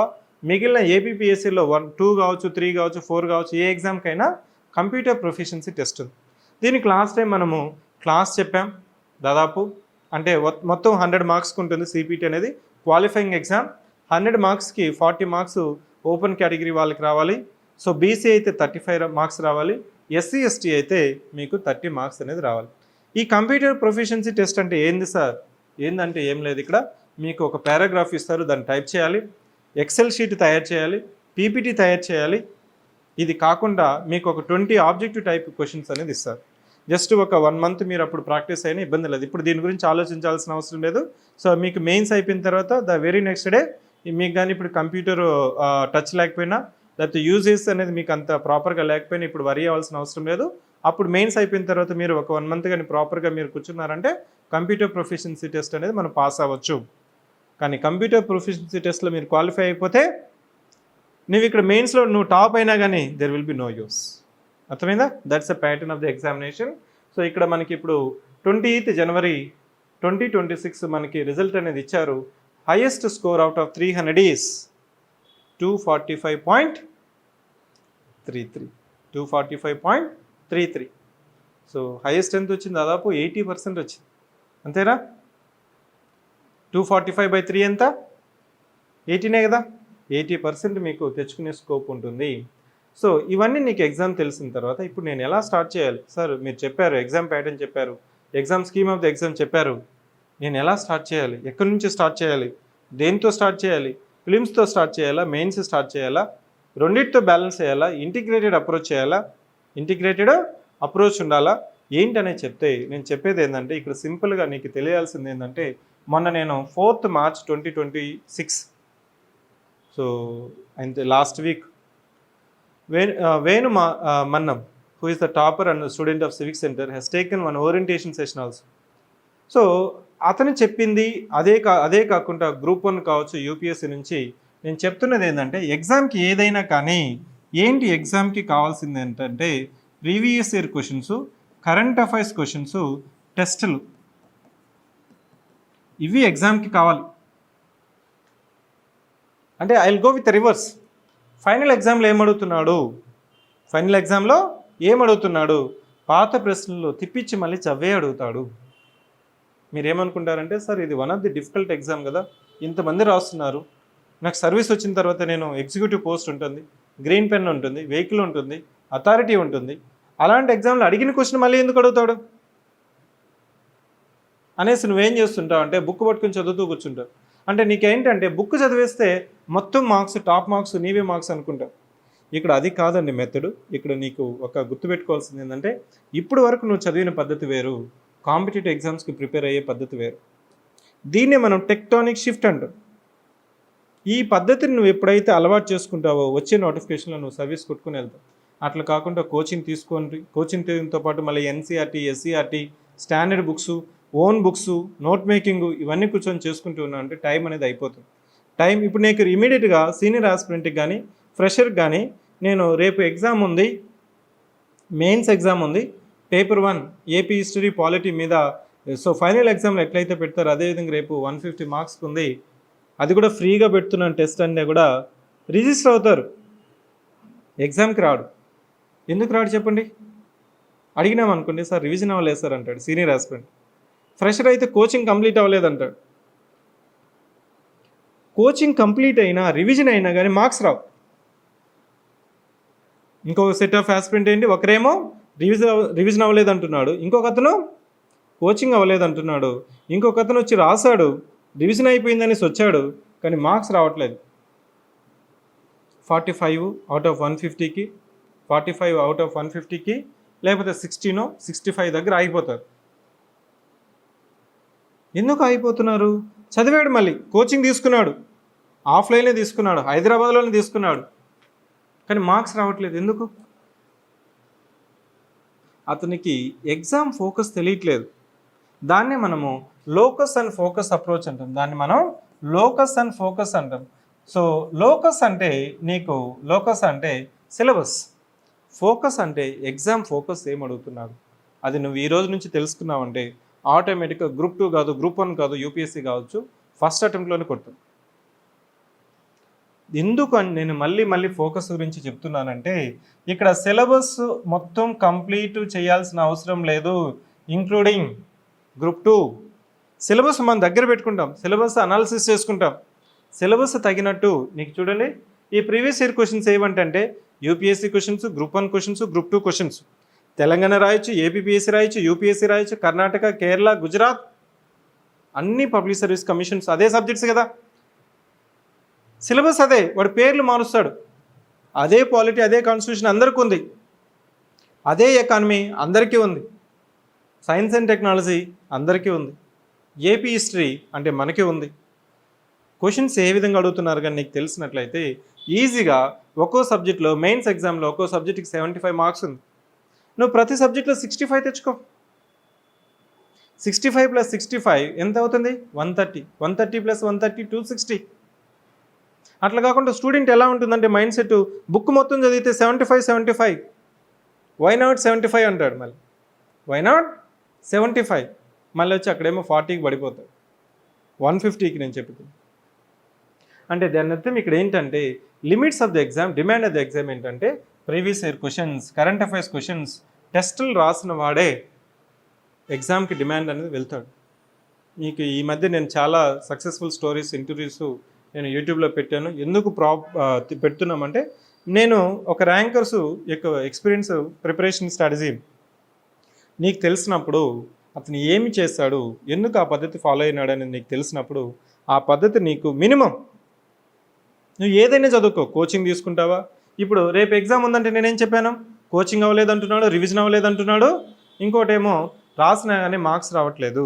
మిగిలిన ఏపీపీఎస్సీలో 1, 2 కావచ్చు, 3 కావచ్చు, 4 కావచ్చు, ఏ ఎగ్జామ్కైనా కంప్యూటర్ ప్రొఫిషియన్సీ టెస్ట్ ఉంది. దీనికి లాస్ట్ టైం మనము క్లాస్ చెప్పాం. దాదాపు అంటే మొత్తం 100 మార్క్స్కి ఉంటుంది సిపిటి అనేది. క్వాలిఫైయింగ్ ఎగ్జామ్ 100 మార్క్స్కి 40 మార్క్స్ ఓపెన్ కేటగిరీ వాళ్ళకి రావాలి. సో బీసీ అయితే 35 మార్క్స్ రావాలి. ఎస్సీ ఎస్టీ అయితే మీకు 30 మార్క్స్ అనేది రావాలి. ఈ కంప్యూటర్ ప్రొఫిషియన్సీ టెస్ట్ అంటే ఏంది సార్? ఏందంటే ఏం లేదు, ఇక్కడ మీకు ఒక పారాగ్రాఫ్ ఇస్తారు, దాన్ని టైప్ చేయాలి, ఎక్సెల్ షీట్ తయారు చేయాలి, పీపీటీ తయారు చేయాలి. ఇది కాకుండా మీకు ఒక 20 ఆబ్జెక్టివ్ టైప్ క్వశ్చన్స్ అనేది ఇస్తారు. జస్ట్ ఒక 1 మంత్ మీరు అప్పుడు ప్రాక్టీస్ అయినా ఇబ్బంది లేదు. ఇప్పుడు దీని గురించి ఆలోచించాల్సిన అవసరం లేదు. సో మీకు మెయిన్స్ అయిపోయిన తర్వాత ద వెరీ నెక్స్ట్ డే మీకు కానీ ఇప్పుడు కంప్యూటర్ టచ్ లేకపోయినా, లేకపోతే యూజెస్ అనేది మీకు అంత ప్రాపర్గా లేకపోయినా ఇప్పుడు వరి అవ్వాల్సిన అవసరం లేదు. అప్పుడు మెయిన్స్ అయిపోయిన తర్వాత మీరు ఒక 1 మంత్ కానీ ప్రాపర్గా మీరు కూర్చున్నారంటే కంప్యూటర్ ప్రొఫిషియన్సీ టెస్ట్ అనేది మనం పాస్ అవ్వచ్చు. కానీ కంప్యూటర్ ప్రొఫిషియన్సీ టెస్ట్లో మీరు క్వాలిఫై అయిపోతే నువ్వు ఇక్కడ మెయిన్స్లో నువ్వు టాప్ అయినా కానీ there will be no use. అర్థమైందా? That's a pattern of the examination. So ఇక్కడ మనకి ఇప్పుడు 28th జనవరి 2026 మనకి రిజల్ట్ అనేది ఇచ్చారు. Highest score out of 300 is 245.33. 245.33. So highest ఎంత వచ్చింది? దాదాపు 80% వచ్చింది. అంతేనా? 245/3 ఎంత? 80నే కదా. 80% మీకు తెచ్చుకునే స్కోప్ ఉంటుంది. సో ఇవన్నీ నీకు ఎగ్జామ్ తెలిసిన తర్వాత ఇప్పుడు నేను ఎలా స్టార్ట్ చేయాలి సార్? మీరు చెప్పారు ఎగ్జామ్ ప్యాటర్న్ చెప్పారు, exam scheme of the exam చెప్పారు. నేను ఎలా స్టార్ట్ చేయాలి? ఎక్కడి నుంచి స్టార్ట్ చేయాలి? దేంతో స్టార్ట్ చేయాలి? ఫిలిమ్స్తో స్టార్ట్ చేయాలా? మెయిన్స్ స్టార్ట్ చేయాలా? రెండింటితో బ్యాలెన్స్ చేయాలా? ఇంటిగ్రేటెడ్ అప్రోచ్ చేయాలా? ఇంటిగ్రేటెడ్ అప్రోచ్ ఉండాలా? ఏంటనేది చెప్తే నేను చెప్పేది ఏంటంటే ఇక్కడ సింపుల్గా నీకు తెలియాల్సింది ఏంటంటే మొన్న నేను 4th March 2026, సో అంతే last week Venu Mannam, who is the topper and the student of Civic Center, has taken one orientation session also. So అతను చెప్పింది అదే కాకుండా గ్రూప్ 1 కావచ్చు, యూపీఎస్సీ నుంచి నేను చెప్తున్నది ఏంటంటే ఎగ్జామ్కి ఏదైనా కానీ ఏంటి ఎగ్జామ్కి కావాల్సింది ఏంటంటే previous year questions, current affairs questions, టెస్టులు, ఇవి ఎగ్జామ్కి కావాలి. అంటే I will go with reverse. Final ఎగ్జామ్లో ఏమడుగుతున్నాడు? పాత ప్రశ్నలు తిప్పించి మళ్ళీ చదివే అడుగుతాడు. మీరేమనుకుంటారంటే సార్ ఇది one of the difficult exam కదా, ఇంతమంది రాస్తున్నారు, నాకు సర్వీస్ వచ్చిన తర్వాత నేను ఎగ్జిక్యూటివ్ పోస్ట్ ఉంటుంది, గ్రీన్ పెన్ ఉంటుంది, వెహికల్ ఉంటుంది, అథారిటీ ఉంటుంది, అలాంటి ఎగ్జామ్లో అడిగిన క్వశ్చన్ మళ్ళీ ఎందుకు అడుగుతాడు అనేసి నువ్వేం చేస్తుంటావు అంటే బుక్ పట్టుకుని చదువుతూ కూర్చుంటావు. అంటే నీకేంటంటే బుక్ చదివేస్తే మొత్తం మార్క్స్, టాప్ మార్క్స్ నీవే మార్క్స్ అనుకుంటావు. ఇక్కడ అది కాదండి మెథడు. ఇక్కడ నీకు ఒక గుర్తుపెట్టుకోవాల్సింది ఏంటంటే ఇప్పుడు వరకు నువ్వు చదివిన పద్ధతి వేరు, కాంపిటేటివ్ ఎగ్జామ్స్కి ప్రిపేర్ అయ్యే పద్ధతి వేరు. దీన్నే మనం టెక్టానిక్ షిఫ్ట్ అంటాం. ఈ పద్ధతిని నువ్వు ఎప్పుడైతే అలవాటు చేసుకుంటావో వచ్చే నోటిఫికేషన్లో నువ్వు సర్వీస్ కొట్టుకుని వెళ్తావు. అట్లా కాకుండా కోచింగ్తో పాటు మళ్ళీ NCERT, SCERT, standard books, own books, note making ఇవన్నీ కూర్చొని చేసుకుంటూ ఉన్నా అంటే టైం అనేది అయిపోతుంది. ఇప్పుడు నీకు ఇమీడియట్గా సీనియర్ ఆస్పిరెంట్కి కానీ ఫ్రెషర్కి కానీ నేను రేపు ఎగ్జామ్ ఉంది, మెయిన్స్ ఎగ్జామ్ ఉంది, పేపర్ 1 ఏపీ హిస్టరీ పాలిటీ మీద. సో ఫైనల్ ఎగ్జామ్లో ఎట్లయితే పెడతారో అదేవిధంగా రేపు 150 మార్క్స్కి ఉంది, అది కూడా ఫ్రీగా పెడుతున్నాను టెస్ట్ అంటే కూడా రిజిస్టర్ అవుతారు. ఎగ్జామ్కి రాడు. ఎందుకు రాడు చెప్పండి? అడిగినామనుకోండి సార్ రివిజన్ అవ్వలేదు సార్ అంటాడు సీనియర్ ఆస్పిరెంట్. ఫ్రెషర్ అయితే కోచింగ్ కంప్లీట్ అవ్వలేదంటాడు. కోచింగ్ కంప్లీట్ అయినా రివిజన్ అయినా కానీ మార్క్స్ రావు. ఇంకొక సెట్ ఆఫ్ ఆస్పిరెంట్ ఏంటి, ఒకరేమో రివిజన్ అవ్వలేదంటున్నాడు, ఇంకొక అతను కోచింగ్ అవ్వలేదంటున్నాడు, ఇంకొక అతను వచ్చి రాశాడు, రివిజన్ అయిపోయిందనేసి వచ్చాడు, కానీ మార్క్స్ రావట్లేదు. 45 out of 150కి, 45 out of 150కి, లేకపోతే 16, 65 దగ్గర ఆగిపోతారు. ఎందుకు ఆగిపోతున్నారు? చదివాడు, మళ్ళీ కోచింగ్ తీసుకున్నాడు, ఆఫ్లైన్లో తీసుకున్నాడు, హైదరాబాద్లోనే తీసుకున్నాడు, కానీ మార్క్స్ రావట్లేదు. ఎందుకు? అతనికి ఎగ్జామ్ ఫోకస్ తెలియట్లేదు. దాన్నే మనము లోకస్ అండ్ ఫోకస్ అప్రోచ్ అంటాం. దాన్ని మనం లోకస్ అండ్ ఫోకస్ అంటాం. సో లోకస్ అంటే లోకస్ అంటే సిలబస్, ఫోకస్ అంటే ఎగ్జామ్ ఫోకస్ ఏం అడుగుతున్నాడు. అది నువ్వు ఈ రోజు నుంచి తెలుసుకున్నావంటే ఆటోమేటిక్గా గ్రూప్ 2 కాదు, గ్రూప్ 1 కాదు, యూపీఎస్సీ కావచ్చు, ఫస్ట్ అటెంప్ట్లోనే కొడుతుంది. ఎందుకు అని నేను మళ్ళీ ఫోకస్ గురించి చెప్తున్నానంటే ఇక్కడ సిలబస్ మొత్తం కంప్లీట్ చేయాల్సిన అవసరం లేదు, ఇంక్లూడింగ్ గ్రూప్ 2. సిలబస్ మనం దగ్గర పెట్టుకుంటాం, సిలబస్ అనాలిసిస్ చేసుకుంటాం, సిలబస్ తగినట్టు నీకు చూడండి. ఈ ప్రీవియస్ ఇయర్ క్వశ్చన్స్ ఏమంటే UPSC questions, group 1 questions, group 2 questions, Telangana రాయొచ్చు, ఏపీపీఎస్సీ రాయొచ్చు, యూపీఎస్సీ రాయొచ్చు, కర్ణాటక, కేరళ, గుజరాత్, అన్ని పబ్లిక్ సర్వీస్ కమిషన్స్ అదే సబ్జెక్ట్స్ కదా. సిలబస్ అదే, వాడు పేర్లు మారుస్తాడు. అదే పాలిటీ, అదే కాన్స్టిట్యూషన్ అందరికీ ఉంది, అదే ఎకానమీ అందరికీ ఉంది, సైన్స్ అండ్ టెక్నాలజీ అందరికీ ఉంది, ఏపీ హిస్టరీ అంటే మనకే ఉంది. క్వశ్చన్స్ ఏ విధంగా అడుగుతున్నారు కానీ నీకు తెలిసినట్లయితే ఈజీగా ఒక్కో సబ్జెక్ట్లో మెయిన్స్ ఎగ్జామ్లో ఒక్కో సబ్జెక్ట్కి 75 మార్క్స్ ఉంది. నువ్వు ప్రతి సబ్జెక్ట్లో 65 తెచ్చుకో. 65 + 65 ఎంత అవుతుంది? 130. 130 + 130 260. అట్లా కాకుండా స్టూడెంట్ ఎలా ఉంటుందంటే మైండ్ సెట్ బుక్ మొత్తం చదివితే 75 వై నాట్ 75 అంటాడు. మళ్ళీ వై నాట్ 75 మళ్ళీ వచ్చి అక్కడేమో 40కి పడిపోతాడు, 150కి నేను చెప్తాను. అంటే దాని అర్థం ఇక్కడ ఏంటంటే limits of the exam, demand of the exam ఏంటంటే previous year questions, current affairs questions, టెస్టులు రాసిన వాడే ఎగ్జామ్కి డిమాండ్ అనేది వెళ్తాడు. మీకు ఈ మధ్య నేను చాలా సక్సెస్ఫుల్ స్టోరీస్, ఇంటర్వ్యూస్ నేను యూట్యూబ్లో పెట్టాను. ఎందుకు పెడుతున్నామంటే నేను ఒక ర్యాంకర్స్ యొక్క ఎక్స్పీరియన్స్, ప్రిపరేషన్ స్ట్రాటజీ నీకు తెలిసినప్పుడు అతను ఏమి చేస్తాడు, ఎందుకు ఆ పద్ధతి ఫాలో అయినాడు అనేది నీకు తెలిసినప్పుడు ఆ పద్ధతి నీకు మినిమం నువ్వు ఏదైనా చదువుకో. కోచింగ్ తీసుకుంటావా? ఇప్పుడు రేపు ఎగ్జామ్ ఉందంటే నేనేం చెప్పాను? కోచింగ్ అవ్వలేదు అంటున్నాడు, రివిజన్ అవ్వలేదు అంటున్నాడు, ఇంకోటేమో రాసినా కానీ మార్క్స్ రావట్లేదు.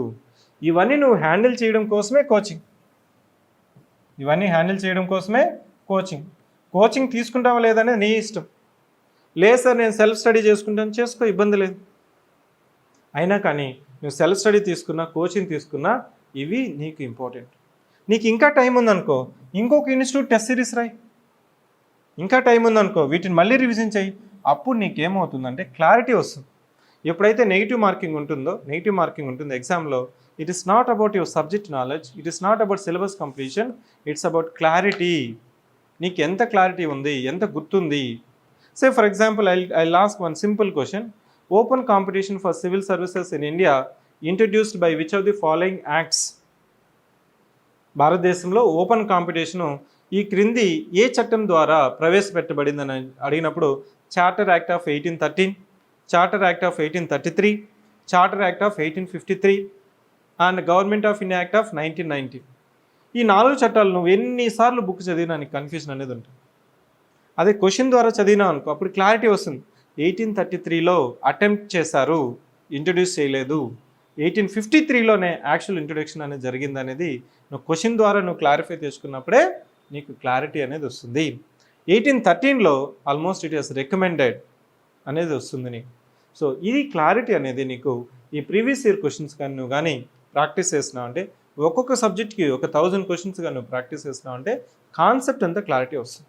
ఇవన్నీ నువ్వు హ్యాండిల్ చేయడం కోసమే కోచింగ్, ఇవన్నీ హ్యాండిల్ చేయడం కోసమే కోచింగ్. కోచింగ్ తీసుకుంటావా లేదనేది నీ ఇష్టం. లేదు సార్ నేను సెల్ఫ్ స్టడీ చేసుకుంటాను, చేసుకో, ఇబ్బంది లేదు. అయినా కానీ నువ్వు సెల్ఫ్ స్టడీ తీసుకున్నా, కోచింగ్ తీసుకున్నా ఇవి నీకు ఇంపార్టెంట్. నీకు ఇంకా టైం ఉందనుకో ఇంకొక ఇన్స్టిట్యూట్ టెస్ట్ సిరీస్ రాయి, ఇంకా టైం ఉందనుకో వీటిని మళ్ళీ రివిజన్ చేయి. అప్పుడు నీకేమవుతుందంటే క్లారిటీ వస్తుంది. ఎప్పుడైతే నెగిటివ్ మార్కింగ్ ఉంటుంది ఎగ్జామ్లో, it is not about your subject knowledge, it is not about syllabus completion, it's about clarity. నీకు ఎంత క్లారిటీ ఉంది, ఎంత గుర్తుంది. Say for example I last one simple question. Open competition for civil services in India introduced by which of the following acts? భారతదేశంలో open competition ఈ క్రింది ఏ చట్టం ద్వారా ప్రవేశపెట్టబడిందని అడిగినప్పుడు charter act of 1813, charter act of 1833, charter act of 1853 and government of India act of 1990. ఈ 4 చట్టాలు నువ్వు ఎన్నిసార్లు బుక్ చదివినా నీకు కన్ఫ్యూజన్ అనేది ఉంటుంది. అదే క్వశ్చన్ ద్వారా చదివినా అనుకో అప్పుడు క్లారిటీ వస్తుంది. 1833లో అటెంప్ట్ చేశారు, ఇంట్రడ్యూస్ చేయలేదు, 1853లోనే యాక్చువల్ ఇంట్రొడక్షన్ అనేది జరిగింది అనేది నువ్వు క్వశ్చన్ ద్వారా నువ్వు క్లారిఫై చేసుకున్నప్పుడే నీకు క్లారిటీ అనేది వస్తుంది. 1813లో ఆల్మోస్ట్ ఇట్ ఈస్ రికమెండెడ్ అనేది వస్తుంది నీకు. సో ఇది క్లారిటీ అనేది నీకు ఈ ప్రీవియస్ ఇయర్ క్వశ్చన్స్ కానీ నువ్వు కానీ ప్రాక్టీస్ చేసినావు అంటే ఒక్కొక్క సబ్జెక్ట్కి ఒక 1000 క్వశ్చన్స్ కానీ నువ్వు ప్రాక్టీస్ చేసినావు అంటే కాన్సెప్ట్ అంతా క్లారిటీ వస్తుంది.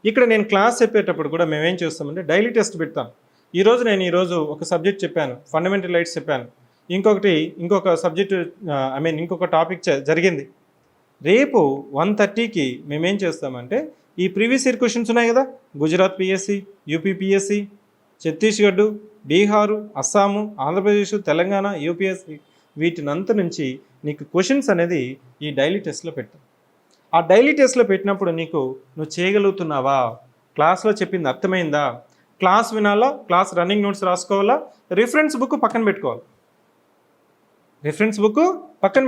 ఇక్కడ నేను క్లాస్ చెప్పేటప్పుడు కూడా మేమేం చేస్తామంటే డైలీ టెస్ట్ పెడతాం. ఈరోజు ఒక సబ్జెక్ట్ చెప్పాను, ఫండమెంటల్ రైట్స్ చెప్పాను, ఇంకొక సబ్జెక్టు ఇంకొక టాపిక్ జరిగింది. రేపు 1:30కి మేమేం చేస్తామంటే ఈ ప్రీవియస్ ఇయర్ క్వశ్చన్స్ ఉన్నాయి కదా, Gujarat PSC, UP PSC, Chhattisgarh, Bihar, Assam, Andhra Pradesh, Telangana, UPSC, వీటినంత నుంచి నీకు క్వశ్చన్స్ అనేది ఈ డైలీ టెస్ట్లో పెట్టాం. ఆ డైలీ టెస్ట్లో పెట్టినప్పుడు నువ్వు చేయగలుగుతున్నావా, క్లాస్లో చెప్పింది అర్థమైందా, క్లాస్ వినాలా, క్లాస్ రన్నింగ్ నోట్స్ రాసుకోవాలా, రిఫరెన్స్ బుక్ పక్కన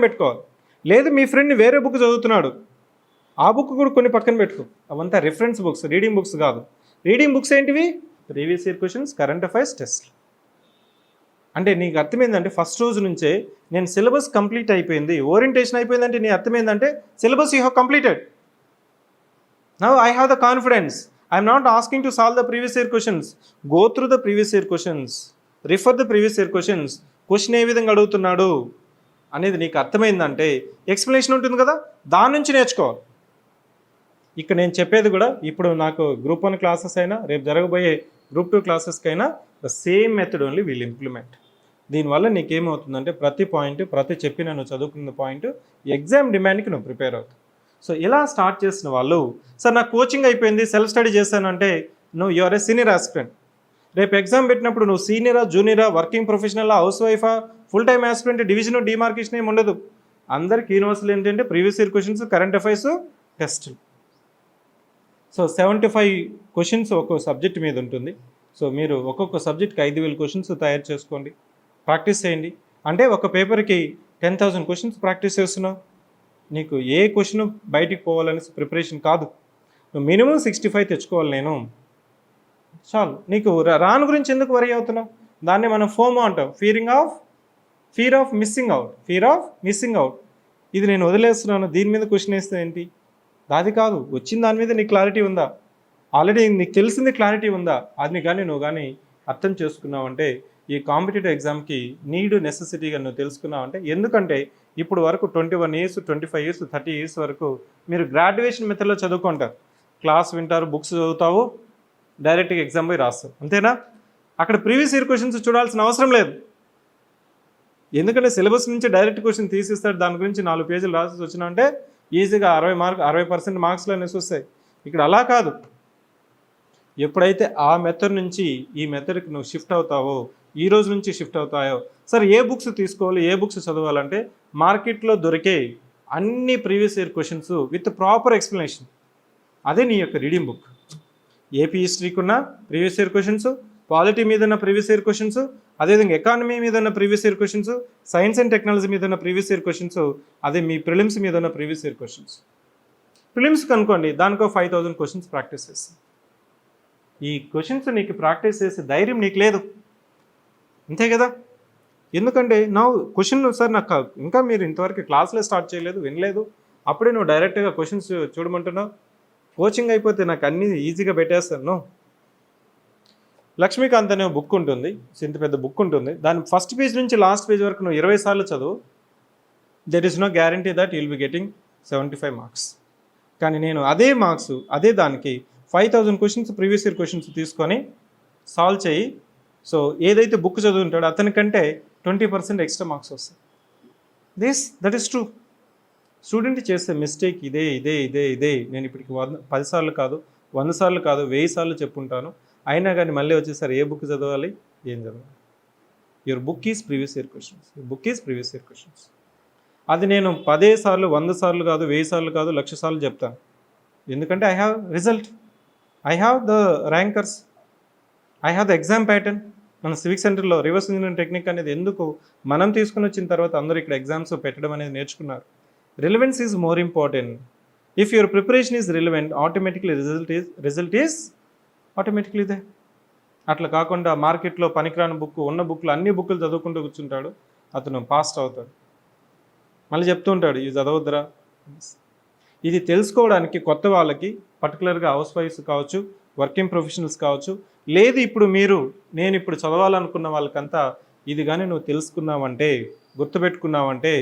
పెట్టుకోవాలి, లేదు మీ ఫ్రెండ్ని వేరే బుక్ చదువుతున్నాడు ఆ బుక్ కూడా కొన్ని పక్కన పెట్టుకో. అవంతా రిఫరెన్స్ బుక్స్, రీడింగ్ బుక్స్ కాదు. రీడింగ్ బుక్స్ ఏంటివి? Previous year questions, current affairs, test. అంటే నీకు అర్థమైందంటే ఫస్ట్ రోజు నుంచే నేను సిలబస్ కంప్లీట్ అయిపోయింది, ఓరియంటేషన్ అయిపోయిందంటే నీ అర్థమైందంటే syllabus you have completed. Now I have the confidence. I'm not asking to solve the previous year questions. Go through the previous year questions. Refer the previous year questions, question ఏ విధంగా అడుగుతున్నాడు అనేది నీకు అర్థమైందంటే explanation ఉంటుంది కదా, దాని నుంచి నేర్చుకోవాలి. ఇక్కడ నేను చెప్పేది కూడా ఇప్పుడు నాకు గ్రూప్ 1 క్లాసెస్ అయినా రేపు జరగబోయే గ్రూప్ 2 క్లాసెస్కైనా the same method only will implement. దీనివల్ల నీకేమవుతుందంటే ప్రతి పాయింట్, ప్రతి చెప్పిన నువ్వు చదువుకున్న పాయింట్ ఎగ్జామ్ డిమాండ్కి నువ్వు ప్రిపేర్ అవుతావు. సో ఇలా స్టార్ట్ చేసిన వాళ్ళు, సార్ నాకు కోచింగ్ అయిపోయింది, సెల్ఫ్ స్టడీ చేశాను అంటే నువ్వు యూఆర్ ఏ సీనియర్ ఆస్పిరెంట్. రేపు ఎగ్జామ్ పెట్టినప్పుడు నువ్వు సీనియరా, జూనియరా, వర్కింగ్ ప్రొఫెషనలా, హౌస్ వైఫా, full time aspirant, division, demarcation ఏమి ఉండదు. అందరికి యూనివర్సల్ ఏంటంటే previous year questions, current affairs, టెస్టులు. సో 75 క్వశ్చన్స్ ఒక్కొక్క సబ్జెక్ట్ మీద ఉంటుంది. సో మీరు ఒక్కొక్క సబ్జెక్ట్కి 5,000 క్వశ్చన్స్ తయారు చేసుకోండి, ప్రాక్టీస్ చేయండి. అంటే ఒక పేపర్కి 10,000 క్వశ్చన్స్ ప్రాక్టీస్ చేస్తున్నావు. నీకు ఏ క్వశ్చన్ బయటికి పోవాలని ప్రిపరేషన్ కాదు, నువ్వు మినిమం 65 తెచ్చుకోవాలి. నేను చాలు. నీకు రాను గురించి ఎందుకు వరీ అవుతున్నావు? దాన్ని మనం ఫోమో అంటాం, ఫియర్ ఆఫ్ మిస్సింగ్ అవుట్. ఇది నేను వదిలేస్తున్నాను, దీని మీద క్వశ్చన్ వేస్తే ఏంటి? అది కాదు, వచ్చిన దాని మీద నీకు క్లారిటీ ఉందా, ఆల్రెడీ నీకు తెలిసింది క్లారిటీ ఉందా, అది కానీ నువ్వు కానీ అర్థం చేసుకున్నావంటే ఈ కాంపిటేటివ్ ఎగ్జామ్కి నెసెసిటీగా నువ్వు తెలుసుకున్నావంటే. ఎందుకంటే ఇప్పుడు వరకు 21 years, 25 years, 30 years వరకు మీరు గ్రాడ్యుయేషన్ మెథడ్లో చదువుకుంటారు. క్లాస్ వింటారు, బుక్స్ చదువుతావు, డైరెక్ట్గా ఎగ్జామ్ పోయి రాస్తావు, అంతేనా? అక్కడ ప్రీవియస్ ఇయర్ క్వశ్చన్స్ చూడాల్సిన అవసరం లేదు. ఎందుకంటే సిలబస్ నుంచి డైరెక్ట్ క్వశ్చన్ తీసిస్తాడు, దాని గురించి 4 పేజీలు రాసి వచ్చినా అంటే ఈజీగా 60% మార్క్స్లో అనేసి వస్తాయి. ఇక్కడ అలా కాదు. ఎప్పుడైతే ఆ మెథడ్ నుంచి ఈ మెథడ్కి నువ్వు షిఫ్ట్ అవుతావో, ఈ రోజు నుంచి షిఫ్ట్ అవుతాయో, సరే ఏ బుక్స్ తీసుకోవాలి, ఏ బుక్స్ చదవాలంటే మార్కెట్లో దొరికే అన్ని previous year questions with proper explanation, అదే నీ యొక్క రీడింగ్ బుక్. ఏపీ హిస్టరీకి ఉన్న ప్రీవియస్ ఇయర్ క్వశ్చన్స్, పాలిటీ మీద ఉన్న ప్రీవియస్ ఇయర్ క్వశ్చన్స్, అదేవిధంగా ఎకానమీ మీద ఉన్న previous year questions, science and technology మీద ఉన్న ప్రీవియస్ ఇయర్ క్వశ్చన్స్, అదే మీ ప్రిలిమ్స్ మీద ఉన్న ప్రీవియస్ ఇయర్ క్వశ్చన్స్. ప్రిలిమ్స్కి అనుకోండి, దానికో 5,000 క్వశ్చన్స్ ప్రాక్టీస్ చేస్తాం. ఈ క్వశ్చన్స్ నీకు ప్రాక్టీస్ చేసే ధైర్యం నీకు లేదు, అంతే కదా? ఎందుకంటే నా క్వశ్చన్ సార్ నాకు ఇంకా మీరు ఇంతవరకు క్లాస్లో స్టార్ట్ చేయలేదు, వినలేదు, అప్పుడే నువ్వు డైరెక్ట్గా క్వశ్చన్స్ చూడమంటున్నావు. కోచింగ్ అయిపోతే నాకు అన్నీ ఈజీగా పెట్టేస్తాను. లక్ష్మీకాంత్ అనే బుక్ ఉంటుంది, ఇంత పెద్ద బుక్ ఉంటుంది, దాని ఫస్ట్ పేజ్ నుంచి లాస్ట్ పేజ్ వరకు నువ్వు 20 సార్లు చదువు, there is no guarantee that you'll be getting 75 marks. కానీ నేను అదే మార్క్స్, అదే దానికి 5,000 క్వశ్చన్స్ ప్రీవియస్ ఇయర్ క్వశ్చన్స్ తీసుకొని సాల్వ్ చేయి. సో ఏదైతే బుక్ చదువుంటాడో అతనికంటే 20% ఎక్స్ట్రా మార్క్స్ వస్తాయి. That is true. స్టూడెంట్ చేసే మిస్టేక్ ఇదే. నేను ఇప్పటికి 10 సార్లు కాదు, 100 సార్లు కాదు, 1000 సార్లు చెప్పుంటాను. అయినా కానీ మళ్ళీ వచ్చేసరి ఏ బుక్ చదవాలి, ఏం చదవాలి? Your book is previous year questions. అది నేను 10 సార్లు, 100 సార్లు కాదు, 1000 సార్లు కాదు, 1,00,000 సార్లు చెప్తాను. ఎందుకంటే I have result, I have the rankers, I have the exam pattern. మన సివిక్ సెంటర్లో రివర్స్ ఇంజనీరింగ్ టెక్నిక్ అనేది ఎందుకు మనం తీసుకుని వచ్చిన తర్వాత అందరూ ఇక్కడ ఎగ్జామ్స్ పెట్టడం అనేది నేర్చుకున్నారు. Relevance is more important. If your preparation is relevant, automatically result is automatically they. అట్లా కాకుండా మార్కెట్లో పనికిరాని బుక్, ఉన్న బుక్లు అన్ని బుక్లు చదువుకుంటూ కూర్చుంటాడు, అతను పాస్ట్ అవుతాడు. మళ్ళీ చెప్తూ ఉంటాడు, ఇది చదవద్దురా. ఇది తెలుసుకోవడానికి కొత్త వాళ్ళకి, పర్టికులర్గా హౌస్ వైఫ్స్ కావచ్చు, వర్కింగ్ ప్రొఫెషనల్స్ కావచ్చు, లేదు ఇప్పుడు నేను ఇప్పుడు చదవాలనుకున్న వాళ్ళకంతా ఇది కానీ నువ్వు తెలుసుకున్నావంటే, గుర్తుపెట్టుకున్నావంటే,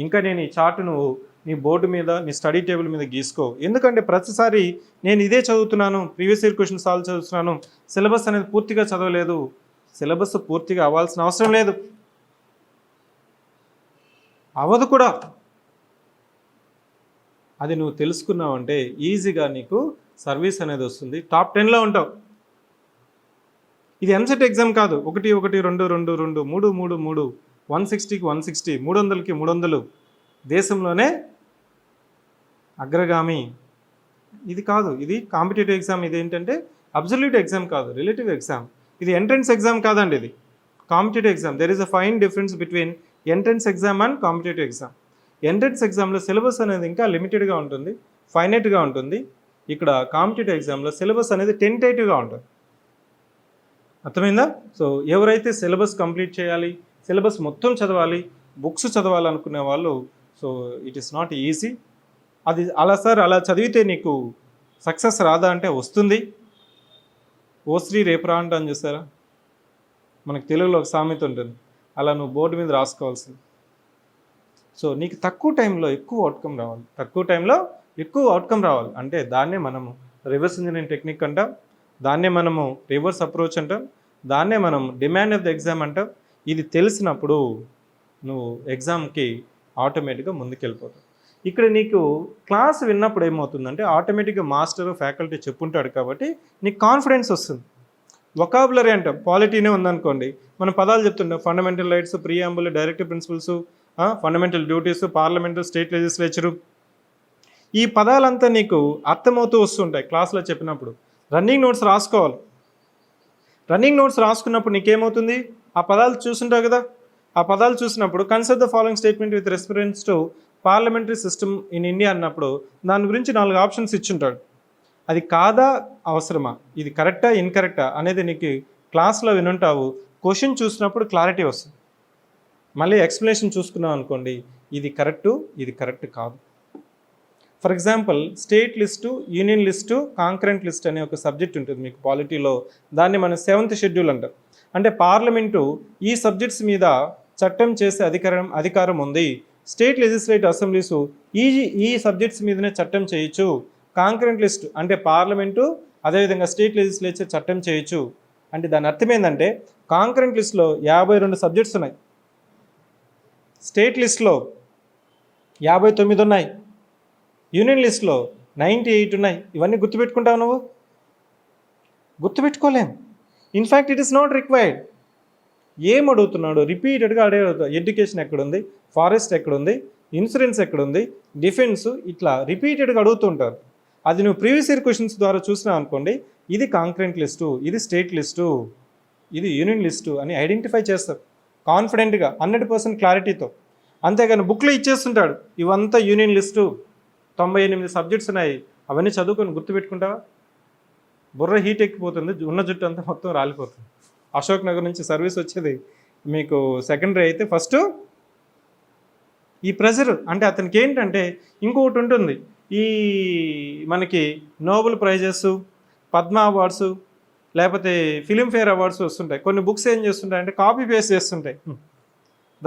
ఇంకా నేను ఈ చార్ట్ నువ్వు నీ బోర్డు మీద, నీ స్టడీ టేబుల్ మీద గీసుకో. ఎందుకంటే ప్రతిసారి నేను ఇదే చదువుతున్నాను, ప్రీవియస్ ఇయర్ క్వశ్చన్ సాల్వ్ చదువుతున్నాను, సిలబస్ అనేది పూర్తిగా చదవలేదు. సిలబస్ పూర్తిగా అవ్వాల్సిన అవసరం లేదు, అవ్వదు కూడా. అది నువ్వు తెలుసుకున్నావంటే ఈజీగా నీకు సర్వీస్ అనేది వస్తుంది, టాప్ 10లో ఉంటావు. ఇది ఎంసెట్ ఎగ్జామ్ కాదు, 1 1 2 2 2 3 3 3 160కి 160, 300కి 300, దేశంలోనే అగ్రగామి. ఇది కాదు, ఇది కాంపిటేటివ్ ఎగ్జామ్. ఇది ఏంటంటే అబ్జల్యూట్ ఎగ్జామ్ కాదు, రిలేటివ్ ఎగ్జామ్. ఇది ఎంట్రన్స్ ఎగ్జామ్ కాదండి, ఇది competitive exam. There is a fine difference between entrance exam and competitive exam. Entrance ఎగ్జామ్లో సిలబస్ అనేది ఇంకా లిమిటెడ్గా ఉంటుంది, ఫైనైట్గా ఉంటుంది. ఇక్కడ కాంపిటేటివ్ ఎగ్జామ్లో సిలబస్ అనేది టెంటేటివ్గా ఉంటుంది. అర్థమైందా? సో ఎవరైతే సిలబస్ కంప్లీట్ చేయాలి, సిలబస్ మొత్తం చదవాలి, బుక్స్ చదవాలనుకునే వాళ్ళు, so it is not easy. అది అలా సార్, అలా చదివితే నీకు సక్సెస్ రాదా అంటే వస్తుంది. ఓ శ్రీ రేపు రా అంటాను చూసారా, మనకు తెలుగులో ఒక సామెత ఉంటుంది, అలా నువ్వు బోర్డు మీద రాసుకోవాల్సింది. సో నీకు తక్కువ టైంలో ఎక్కువ అవుట్కమ్ రావాలి, తక్కువ టైంలో ఎక్కువ అవుట్కమ్ రావాలి అంటే దాన్నే మనము రివర్స్ ఇంజనీరింగ్ టెక్నిక్ అంటాం, దాన్నే మనము రివర్స్ అప్రోచ్ అంటాం, దాన్నే మనం డిమాండ్ ఆఫ్ ద ఎగ్జామ్ అంటాం. ఇది తెలిసినప్పుడు నువ్వు ఎగ్జామ్కి ఆటోమేటిక్గా ముందుకెళ్ళిపోతావు. ఇక్కడ నీకు క్లాస్ విన్నప్పుడు ఏమవుతుందంటే ఆటోమేటిక్గా మాస్టర్ ఫ్యాకల్టీ చెప్పుంటాడు కాబట్టి నీకు కాన్ఫిడెన్స్ వస్తుంది. వొకాబులరీ అంటాం, పాలిటీనే ఉందనుకోండి, మనం పదాలు చెప్తుంటాం, fundamental rights, preamble, directive principles, fundamental duties, parliament, state legislature, ఈ పదాలంతా నీకు అర్థమవుతూ వస్తుంటాయి క్లాస్లో చెప్పినప్పుడు. రన్నింగ్ నోట్స్ రాసుకోవాలి. రన్నింగ్ నోట్స్ రాసుకున్నప్పుడు నీకేమవుతుంది, ఆ పదాలు చూస్తుంటావు కదా, ఆ పదాలు చూసినప్పుడు consider the following statement with reference to parliamentary system in India అన్నప్పుడు దాని గురించి 4 ఆప్షన్స్ ఇచ్చుంటాడు. అది కాదా అవసరమా, ఇది కరెక్టా ఇన్కరెక్టా అనేది నీకు క్లాస్లో వినుంటావు. క్వశ్చన్ చూసినప్పుడు క్లారిటీ వస్తుంది. మళ్ళీ ఎక్స్ప్లెనేషన్ చూసుకున్నాం అనుకోండి, ఇది కరెక్టు ఇది కరెక్ట్ కాదు. For example state list, union list, concurrent list అనే ఒక సబ్జెక్ట్ ఉంటుంది మీకు పాలిటీలో. దాన్ని మనం 7th షెడ్యూల్ అంటాం. అంటే పార్లమెంటు ఈ సబ్జెక్ట్స్ మీద చట్టం చేసే అధికారం ఉంది. స్టేట్ లెజిస్లేటివ్ అసెంబ్లీసు ఈ సబ్జెక్ట్స్ మీదనే చట్టం చేయొచ్చు. కాంకరెంట్ లిస్ట్ అంటే పార్లమెంటు అదేవిధంగా స్టేట్ లెజిస్లేచర్ చట్టం చేయొచ్చు. అంటే దాని అర్థం ఏంటంటే కాంకరెంట్ లిస్ట్లో 52 సబ్జెక్ట్స్ ఉన్నాయి, స్టేట్ లిస్ట్లో 59 ఉన్నాయి, యూనియన్ లిస్ట్లో 98 ఉన్నాయి. ఇవన్నీ గుర్తుపెట్టుకుంటావు నువ్వు? గుర్తుపెట్టుకోలేం. In fact it is not required. ఏం అడుగుతున్నాడు రిపీటెడ్గా అడుగుతాడు, ఎడ్యుకేషన్ ఎక్కడుంది, ఫారెస్ట్ ఎక్కడుంది, ఇన్సూరెన్స్ ఎక్కడుంది, డిఫెన్స్, ఇట్లా రిపీటెడ్గా అడుగుతుంటారు. అది నువ్వు ప్రీవియస్ ఇయర్ క్వశ్చన్స్ ద్వారా చూసినావు అనుకోండి, ఇది కాంకరెంట్ లిస్టు, ఇది స్టేట్ లిస్టు, ఇది యూనియన్ లిస్టు అని ఐడెంటిఫై చేస్తారు కాన్ఫిడెంట్గా 100% క్లారిటీతో. అంతేగాని బుక్లో ఇచ్చేస్తుంటాడు, ఇవంతా యూనియన్ లిస్టు, 98 సబ్జెక్ట్స్ ఉన్నాయి, అవన్నీ చదువుకొని గుర్తుపెట్టుకుంటావా? బుర్ర హీట్ ఎక్కిపోతుంది, ఉన్న జుట్టు అంతా మొత్తం రాలిపోతుంది. అశోక్ నగర్ నుంచి సర్వీస్ వచ్చేది మీకు సెకండరీ అయితే, ఫస్ట్ ఈ ప్రెజర్ అంటే అతనికి ఏంటంటే ఇంకొకటి ఉంటుంది, ఈ మనకి నోబెల్ ప్రైజెస్, పద్మ అవార్డ్స్, లేకపోతే ఫిలింఫేర్ అవార్డ్స్ వస్తుంటాయి. కొన్ని బుక్స్ ఏం చేస్తుంటాయి అంటే కాపీ పేస్ట్ చేస్తుంటాయి.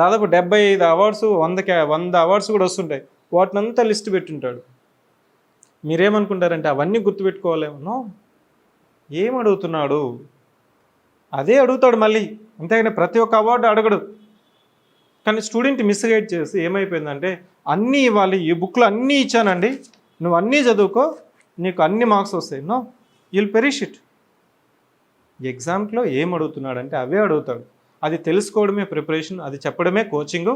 దాదాపు 75 అవార్డ్స్, 100 అవార్డ్స్ కూడా వస్తుంటాయి. వాటినంతా లిస్ట్ పెట్టుంటాడు. మీరేమనుకుంటారంటే అవన్నీ గుర్తుపెట్టుకోవాలేమో. ఏం అడుగుతున్నాడు అదే అడుగుతాడు మళ్ళీ, అంతేగాని ప్రతి ఒక్క అవార్డు అడగడు. కానీ స్టూడెంట్ మిస్గైడ్ చేసి ఏమైపోయిందంటే అన్నీ ఇవ్వాలి, ఈ బుక్లో అన్నీ ఇచ్చానండి, నువ్వు అన్నీ చదువుకో, నీకు అన్ని మార్క్స్ వస్తాయి. No, you'll perish it. ఎగ్జామ్లో ఏం అడుగుతున్నాడంటే అవే అడుగుతాడు. అది తెలుసుకోవడమే ప్రిపరేషన్, అది చెప్పడమే కోచింగు,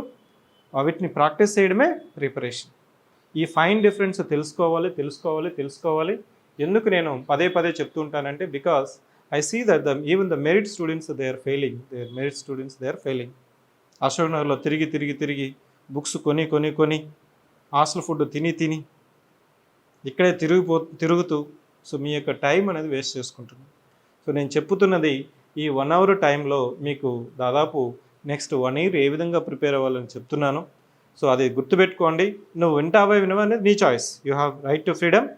వీటిని ప్రాక్టీస్ చేయడమే ప్రిపరేషన్. ఈ ఫైన్ డిఫరెన్స్ తెలుసుకోవాలి తెలుసుకోవాలి తెలుసుకోవాలి. ఎందుకు నేను పదే పదే చెప్తూ ఉంటానంటే because I see that even the merit students, they are failing. Their merit students, they are failing. Ashok నగర్లో తిరిగి బుక్స్ కొని హాస్టల్ ఫుడ్ తిని ఇక్కడే తిరుగుతూ సో మీ యొక్క టైం అనేది వేస్ట్ చేసుకుంటున్నాను. సో నేను చెప్తున్నది ఈ 1 hour టైంలో మీకు దాదాపు నెక్స్ట్ 1 year ఏ విధంగా ప్రిపేర్ అవ్వాలని చెప్తున్నాను. సో అది గుర్తుపెట్టుకోండి. నువ్వు వింటావా వినవా అనేది నీ choice. You have right to freedom,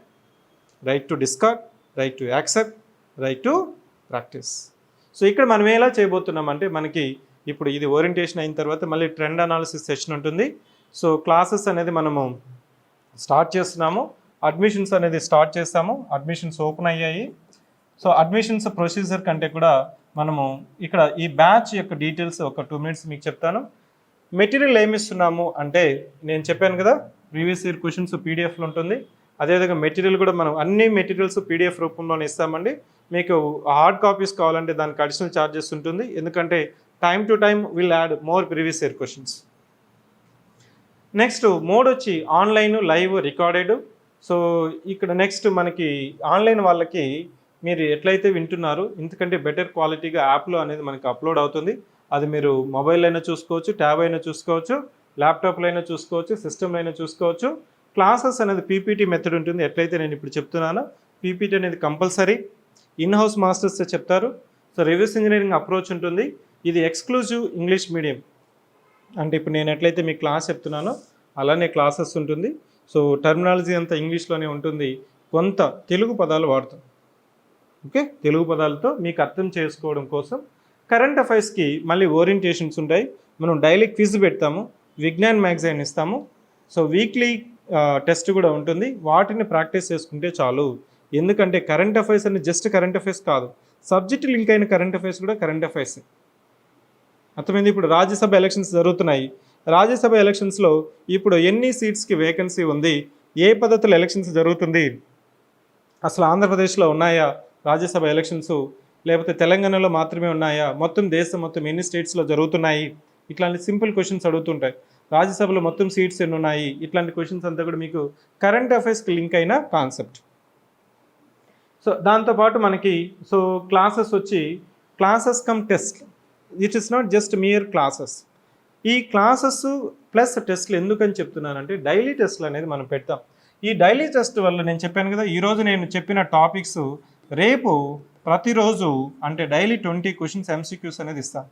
right to discard, right to accept, right to practice. So ఇక్కడ మనం ఎలా చేయబోతున్నామంటే మనకి ఇప్పుడు ఇది ఓరియంటేషన్ అయిన తర్వాత మళ్ళీ ట్రెండ్ అనాలిసిస్ సెషన్ ఉంటుంది. సో క్లాసెస్ అనేది మనము స్టార్ట్ చేస్తున్నాము. అడ్మిషన్స్ అనేది స్టార్ట్ చేస్తాము. అడ్మిషన్స్ ఓపెన్ అయ్యాయి. సో అడ్మిషన్స్ ప్రొసీజర్ కంటే కూడా మనము ఇక్కడ ఈ బ్యాచ్ యొక్క డీటెయిల్స్ ఒక 2 minutes మీకు చెప్తాను. మెటీరియల్ ఏమి ఇస్తున్నాము అంటే నేను చెప్పాను కదా, ప్రీవియస్ ఇయర్ క్వశ్చన్స్ పీడిఎఫ్లో ఉంటుంది. అదేవిధంగా మెటీరియల్ కూడా మనం అన్ని మెటీరియల్స్ పీడిఎఫ్ రూపంలోనే ఇస్తామండి. మీకు హార్డ్ కాపీస్ కావాలంటే దానికి అడిషనల్ ఛార్జెస్ ఉంటుంది. ఎందుకంటే time to time will add more previous year questions. Next mode వచ్చి ఆన్లైన్, లైవ్, రికార్డెడ్. సో ఇక్కడ నెక్స్ట్ మనకి ఆన్లైన్ వాళ్ళకి మీరు ఎట్లయితే వింటున్నారు ఇంతకంటే బెటర్ క్వాలిటీగా యాప్లో అనేది మనకి అప్లోడ్ అవుతుంది. అది మీరు మొబైల్ అయినా చూసుకోవచ్చు, ట్యాబ్ అయినా చూసుకోవచ్చు, ల్యాప్టాప్లో అయినా చూసుకోవచ్చు, సిస్టమ్లో అయినా చూసుకోవచ్చు. క్లాసెస్ అనేది పీపీటీ మెథడ్ ఉంటుంది. ఎట్లయితే నేను ఇప్పుడు చెప్తున్నానో పీపీటీ అనేది కంపల్సరీ. ఇన్-హౌస్ మాస్టర్స్ చెప్తారు. సో రివర్స్ ఇంజనీరింగ్ అప్రోచ్ ఉంటుంది. ఇది ఎక్స్క్లూజివ్ ఇంగ్లీష్ మీడియం. అంటే ఇప్పుడు నేను ఎట్లయితే మీకు క్లాస్ చెప్తున్నానో అలానే క్లాసెస్ ఉంటుంది. సో టర్మినాలజీ అంతా ఇంగ్లీష్లోనే ఉంటుంది. కొంత తెలుగు పదాలు వాడతాం. ఓకే, తెలుగు పదాలతో మీకు అర్థం చేసుకోవడం కోసం కరెంట్ అఫైర్స్కి మళ్ళీ ఓరియంటేషన్స్ ఉంటాయి. మనం డైలీ క్విజ్ పెడతాము, విజ్ఞాన్ మ్యాగజైన్ ఇస్తాము. సో వీక్లీ టెస్ట్ కూడా ఉంటుంది. వాటిని ప్రాక్టీస్ చేసుకుంటే చాలు. ఎందుకంటే కరెంట్ అఫైర్స్ అని జస్ట్ కరెంట్ అఫైర్స్ కాదు, సబ్జెక్ట్ లింక్ అయిన కరెంట్ అఫైర్స్ కూడా కరెంట్ అఫైర్స్. అర్థమైంది. ఇప్పుడు రాజ్యసభ ఎలక్షన్స్ జరుగుతున్నాయి. రాజ్యసభ ఎలక్షన్స్లో ఇప్పుడు ఎన్ని సీట్స్కి వేకెన్సీ ఉంది, ఏ పద్ధతిలో ఎలక్షన్స్ జరుగుతుంది, అసలు ఆంధ్రప్రదేశ్లో ఉన్నాయా రాజ్యసభ ఎలక్షన్స్, లేకపోతే తెలంగాణలో మాత్రమే ఉన్నాయా, మొత్తం దేశం మొత్తం ఎన్ని స్టేట్స్లో జరుగుతున్నాయి, ఇట్లాంటి సింపుల్ క్వశ్చన్స్ అడుగుతుంటాయి. రాజ్యసభలో మొత్తం సీట్స్ ఎన్ని ఉన్నాయి, ఇట్లాంటి క్వశ్చన్స్ అంతా కూడా మీకు కరెంట్ అఫైర్స్కి లింక్ అయిన కాన్సెప్ట్. సో దాంతోపాటు మనకి క్లాసెస్ వచ్చి classes come test. It is not just mere classes. ఈ క్లాసెస్ ప్లస్ టెస్ట్లు ఎందుకని చెప్తున్నానంటే డైలీ టెస్ట్లు అనేది మనం పెడతాం. ఈ డైలీ టెస్ట్ వల్ల నేను చెప్పాను కదా, ఈరోజు నేను చెప్పిన టాపిక్స్ రేపు ప్రతిరోజు అంటే డైలీ 20 క్వశ్చన్స్ ఎంసీక్యూస్ అనేది ఇస్తాను.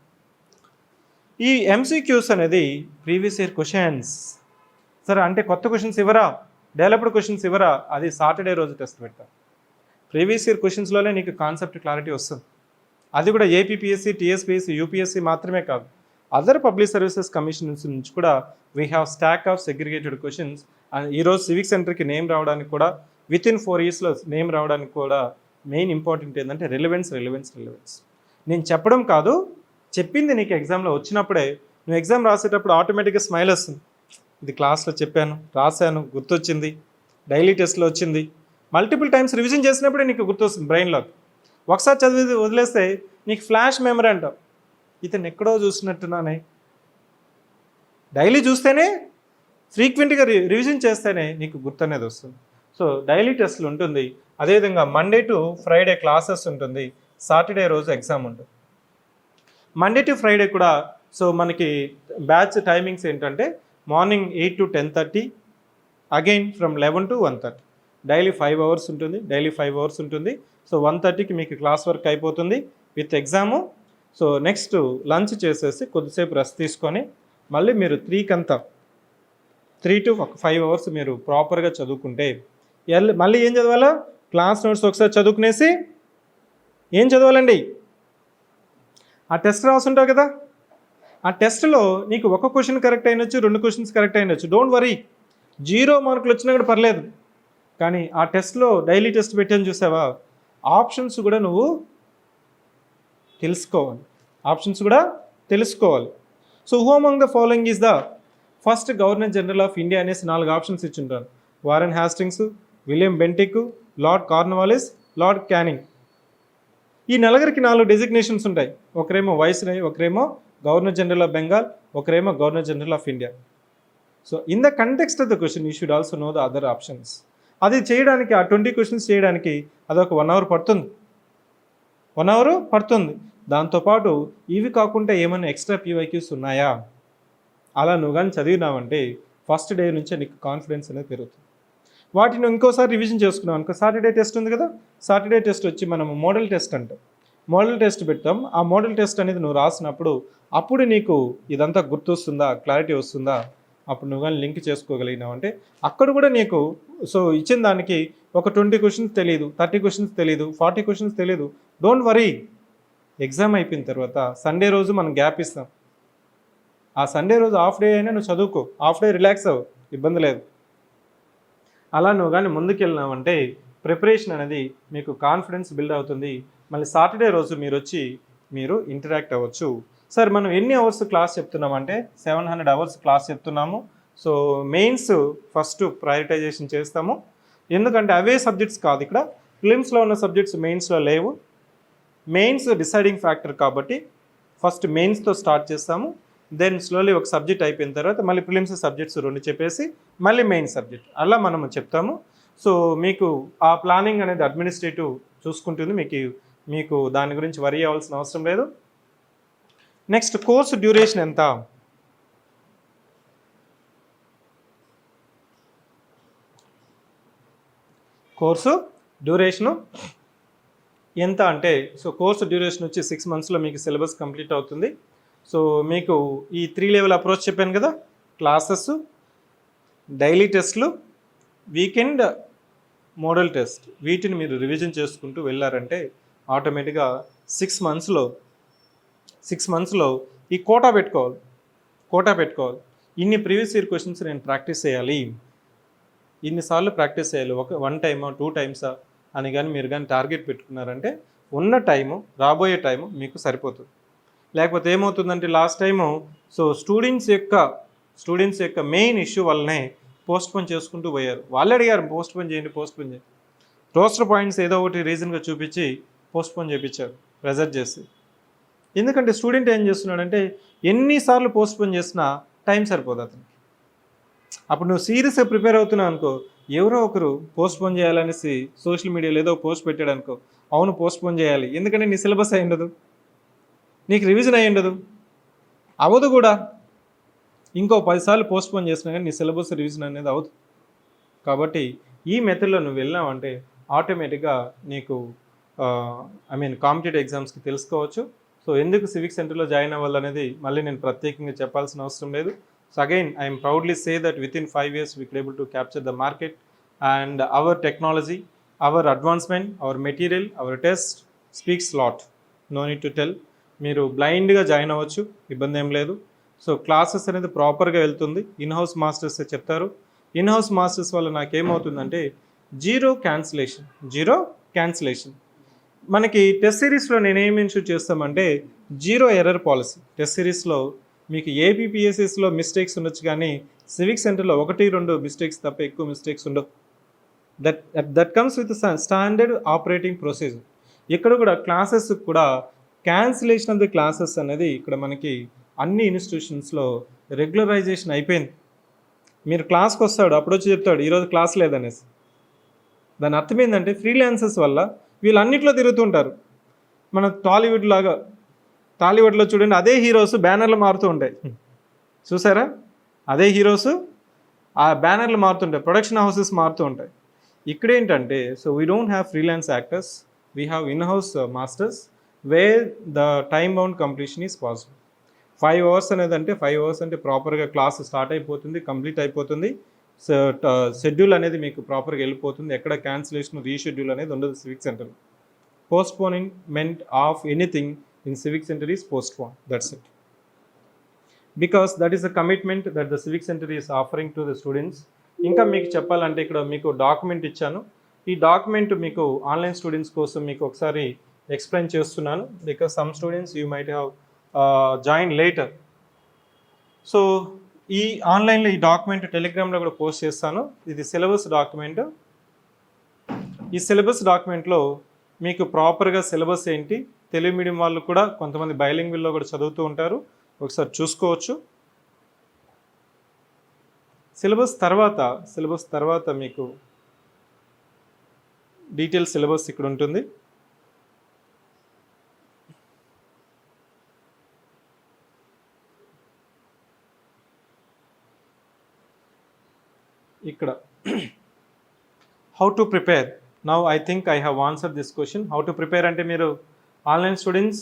ఈ ఎంసీక్యూస్ అనేది ప్రీవియస్ ఇయర్ క్వశ్చన్స్. సరే, అంటే కొత్త క్వశ్చన్స్ ఇవ్వరా, డెవలప్డ్ క్వశ్చన్స్ ఇవ్వరా, అది సాటర్డే రోజు టెస్ట్ పెడతాం. ప్రీవియస్ ఇయర్ క్వశ్చన్స్లోనే నీకు కాన్సెప్ట్ క్లారిటీ వస్తుంది. అది కూడా ఏపీపీఎస్సీ, టీఎస్పీఎస్సీ, యూపీఎస్సీ మాత్రమే కాదు, అదర్ పబ్లిక్ సర్వీసెస్ కమిషన్స్ నుంచి కూడా we have stock of segregated questions. ఈరోజు సివిక్ సెంటర్కి నేమ్ రావడానికి కూడా వితిన్ 4 ఇయర్స్లో నేమ్ రావడానికి కూడా మెయిన్ ఇంపార్టెంట్ ఏంటంటే రిలవెన్స్. నేను చెప్పడం కాదు, చెప్పింది నీకు ఎగ్జామ్లో వచ్చినప్పుడే నువ్వు ఎగ్జామ్ రాసేటప్పుడు ఆటోమేటిక్గా స్మైల్ వస్తుంది. ఇది క్లాస్లో చెప్పాను, రాశాను, గుర్తొచ్చింది, డైలీ టెస్ట్లో వచ్చింది. మల్టిపుల్ టైమ్స్ రివిజన్ చేసినప్పుడే నీకు గుర్తొస్తుంది బ్రెయిన్లో. ఒకసారి చదివి వదిలేస్తే నీకు ఫ్లాష్ మెమరీ అంటావు, ఇతను ఎక్కడో చూసినట్టున్నానే. డైలీ చూస్తేనే, ఫ్రీక్వెంట్గా రివిజన్ చేస్తేనే నీకు గుర్తు అనేది వస్తుంది. సో డైలీ టెస్ట్లు ఉంటుంది. అదేవిధంగా మండే టు ఫ్రైడే క్లాసెస్ ఉంటుంది, సాటర్డే రోజు ఎగ్జామ్ ఉంటుంది. మండే టు ఫ్రైడే కూడా మనకి బ్యాచ్ టైమింగ్స్ ఏంటంటే morning 8 to 10:30, again from 11 to 1:30. Daily 5 hours ఉంటుంది, డైలీ 5 hours ఉంటుంది. 1:30కి మీకు క్లాస్ వర్క్ అయిపోతుంది విత్ ఎగ్జాము. నెక్స్ట్ లంచ్ చేసేసి కొద్దిసేపు రెస్ట్ తీసుకొని మళ్ళీ మీరు 3 to 5 hours మీరు ప్రాపర్గా చదువుకుంటే మళ్ళీ ఏం చదవాలా, క్లాస్ నోట్స్ ఒకసారి చదువుకునేసి ఏం చదవాలండి, ఆ టెస్ట్ రాసుంటావు కదా, ఆ టెస్ట్లో నీకు ఒక క్వశ్చన్ కరెక్ట్ అయినొచ్చు, 2 క్వశ్చన్స్ కరెక్ట్ అయినొచ్చు, డోంట్ వరీ. 0 మార్కులు వచ్చినా కూడా పర్లేదు. కానీ ఆ టెస్ట్లో డైలీ టెస్ట్ పెట్టాను చూసావా, ఆప్షన్స్ కూడా నువ్వు తెలుసుకోవాలి. Who among the following is the first governor general of India అనేసి 4 ఆప్షన్స్ ఇచ్చింటారు. Warren Hastings, William Bentinck, lord Cornwallis, lord Canning. ఈ నలుగురికి 4 డెసిగ్నేషన్స్ ఉంటాయి. ఒకరేమో వైస్రాయ్, ఒకరేమో గవర్నర్ జనరల్ ఆఫ్ బెంగాల్, ఒకరేమో governor general of India. In the context of the question you should also know the other options. అది చేయడానికి, ఆ 20 క్వశ్చన్స్ చేయడానికి అదొక 1 hour పడుతుంది. 1 hour పడుతుంది. దాంతోపాటు ఇవి కాకుండా ఏమైనా ఎక్స్ట్రా పీవైక్యూస్ ఉన్నాయా, అలా నువ్వు కానీ చదివినావంటే ఫస్ట్ డే నుంచే నీకు కాన్ఫిడెన్స్ అనేది పెరుగుతుంది. వాటిని ఇంకోసారి రివిజన్ చేసుకున్నాం అనుకో, సాటర్డే టెస్ట్ ఉంది కదా, సాటర్డే టెస్ట్ వచ్చి మనం మోడల్ టెస్ట్ అంటాం. మోడల్ టెస్ట్ పెడతాం. ఆ మోడల్ టెస్ట్ అనేది నువ్వు రాసినప్పుడు అప్పుడు నీకు ఇదంతా గుర్తొస్తుందా, క్లారిటీ వస్తుందా, అప్పుడు నువ్వు కానీ లింక్ చేసుకోగలిగినావు అంటే అక్కడ కూడా నీకు ఇచ్చిన దానికి ఒక 20 క్వశ్చన్స్ తెలియదు, 30 క్వశ్చన్స్ తెలియదు, 40 క్వశ్చన్స్ తెలియదు, డోంట్ వరీ. ఎగ్జామ్ అయిపోయిన తర్వాత సండే రోజు మనం గ్యాప్ ఇస్తాం. ఆ సండే రోజు హాఫ్ డే అయినా నువ్వు చదువుకో, హాఫ్ డే రిలాక్స్ అవ్వు, ఇబ్బంది లేదు. అలా నువ్వు కానీ ముందుకెళ్ళినావంటే ప్రిపరేషన్ అనేది మీకు కాన్ఫిడెన్స్ బిల్డ్ అవుతుంది. మళ్ళీ సాటర్డే రోజు మీరు ఇంటరాక్ట్ అవ్వచ్చు. సార్ మనం ఎన్ని అవర్స్ క్లాస్ చెప్తున్నామంటే 700 hours క్లాస్ చెప్తున్నాము. మెయిన్స్ ఫస్ట్ ప్రయారిటైజేషన్ చేస్తాము. ఎందుకంటే అవే సబ్జెక్ట్స్ కాదు, ఇక్కడ ఫిలిమ్స్లో ఉన్న సబ్జెక్ట్స్ మెయిన్స్లో లేవు. మెయిన్స్ డిసైడింగ్ ఫ్యాక్టర్ కాబట్టి ఫస్ట్ మెయిన్స్తో స్టార్ట్ చేస్తాము. దెన్ స్లోలీ ఒక సబ్జెక్ట్ అయిపోయిన తర్వాత మళ్ళీ ప్రిలిమ్స్ సబ్జెక్ట్స్ 2 చెప్పేసి మళ్ళీ మెయిన్ సబ్జెక్ట్ అలా మనము చెప్తాము. మీకు ఆ ప్లానింగ్ అనేది అడ్మినిస్ట్రేటివ్ చూసుకుంటుంది. మీకు దాని గురించి వరీ అవ్వాల్సిన అవసరం లేదు. నెక్స్ట్ కోర్సు డ్యూరేషన్ ఎంత, కోర్సు డ్యూరేషను ఎంత అంటే కోర్సు డ్యూరేషన్ వచ్చి 6 monthsలో మీకు సిలబస్ కంప్లీట్ అవుతుంది. మీకు ఈ 3 level అప్రోచ్ చెప్పాను కదా, క్లాసెస్, డైలీ టెస్ట్లు, వీకెండ్ మోడల్ టెస్ట్, వీటిని మీరు రివిజన్ చేసుకుంటూ వెళ్ళారంటే ఆటోమేటిక్గా 6 monthsలో 6 మంత్స్లో ఈ కోటా పెట్టుకోవాలి. ఇన్ని ప్రీవియస్ ఇయర్ క్వశ్చన్స్ నేను ప్రాక్టీస్ చేయాలి, ఇన్నిసార్లు ప్రాక్టీస్ చేయాలి, 1 టైమా 2 టైమ్సా అని కానీ మీరు కానీ టార్గెట్ పెట్టుకున్నారంటే ఉన్న టైము, రాబోయే టైము మీకు సరిపోతుంది. లేకపోతే ఏమవుతుందంటే లాస్ట్ టైము స్టూడెంట్స్ యొక్క మెయిన్ ఇష్యూ వల్లనే పోస్ట్పోన్ చేసుకుంటూ పోయారు. వాళ్ళు అడిగారు పోస్ట్పోన్ చేయండి. రోస్టర్ పాయింట్స్ ఏదో ఒకటి రీజన్గా చూపించి పోస్ట్పోన్ చేయించారు ప్రెజర్ చేసి. ఎందుకంటే స్టూడెంట్ ఏం చేస్తున్నాడంటే ఎన్నిసార్లు పోస్ట్పోన్ చేసినా టైం సరిపోదు అతనికి. అప్పుడు నువ్వు సీరియస్గా ప్రిపేర్ అవుతున్నావు అనుకో, ఎవరో ఒకరు పోస్ట్పోన్ చేయాలనేసి సోషల్ మీడియాలో ఏదో పోస్ట్ పెట్టాడు అనుకో, అవును పోస్ట్పోన్ చేయాలి, ఎందుకంటే నీ సిలబస్ అయి ఉండదు, నీకు రివిజన్ అయి ఉండదు, అవ్వదు కూడా. ఇంకో 10 సార్లు పోస్ట్పోన్ చేసినా కానీ నీ సిలబస్ రివిజన్ అనేది అవుతుంది. కాబట్టి ఈ మెథడ్లో నువ్వు వెళ్ళావంటే ఆటోమేటిక్గా నీకు కాంపిటేటివ్ ఎగ్జామ్స్కి తెలుసుకోవచ్చు. సో ఎందుకు సివిక్ సెంటర్లో జాయిన్ అవ్వాలనేది మళ్ళీ నేను ప్రత్యేకంగా చెప్పాల్సిన అవసరం లేదు. So again I'm proudly say that with in 5 years we could able to capture the market and our technology, our advancement, our material, our test speaks lot. No need to tell. మీరు బ్లైండ్గా join అవ్వచ్చు, ఇబ్బంది ఏం లేదు. So classes అనేది ప్రాపర్గా వెళ్తుంది. In-house masters చెప్తారు. ఇన్హౌస్ మాస్టర్స్ వల్ల నాకేమవుతుందంటే జీరో క్యాన్సిలేషన్. మనకి టెస్ట్ సిరీస్లో నేనేమి ఇన్షూర్ చేస్తామంటే జీరో ఎర్రర్ పాలసీ. టెస్ట్ సిరీస్లో మీకు ఏపీపీఎస్ఎస్లో మిస్టేక్స్ ఉండొచ్చు, కానీ సివిక్ సెంటర్లో 1-2 మిస్టేక్స్ తప్ప ఎక్కువ మిస్టేక్స్ ఉండవు. That comes with standard operating procedure. ఇక్కడ కూడా క్లాసెస్ కూడా క్యాన్సిలేషన్ ఆఫ్ ది క్లాసెస్ అనేది ఇక్కడ మనకి అన్ని ఇన్స్టిట్యూషన్స్లో రెగ్యులరైజేషన్ అయిపోయింది. మీరు క్లాస్కి వస్తాడు, అప్పుడు వచ్చి చెప్తాడు ఈరోజు క్లాస్ లేదనేసి. దాని అర్థం ఏంటంటే ఫ్రీలాన్సర్స్ వల్ల వీళ్ళు అన్నిట్లో తిరుగుతుంటారు. మన టాలీవుడ్లో చూడండి, అదే హీరోస్ బ్యానర్లు మారుతూ ఉంటాయి, చూసారా? అదే హీరోస్ ఆ బ్యానర్లు మారుతుంటాయి, ప్రొడక్షన్ హౌసెస్ మారుతూ ఉంటాయి. ఇక్కడ ఏంటంటే we don't have freelance actors, we have in-house masters wear the time bound completion is possible. 5 hours అనేది అంటే 5 hours అంటే ప్రాపర్గా క్లాస్ స్టార్ట్ అయిపోతుంది, కంప్లీట్ అయిపోతుంది. షెడ్యూల్ అనేది మీకు ప్రాపర్గా వెళ్ళిపోతుంది. ఎక్కడ క్యాన్సిలేషన్ రీషెడ్యూల్ అనేది ఉండదు సివిక్ సెంటర్లో. Postponement of anything in civic centre is postpone, that's it. Because that is a commitment that the civic centre is offering to the students. ఇంకా మీకు చెప్పాలంటే ఇక్కడ మీకు డాక్యుమెంట్ ఇచ్చాను. ఈ డాక్యుమెంట్ మీకు ఆన్లైన్ స్టూడెంట్స్ కోసం మీకు ఒకసారి ఎక్స్ప్లెయిన్ చేస్తున్నాను. Because some students you might have join later. So ఈ ఆన్లైన్లో ఈ డాక్యుమెంట్ టెలిగ్రామ్లో కూడా పోస్ట్ చేస్తాను. ఇది సిలబస్ డాక్యుమెంట్. ఈ సిలబస్ డాక్యుమెంట్లో మీకు ప్రాపర్గా సిలబస్ ఏంటి, తెలుగు మీడియం వాళ్ళు కూడా కొంతమంది బైలింగ్విల్లో కూడా చదువుతూ ఉంటారు, ఒకసారి చూసుకోవచ్చు. సిలబస్ తర్వాత మీకు డీటెయిల్ సిలబస్ ఇక్కడ ఉంటుంది. ఇక్కడ how to prepare. Now I think I have answer this question. How to prepare అంటే మీరు ఆన్లైన్ స్టూడెంట్స్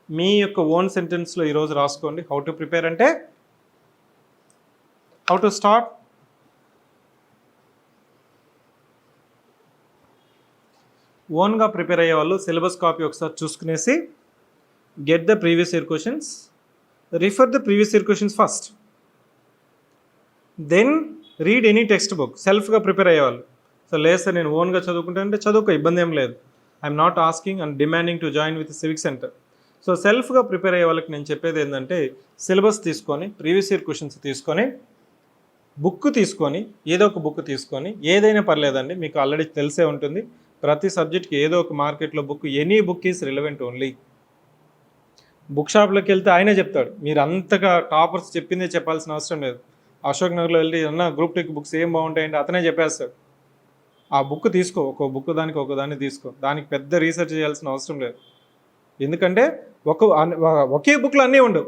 మీ యొక్క ఓన్ సెంటెన్స్లో ఈరోజు రాసుకోండి. హౌ టు ప్రిపేర్ అంటే హౌ టు స్టార్ట్. ఓన్గా ప్రిపేర్ అయ్యే వాళ్ళు సిలబస్ కాపీ ఒకసారి చూసుకునేసి get the previous year questions, refer the previous year questions first, then read any text book. సెల్ఫ్గా ప్రిపేర్ అయ్యేవాళ్ళు. సో లేదు సార్ నేను ఓన్గా చదువుకుంటానంటే చదువుకో, ఇబ్బంది ఏం లేదు. I'm not asking and demanding to join with civic centre. So సెల్ఫ్గా ప్రిపేర్ అయ్యే వాళ్ళకి నేను చెప్పేది ఏంటంటే సిలబస్ తీసుకొని, ప్రీవియస్ ఇయర్ క్వశ్చన్స్ తీసుకొని, బుక్ తీసుకొని, ఏదో ఒక బుక్ తీసుకొని, ఏదైనా పర్లేదండి, మీకు ఆల్రెడీ తెలిసే ఉంటుంది, ప్రతి సబ్జెక్ట్కి ఏదో ఒక మార్కెట్లో book, any book is relevant only. Book షాప్లోకి వెళ్తే ఆయనే చెప్తాడు, మీరు అంతగా టాపర్స్ చెప్పిందే చెప్పాల్సిన అవసరం లేదు. అశోక్ నగర్లో వెళ్ళి అన్న గ్రూప్ 2 బుక్స్ ఏం బాగుంటాయంటే అతనే చెప్పేస్తాడు. ఆ బుక్ తీసుకో, ఒకదాన్ని తీసుకో, దానికి పెద్ద రీసెర్చ్ చేయాల్సిన అవసరం లేదు. ఎందుకంటే ఒకే బుక్లో అన్నీ ఉండవు,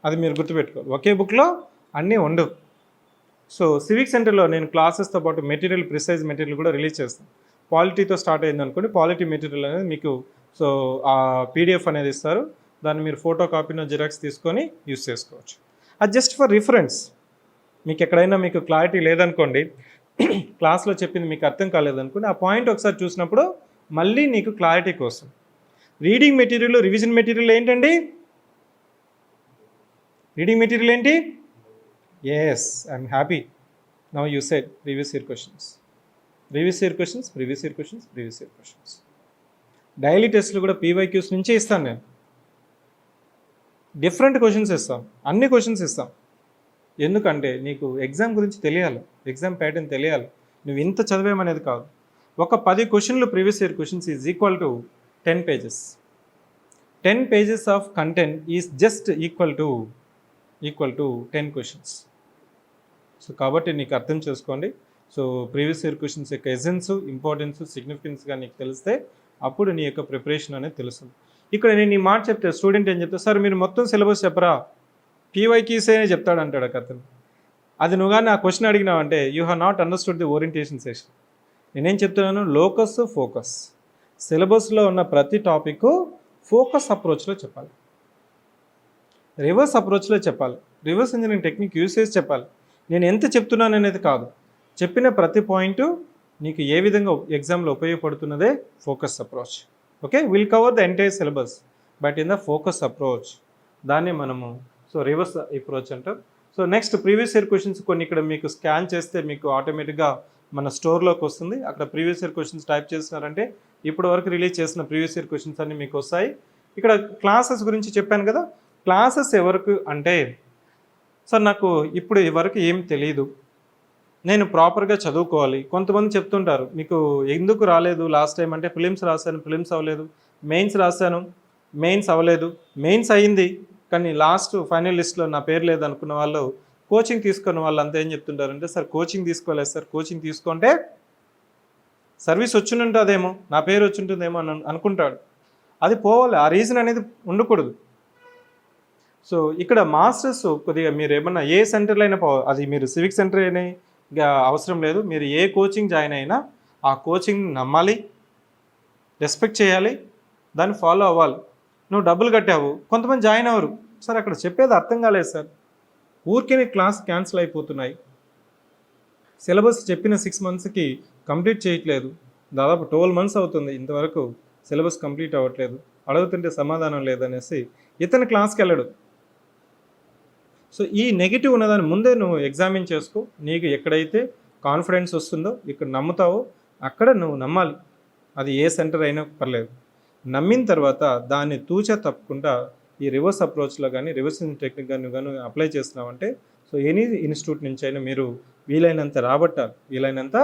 అది మీరు గుర్తుపెట్టుకోవాలి. ఒకే బుక్లో అన్నీ ఉండవు. సో సివిక్ సెంటర్లో నేను క్లాసెస్తో పాటు మెటీరియల్, ప్రిసైజ్ మెటీరియల్ కూడా రిలీజ్ చేస్తాను. పాలిటీతో స్టార్ట్ అయింది అనుకోండి, పాలిటీ మెటీరియల్ అనేది మీకు ఆ పీడిఎఫ్ అనేది ఇస్తారు. దాన్ని మీరు ఫోటో కాపీనో జిరాక్స్ తీసుకొని యూస్ చేసుకోవచ్చు. అది జస్ట్ ఫర్ రిఫరెన్స్. మీకు ఎక్కడైనా మీకు క్లారిటీ లేదనుకోండి, క్లాస్లో చెప్పింది మీకు అర్థం కాలేదనుకోండి, ఆ పాయింట్ ఒకసారి చూసినప్పుడు మళ్ళీ నీకు క్లారిటీ కోసం. రీడింగ్ మెటీరియల్, రివిజన్ మెటీరియల్ ఏంటండి? రీడింగ్ మెటీరియల్ ఏంటి? Yes, I'm happy. Now you said previous year questions, previous year questions, previous year questions, previous year questions. Daily టెస్ట్లు కూడా పీవైక్యూస్ నుంచే ఇస్తాను నేను. డిఫరెంట్ క్వశ్చన్స్ ఇస్తాం, అన్ని క్వశ్చన్స్ ఇస్తాం. ఎందుకంటే నీకు ఎగ్జామ్ గురించి తెలియాలి, ఎగ్జామ్ ప్యాటర్న్ తెలియాలి. నువ్వు ఇంత చదివేమనేది కాదు. ఒక 10 క్వశ్చన్లు previous year questions is equal to 10 pages. 10 pages of content is just equal to 10 questions. So కాబట్టి నీకు అర్థం చేసుకోండి. సో ప్రీవియస్ ఇయర్ క్వశ్చన్స్ యొక్క ఎసెన్స్, ఇంపార్టెన్స్, సిగ్నిఫికెన్స్గా నీకు తెలిస్తే అప్పుడు నీ యొక్క ప్రిపరేషన్ అనేది తెలుస్తుంది. ఇక్కడ నేను ఈ మాట చెప్తే స్టూడెంట్ ఏం చెప్తా, సార్ మీరు మొత్తం సిలబస్ చెప్పరా, పీవైక్యూసే చెప్తాడు అంటాడు ఒక అతను. అది నువ్వు కానీ ఆ క్వశ్చన్ అడిగినావంటే you have not understood the orientation session. నేనేం చెప్తున్నాను, లోకస్, ఫోకస్. సిలబస్లో ఉన్న ప్రతి టాపిక్ ఫోకస్ అప్రోచ్లో చెప్పాలి, రివర్స్ అప్రోచ్లో చెప్పాలి, రివర్స్ ఇంజనీరింగ్ టెక్నిక్ యూస్ చేసి చెప్పాలి. నేను ఎంత చెప్తున్నాను అనేది కాదు, చెప్పిన ప్రతి పాయింట్ నీకు ఏ విధంగా ఎగ్జామ్లో ఉపయోగపడుతున్నదే focus approach. Okay, will cover the entire syllabus but in the focus approach. దాన్ని మనము రివర్స్ అప్రోచ్ అంటాం. So next previous year questions కొన్ని ఇక్కడ మీకు స్కాన్ చేస్తే మీకు ఆటోమేటిక్గా మన స్టోర్లోకి వస్తుంది. అక్కడ ప్రీవియస్ ఇయర్ క్వశ్చన్స్ టైప్ చేస్తున్నారంటే ఇప్పటి వరకు రిలీజ్ చేసిన ప్రీవియస్ ఇయర్ క్వశ్చన్స్ అన్నీ మీకు వస్తాయి. ఇక్కడ క్లాసెస్ గురించి చెప్పాను కదా, క్లాసెస్ ఎవరికి అంటే, సార్ నాకు ఇప్పుడు వరకు ఏం తెలియదు, నేను ప్రాపర్గా చదువుకోవాలి. కొంతమంది చెప్తుంటారు మీకు ఎందుకు రాలేదు లాస్ట్ టైం అంటే, ఫిలిమ్స్ రాశాను, ఫిలిమ్స్ అవ్వలేదు, మెయిన్స్ రాశాను, మెయిన్స్ అవ్వలేదు, మెయిన్స్ అయ్యింది కానీ లాస్ట్ ఫైనల్ లిస్ట్లో నా పేరు లేదు అనుకున్న వాళ్ళు, కోచింగ్ తీసుకున్న వాళ్ళు అంతా ఏం చెప్తుంటారంటే, సార్ కోచింగ్ తీసుకోలేదు సార్, కోచింగ్ తీసుకుంటే సర్వీస్ వచ్చింటుందేమో, నా పేరు వచ్చింటుందేమో అని అనుకుంటాడు. అది పోవాలి, ఆ రీజన్ అనేది ఉండకూడదు. సో ఇక్కడ మాస్టర్స్ కొద్దిగా మీరు ఏమన్నా ఏ సెంటర్లో అయినా అది మీరు సివిక్ సెంటర్ అయినా అవసరం లేదు, మీరు ఏ కోచింగ్ జాయిన్ అయినా ఆ కోచింగ్ నమ్మాలి, రెస్పెక్ట్ చేయాలి, దాన్ని ఫాలో అవ్వాలి. నువ్వు డబ్బులు కట్టావు, కొంతమంది జాయిన్ అవ్వరు, సార్ అక్కడ చెప్పేది అర్థం కాలేదు సార్, ఊరికే క్లాస్ క్యాన్సిల్ అయిపోతున్నాయి, సిలబస్ చెప్పిన 6 monthsకి కంప్లీట్ చేయట్లేదు, దాదాపు 12 months అవుతుంది ఇంతవరకు సిలబస్ కంప్లీట్ అవ్వట్లేదు, అడుగుతుంటే సమాధానం లేదనేసి ఇతను క్లాస్కి వెళ్ళడు. సో ఈ నెగిటివ్ ఉన్నదాన్ని ముందే నువ్వు ఎగ్జామిన్ చేసుకో. నీకు ఎక్కడైతే కాన్ఫిడెన్స్ వస్తుందో, ఇక్కడ నమ్ముతావో అక్కడ నువ్వు నమ్మాలి. అది ఏ సెంటర్ అయినా పర్లేదు. నమ్మిన తర్వాత దాన్ని తూచా తప్పకుండా ఈ రివర్స్ అప్రోచ్లో కానీ రివర్స్ టెక్నిక్ కానీ అప్లై చేస్తున్నావంటే, సో ఎనీ ఇన్స్టిట్యూట్ నుంచి అయినా మీరు వీలైనంత రాబట్టాలి, వీలైనంత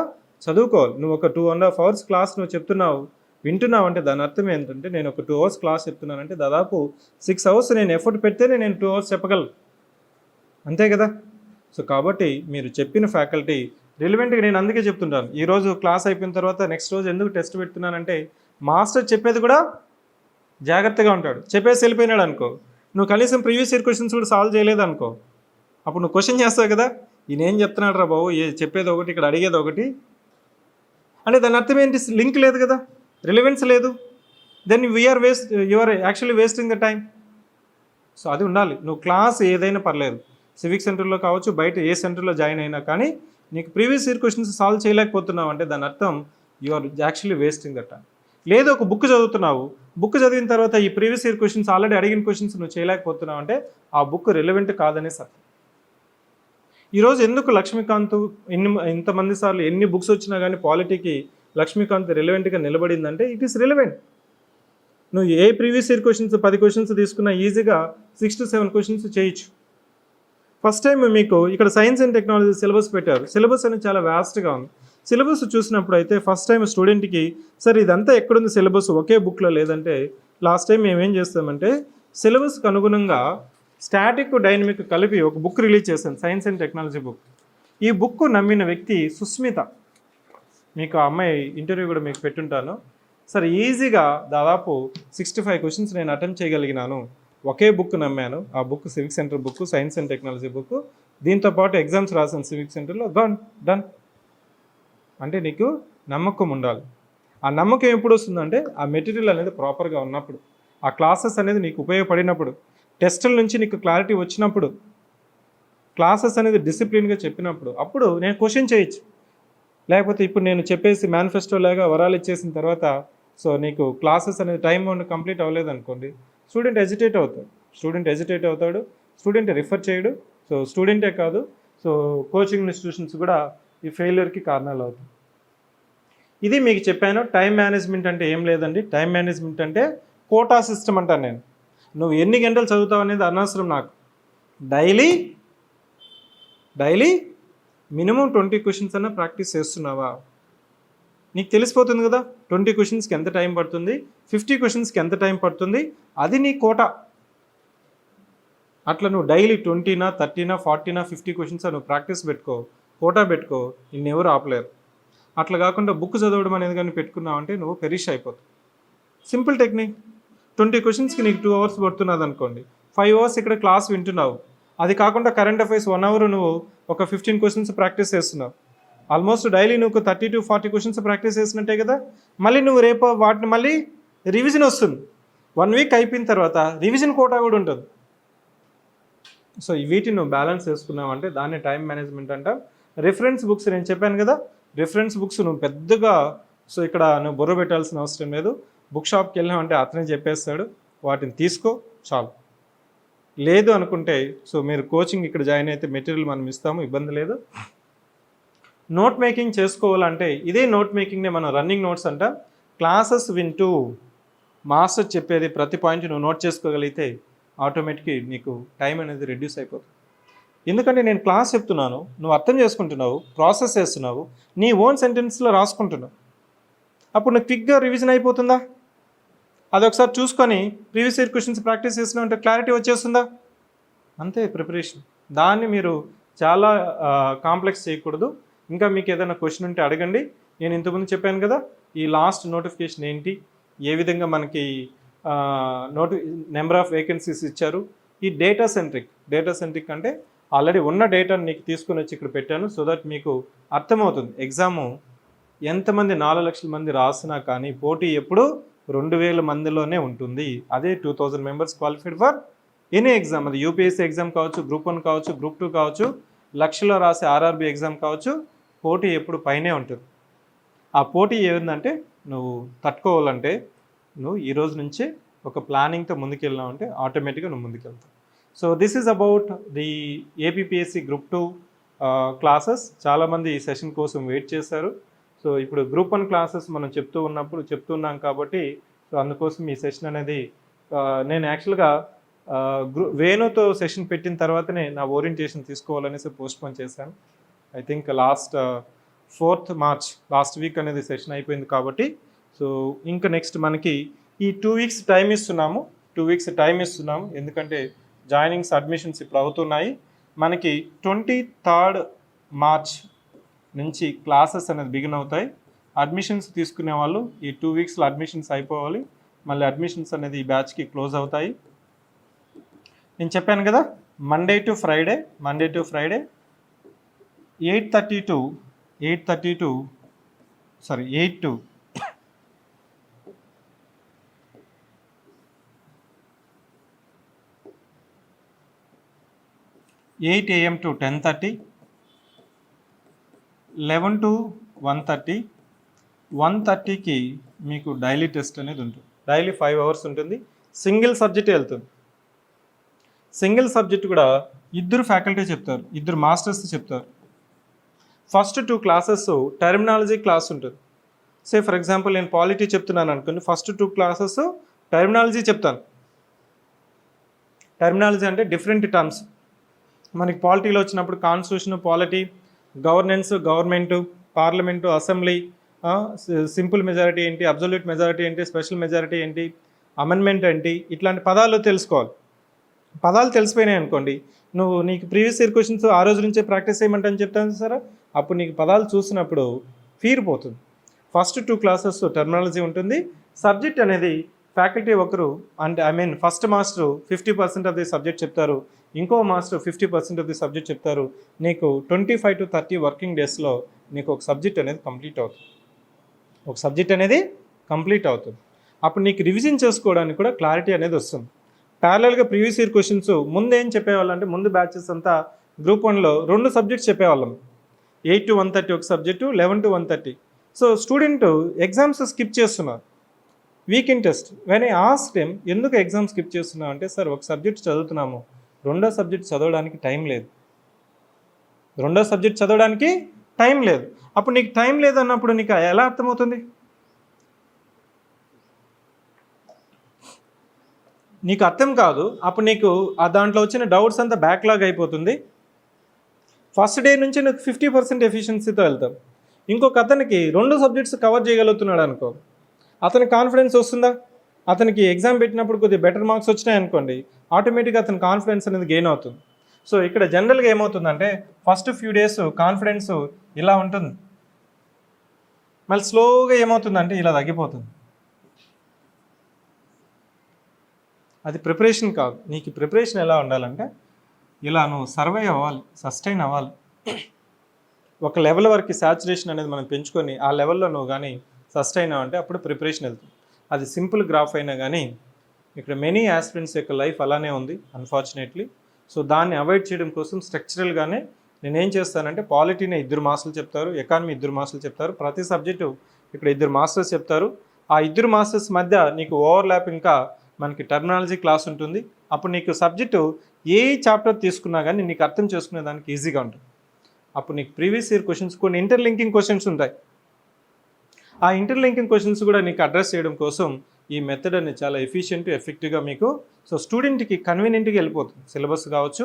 చదువుకోవాలి. నువ్వు ఒక 2.5 hours క్లాస్ నువ్వు చెప్తున్నావు, వింటున్నావు అంటే దాని అర్థం ఏంటంటే, నేను ఒక 2 hours క్లాస్ చెప్తున్నానంటే దాదాపు 6 hours నేను ఎఫర్ట్ పెడితేనే నేను 2 hours చెప్పగలను, అంతే కదా. సో కాబట్టి మీరు చెప్పిన ఫ్యాకల్టీ రిలవెంట్గా, నేను అందుకే చెప్తుంటాను, ఈరోజు క్లాస్ అయిపోయిన తర్వాత నెక్స్ట్ రోజు ఎందుకు టెస్ట్ పెడుతున్నానంటే, మాస్టర్ చెప్పేది కూడా జాగ్రత్తగా ఉంటాడు. చెప్పేసి వెళ్ళిపోయినాడు అనుకో, నువ్వు కనీసం ప్రీవియస్ ఇయర్ క్వశ్చన్స్ కూడా సాల్వ్ చేయలేదు అనుకో, అప్పుడు నువ్వు క్వశ్చన్ చేస్తావు కదా, ఈయన ఏం చెప్తున్నాడు రా బాబు, చెప్పేది ఒకటి ఇక్కడ అడిగేది ఒకటి అంటే దాని అర్థం ఏంటి, లింక్ లేదు కదా, రిలవెన్స్ లేదు, then you are actually wasting the time. So అది ఉండాలి. నువ్వు క్లాస్ ఏదైనా పర్లేదు, సివిక్ సెంటర్లో కావచ్చు, బయట ఏ సెంటర్లో జాయిన్ అయినా కానీ నీకు ప్రీవియస్ ఇయర్ క్వశ్చన్స్ సాల్వ్ చేయలేకపోతున్నావు అంటే దాని అర్థం you are actually wasting the time. లేదు ఒక బుక్ చదువుతున్నావు, బుక్ చదివిన తర్వాత ఈ ప్రీవియస్ ఇయర్ క్వశ్చన్స్ ఆల్రెడీ అడిగిన క్వశ్చన్స్ నువ్వు చేయలేకపోతున్నావు అంటే ఆ బుక్ రిలవెంట్ కాదనే సార్. ఈరోజు ఎందుకు లక్ష్మీకాంత్ ఇంతమంది సార్లు ఎన్ని బుక్స్ వచ్చినా కానీ పాలిటీకి లక్ష్మీకాంత్ రిలవెంట్గా నిలబడిందంటే ఇట్ ఈస్ రిలవెంట్. నువ్వు ఏ ప్రీవియస్ ఇయర్ క్వశ్చన్స్ 10 questions తీసుకున్నా ఈజీగా 6 to 7 questions చేయొచ్చు. ఫస్ట్ టైం మీకు ఇక్కడ సైన్స్ అండ్ టెక్నాలజీ సిలబస్ పెట్టారు. సిలబస్ అనేది చాలా వ్యాస్ట్గా ఉంది. సిలబస్ చూసినప్పుడు అయితే ఫస్ట్ టైం స్టూడెంట్కి సార్ ఇదంతా ఎక్కడుంది సిలబస్ ఒకే బుక్లో లేదంటే, లాస్ట్ టైం మేము ఏం చేస్తామంటే సిలబస్కి అనుగుణంగా స్టాటిక్ డైనమిక్ కలిపి ఒక బుక్ రిలీజ్ చేశాను, సైన్స్ అండ్ టెక్నాలజీ బుక్. ఈ బుక్ నమ్మిన వ్యక్తి సుస్మిత, మీకు ఆ అమ్మాయి ఇంటర్వ్యూ కూడా మీకు పెట్టుంటాను. సార్ ఈజీగా దాదాపు 65 questions నేను అటెంప్ట్ చేయగలిగినాను, ఒకే బుక్ నమ్మాను. ఆ book civic centre book, science and technology book, దీంతోపాటు ఎగ్జామ్స్ రాసాను సివిక్ సెంటర్లో, డన్. అంటే నీకు నమ్మకం ఉండాలి. ఆ నమ్మకం ఎప్పుడు వస్తుందంటే ఆ మెటీరియల్ అనేది ప్రాపర్గా ఉన్నప్పుడు, ఆ క్లాసెస్ అనేది నీకు ఉపయోగపడినప్పుడు, టెస్టుల నుంచి నీకు క్లారిటీ వచ్చినప్పుడు, క్లాసెస్ అనేది డిసిప్లిన్గా చెప్పినప్పుడు, అప్పుడు నేను క్వశ్చన్ చేయొచ్చు. లేకపోతే ఇప్పుడు నేను చెప్పేసి మేనిఫెస్టో లాగా వరాలు ఇచ్చేసిన తర్వాత సో నీకు క్లాసెస్ అనేది టైం కంప్లీట్ అవ్వలేదు అనుకోండి, స్టూడెంట్ హెజిటేట్ అవుతాడు. స్టూడెంట్ రిఫర్ చేయడు. సో స్టూడెంటే కాదు, సో కోచింగ్ ఇన్స్టిట్యూషన్స్ కూడా ఈ ఫెయిల్యూర్కి కారణాలు అవుతాయి. ఇది మీకు చెప్పాను. టైం మేనేజ్మెంట్ అంటే ఏం లేదండి. టైం మేనేజ్మెంట్ అంటే కోటా సిస్టమ్ అంటాను నేను. నువ్వు ఎన్ని గంటలు చదువుతావు అనేది అనవసరం నాకు. డైలీ మినిమం 20 క్వశ్చన్స్ అన్నా ప్రాక్టీస్ చేస్తున్నావా? నీకు తెలిసిపోతుంది కదా 20 క్వశ్చన్స్కి ఎంత టైం పడుతుంది, 50 క్వశ్చన్స్కి ఎంత టైం పడుతుంది, అది నీ కోటా. అట్లా నువ్వు డైలీ 20నా 30నా 40నా 50 క్వశ్చన్స్ నువ్వు ప్రాక్టీస్ పెట్టుకో, కోటా పెట్టుకో, నిన్నెవరు ఆపలేరు. అట్లా కాకుండా బుక్ చదవడం అనేది కానీ పెట్టుకున్నావు అంటే నువ్వు పెరిష్ అయిపోతావు. Simple technique. 20 క్వశ్చన్స్కి నీకు 2 అవర్స్ పడుతున్నది అనుకోండి, 5 అవర్స్ ఇక్కడ క్లాస్ వింటున్నావు. అది కాకుండా కరెంట్ అఫైర్స్ 1 అవర్ నువ్వు ఒక 15 క్వశ్చన్స్ ప్రాక్టీస్ చేస్తున్నావు. ఆల్మోస్ట్ డైలీ నువ్వు 30 to 40 క్వశ్చన్స్ ప్రాక్టీస్ చేసినట్టే కదా. మళ్ళీ నువ్వు రేపు వాటిని మళ్ళీ రివిజన్ వస్తుంది. 1 వీక్ అయిపోయిన తర్వాత రివిజన్ కోటా కూడా ఉంటుంది. సో వీటిని నువ్వు బ్యాలెన్స్ చేసుకున్నావు అంటే దాన్ని టైం మేనేజ్మెంట్ అంటాం. రిఫరెన్స్ బుక్స్ నేను చెప్పాను కదా, రిఫరెన్స్ బుక్స్ నువ్వు పెద్దగా సో ఇక్కడ నువ్వు బుర్ర పెట్టాల్సిన అవసరం లేదు. బుక్ షాప్కి వెళ్ళామంటే అతనే చెప్పేస్తాడు, వాటిని తీసుకో చాలు. లేదు అనుకుంటే సో మీరు కోచింగ్ ఇక్కడ జాయిన్ అయితే మెటీరియల్ మనం ఇస్తాము, ఇబ్బంది లేదు. నోట్ మేకింగ్ చేసుకోవాలంటే ఇదే నోట్ మేకింగ్నే మనం రన్నింగ్ నోట్స్ అంట. క్లాసెస్ వింటూ మాస్టర్ చెప్పేది ప్రతి పాయింట్ నువ్వు నోట్ చేసుకోగలిగితే ఆటోమేటిక్గా నీకు టైం అనేది రెడ్యూస్ అయిపోతుంది. ఎందుకంటే నేను క్లాస్ చెప్తున్నాను, నువ్వు అర్థం చేసుకుంటున్నావు, ప్రాసెస్ చేస్తున్నావు, నీ ఓన్ సెంటెన్స్లో రాసుకుంటున్నావు. అప్పుడు నువ్వు క్విక్గా రివిజన్ అయిపోతుందా? అదొకసారి చూసుకొని ప్రీవియస్ ఇయర్ క్వశ్చన్స్ ప్రాక్టీస్ చేసినావు అంటే క్లారిటీ వచ్చేస్తుందా? అంతే ప్రిపరేషన్. దాన్ని మీరు చాలా కాంప్లెక్స్ చేయకూడదు. ఇంకా మీకు ఏదైనా క్వశ్చన్ ఉంటే అడగండి. నేను ఇంతకుముందు చెప్పాను కదా, ఈ లాస్ట్ నోటిఫికేషన్ ఏంటి, ఏ విధంగా మనకి నెంబర్ ఆఫ్ వేకెన్సీస్ ఇచ్చారు. ఈ డేటా సెంట్రిక్ అంటే ఆల్రెడీ ఉన్న డేటాను నీకు తీసుకుని వచ్చి ఇక్కడ పెట్టాను, సో దట్ మీకు అర్థమవుతుంది. ఎగ్జాము ఎంతమంది 4 లక్షల మంది రాసినా కానీ పోటీ ఎప్పుడు 2000 మందిలోనే ఉంటుంది. అదే 2000 members qualified for any exam. అది యూపీఎస్సీ ఎగ్జామ్ కావచ్చు, గ్రూప్ 1 కావచ్చు, గ్రూప్ 2 కావచ్చు, లక్షలో రాసే ఆర్ఆర్బీ ఎగ్జామ్ కావచ్చు, పోటీ ఎప్పుడు పైనే ఉంటుంది. ఆ పోటీ ఏంటంటే నువ్వు తట్టుకోవాలంటే నువ్వు ఈ రోజు నుంచే ఒక ప్లానింగ్తో ముందుకెళ్ళినావు అంటే ఆటోమేటిక్గా నువ్వు ముందుకెళ్తావు. So this is about the APPSC group 2 classes. చాలామంది ఈ సెషన్ కోసం వెయిట్ చేశారు. సో ఇప్పుడు గ్రూప్ 1 క్లాసెస్ మనం చెప్తున్నాం కాబట్టి సో అందుకోసం ఈ సెషన్ అనేది నేను యాక్చువల్గా వేణుతో సెషన్ పెట్టిన తర్వాతనే నా ఓరియంటేషన్ తీసుకోవాలనేసి పోస్ట్పోన్ చేశాను. I think last 4th March last week అనేది సెషన్ అయిపోయింది కాబట్టి సో ఇంకా నెక్స్ట్ మనకి ఈ 2 వీక్స్ టైం ఇస్తున్నాము. ఎందుకంటే జాయినింగ్స్ అడ్మిషన్స్ ఇప్పుడు అవుతున్నాయి. మనకి 23rd March నుంచి క్లాసెస్ అనేది బిగిన్ అవుతాయి. అడ్మిషన్స్ తీసుకునే వాళ్ళు ఈ 2 వీక్స్లో అడ్మిషన్స్ అయిపోవాలి. మళ్ళీ అడ్మిషన్స్ అనేది ఈ బ్యాచ్కి క్లోజ్ అవుతాయి. నేను చెప్పాను కదా, Monday to Friday 8 to 8 AM to 10:30, 11 to 1:30, 1:30కి మీకు డైలీ టెస్ట్ అనేది ఉంటుంది. డైలీ 5 అవర్స్ ఉంటుంది. సింగిల్ సబ్జెక్ట్ వెళ్తుంది. సింగిల్ సబ్జెక్ట్ కూడా 2 ఫ్యాకల్టీ చెప్తారు, 2 మాస్టర్స్ చెప్తారు. ఫస్ట్ 2 క్లాసెస్ టర్మినాలజీ క్లాస్ ఉంటుంది. సే ఫర్ ఎగ్జాంపుల్ నేను పాలిటీ చెప్తున్నాను అనుకోండి, ఫస్ట్ 2 క్లాసెస్ టర్మినాలజీ చెప్తాను. టర్మినాలజీ అంటే డిఫరెంట్ టర్మ్స్. మనకి పాలిటీలో వచ్చినప్పుడు constitution, polity, governance, government, parliament, assembly, simple majority ఏంటి, అబ్జల్యూట్ మెజారిటీ ఏంటి, స్పెషల్ మెజారిటీ ఏంటి, అమెండ్మెంట్ ఏంటి, ఇట్లాంటి పదాలు తెలుసుకోవాలి. పదాలు తెలిసిపోయినాయి అనుకోండి, నీకు ప్రీవియస్ ఇయర్ క్వశ్చన్స్ ఆ రోజు నుంచే ప్రాక్టీస్ చేయమంటని చెప్తాను సార్, అప్పుడు నీకు పదాలు చూసినప్పుడు ఫీర్ పోతుంది. ఫస్ట్ 2 క్లాసెస్ టర్మినాలజీ ఉంటుంది. సబ్జెక్ట్ అనేది ఫ్యాకల్టీ ఒకరు అంటే first master 50% of the subject చెప్తారు, ఇంకో మాస్టర్ 50% ఆఫ్ ది సబ్జెక్ట్ చెప్తారు. నీకు 25 to 30 వర్కింగ్ డేస్లో నీకు ఒక సబ్జెక్ట్ అనేది కంప్లీట్ అవుతుంది. అప్పుడు నీకు రివిజన్ చేసుకోవడానికి కూడా క్లారిటీ అనేది వస్తుంది. ప్యారలల్గా ప్రీవియస్ ఇయర్ క్వశ్చన్స్ ముందు ఏం చెప్పేవాళ్ళం అంటే, ముందు బ్యాచెస్ అంతా గ్రూప్ 1లో 2 సబ్జెక్ట్స్ చెప్పేవాళ్ళం. 8 to 1:30 ఒక subject, 11 to 1:30. So student exams skip చేస్తున్నారు. Weekend test when I asked him, ఎందుకు ఎగ్జామ్ స్కిప్ చేస్తున్నావు అంటే, సార్ ఒక సబ్జెక్ట్ చదువుతున్నాము, రెండో సబ్జెక్ట్ చదవడానికి టైం లేదు. అప్పుడు నీకు టైం లేదన్నప్పుడు నీకు ఎలా అర్థమవుతుంది? నీకు అర్థం కాదు. అప్పుడు నీకు దాంట్లో వచ్చిన డౌట్స్ అంతా బ్యాక్లాగ్ అయిపోతుంది. ఫస్ట్ డే నుంచి నీకు 50% ఎఫిషియన్సీతో వెళ్తావు. ఇంకొక అతనికి 2 సబ్జెక్ట్స్ కవర్ చేయగలుగుతున్నాడు అనుకో, అతనికి కాన్ఫిడెన్స్ వస్తుందా? అతనికి ఎగ్జామ్ పెట్టినప్పుడు కొద్దిగా బెటర్ మార్క్స్ వచ్చినాయి అనుకోండి, ఆటోమేటిక్గా అతని కాన్ఫిడెన్స్ అనేది గెయిన్ అవుతుంది. సో ఇక్కడ జనరల్గా ఏమవుతుందంటే ఫస్ట్ ఫ్యూ డేస్ కాన్ఫిడెన్స్ ఇలా ఉంటుంది, మళ్ళీ స్లోగా ఏమవుతుందంటే ఇలా తగ్గిపోతుంది. అది ప్రిపరేషన్ కాదు. నీకు ప్రిపరేషన్ ఎలా ఉండాలంటే ఇలా నువ్వు సర్వైవ్ అవ్వాలి, సస్టైన్ అవ్వాలి. ఒక లెవెల్ వరకు సాచురేషన్ అనేది మనం పెంచుకొని ఆ లెవెల్లో నువ్వు కానీ సస్టైన్ అవ్వంటే అప్పుడు ప్రిపరేషన్ వెళ్తుంది. అది సింపుల్ గ్రాఫ్ అయినా కానీ ఇక్కడ మెనీ ఆస్పిరెంట్స్ యొక్క లైఫ్ అలానే ఉంది అన్ఫార్చునేట్లీ. సో దాన్ని అవాయిడ్ చేయడం కోసం స్ట్రక్చరల్గానే నేనేం చేస్తానంటే పాలిటీని 2 మాస్టర్లు చెప్తారు, ఎకానమీ 2 మాస్టర్లు చెప్తారు, ప్రతి సబ్జెక్టు ఇక్కడ 2 మాస్టర్స్ చెప్తారు. ఆ 2 మాస్టర్స్ మధ్య నీకు ఓవర్లాప్ ఇంకా మనకి టెర్మినాలజీ క్లాస్ ఉంటుంది. అప్పుడు నీకు సబ్జెక్టు ఏ చాప్టర్ తీసుకున్నా కానీ నీకు అర్థం చేసుకునే దానికి ఈజీగా ఉంటుంది. అప్పుడు నీకు ప్రీవియస్ ఇయర్ క్వశ్చన్స్, కొన్ని ఇంటర్లింకింగ్ క్వశ్చన్స్ ఉంటాయి. ఆ ఇంటర్లింకింగ్ క్వశ్చన్స్ కూడా నీకు అడ్రస్ చేయడం కోసం ఈ మెథడ్ అనేది చాలా ఎఫిషియెంట్, ఎఫెక్టివ్గా మీకు సో స్టూడెంట్కి కన్వీనియంట్గా వెళ్ళిపోతుంది. సిలబస్ కావచ్చు,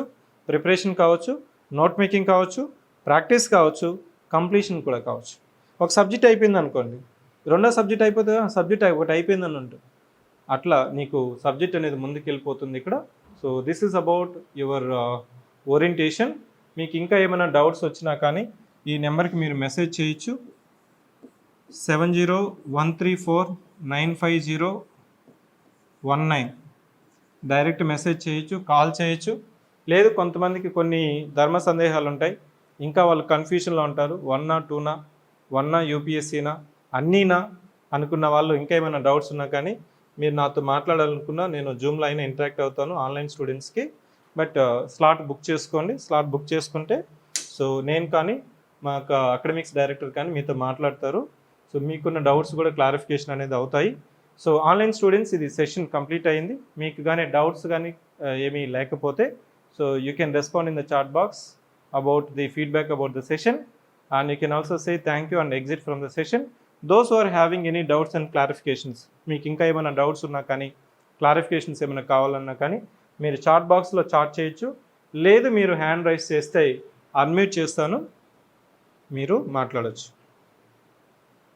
ప్రిపరేషన్ కావచ్చు, నోట్ మేకింగ్ కావచ్చు, ప్రాక్టీస్ కావచ్చు, కంప్లీషన్ కూడా కావచ్చు. ఒక సబ్జెక్ట్ అయిపోయింది అనుకోండి, రెండో సబ్జెక్ట్ అయిపోతే సబ్జెక్ట్ ఒకటి అయిపోయిందని ఉంటుంది. అట్లా నీకు సబ్జెక్ట్ అనేది ముందుకు వెళ్ళిపోతుంది ఇక్కడ. So this is about your orientation. మీకు ఇంకా ఏమైనా డౌట్స్ వచ్చినా కానీ ఈ నెంబర్కి మీరు మెసేజ్ చేయొచ్చు. 7013495019 డైరెక్ట్ మెసేజ్ చేయొచ్చు, కాల్ చేయొచ్చు. లేదు కొంతమందికి కొన్ని ధర్మ సందేహాలు ఉంటాయి, ఇంకా వాళ్ళు కన్ఫ్యూషన్లో ఉంటారు, 1నా 2నా 1నా యూపీఎస్సీనా అన్నీనా అనుకున్న వాళ్ళు ఇంకా ఏమైనా డౌట్స్ ఉన్నా కానీ మీరు నాతో మాట్లాడాలనుకున్నా నేను జూమ్లో అయినా ఇంటరాక్ట్ అవుతాను ఆన్లైన్ స్టూడెంట్స్కి. బట్ స్లాట్ బుక్ చేసుకోండి. స్లాట్ బుక్ చేసుకుంటే సో నేను కానీ మా అకాడమిక్స్ డైరెక్టర్ కానీ మీతో మాట్లాడతారు. సో మీకున్న డౌట్స్ కూడా క్లారిఫికేషన్ అనేది అవుతాయి. సో ఆన్లైన్ స్టూడెంట్స్ ఇది సెషన్ కంప్లీట్ అయింది. మీకు కానీ డౌట్స్ కానీ ఏమీ లేకపోతే so you can respond in the chat box about the feedback about the session, and you can also say thank you and exit from the session. Those who are having any doubts and clarifications, మీకు ఇంకా ఏమైనా doubts ఉన్నా కానీ clarifications ఏమైనా కావాలన్నా కానీ మీరు chat బాక్స్లో చాట్ చేయొచ్చు. లేదు మీరు హ్యాండ్ రైస్ చేస్తే అన్మ్యూట్ చేస్తాను, మీరు మాట్లాడచ్చు.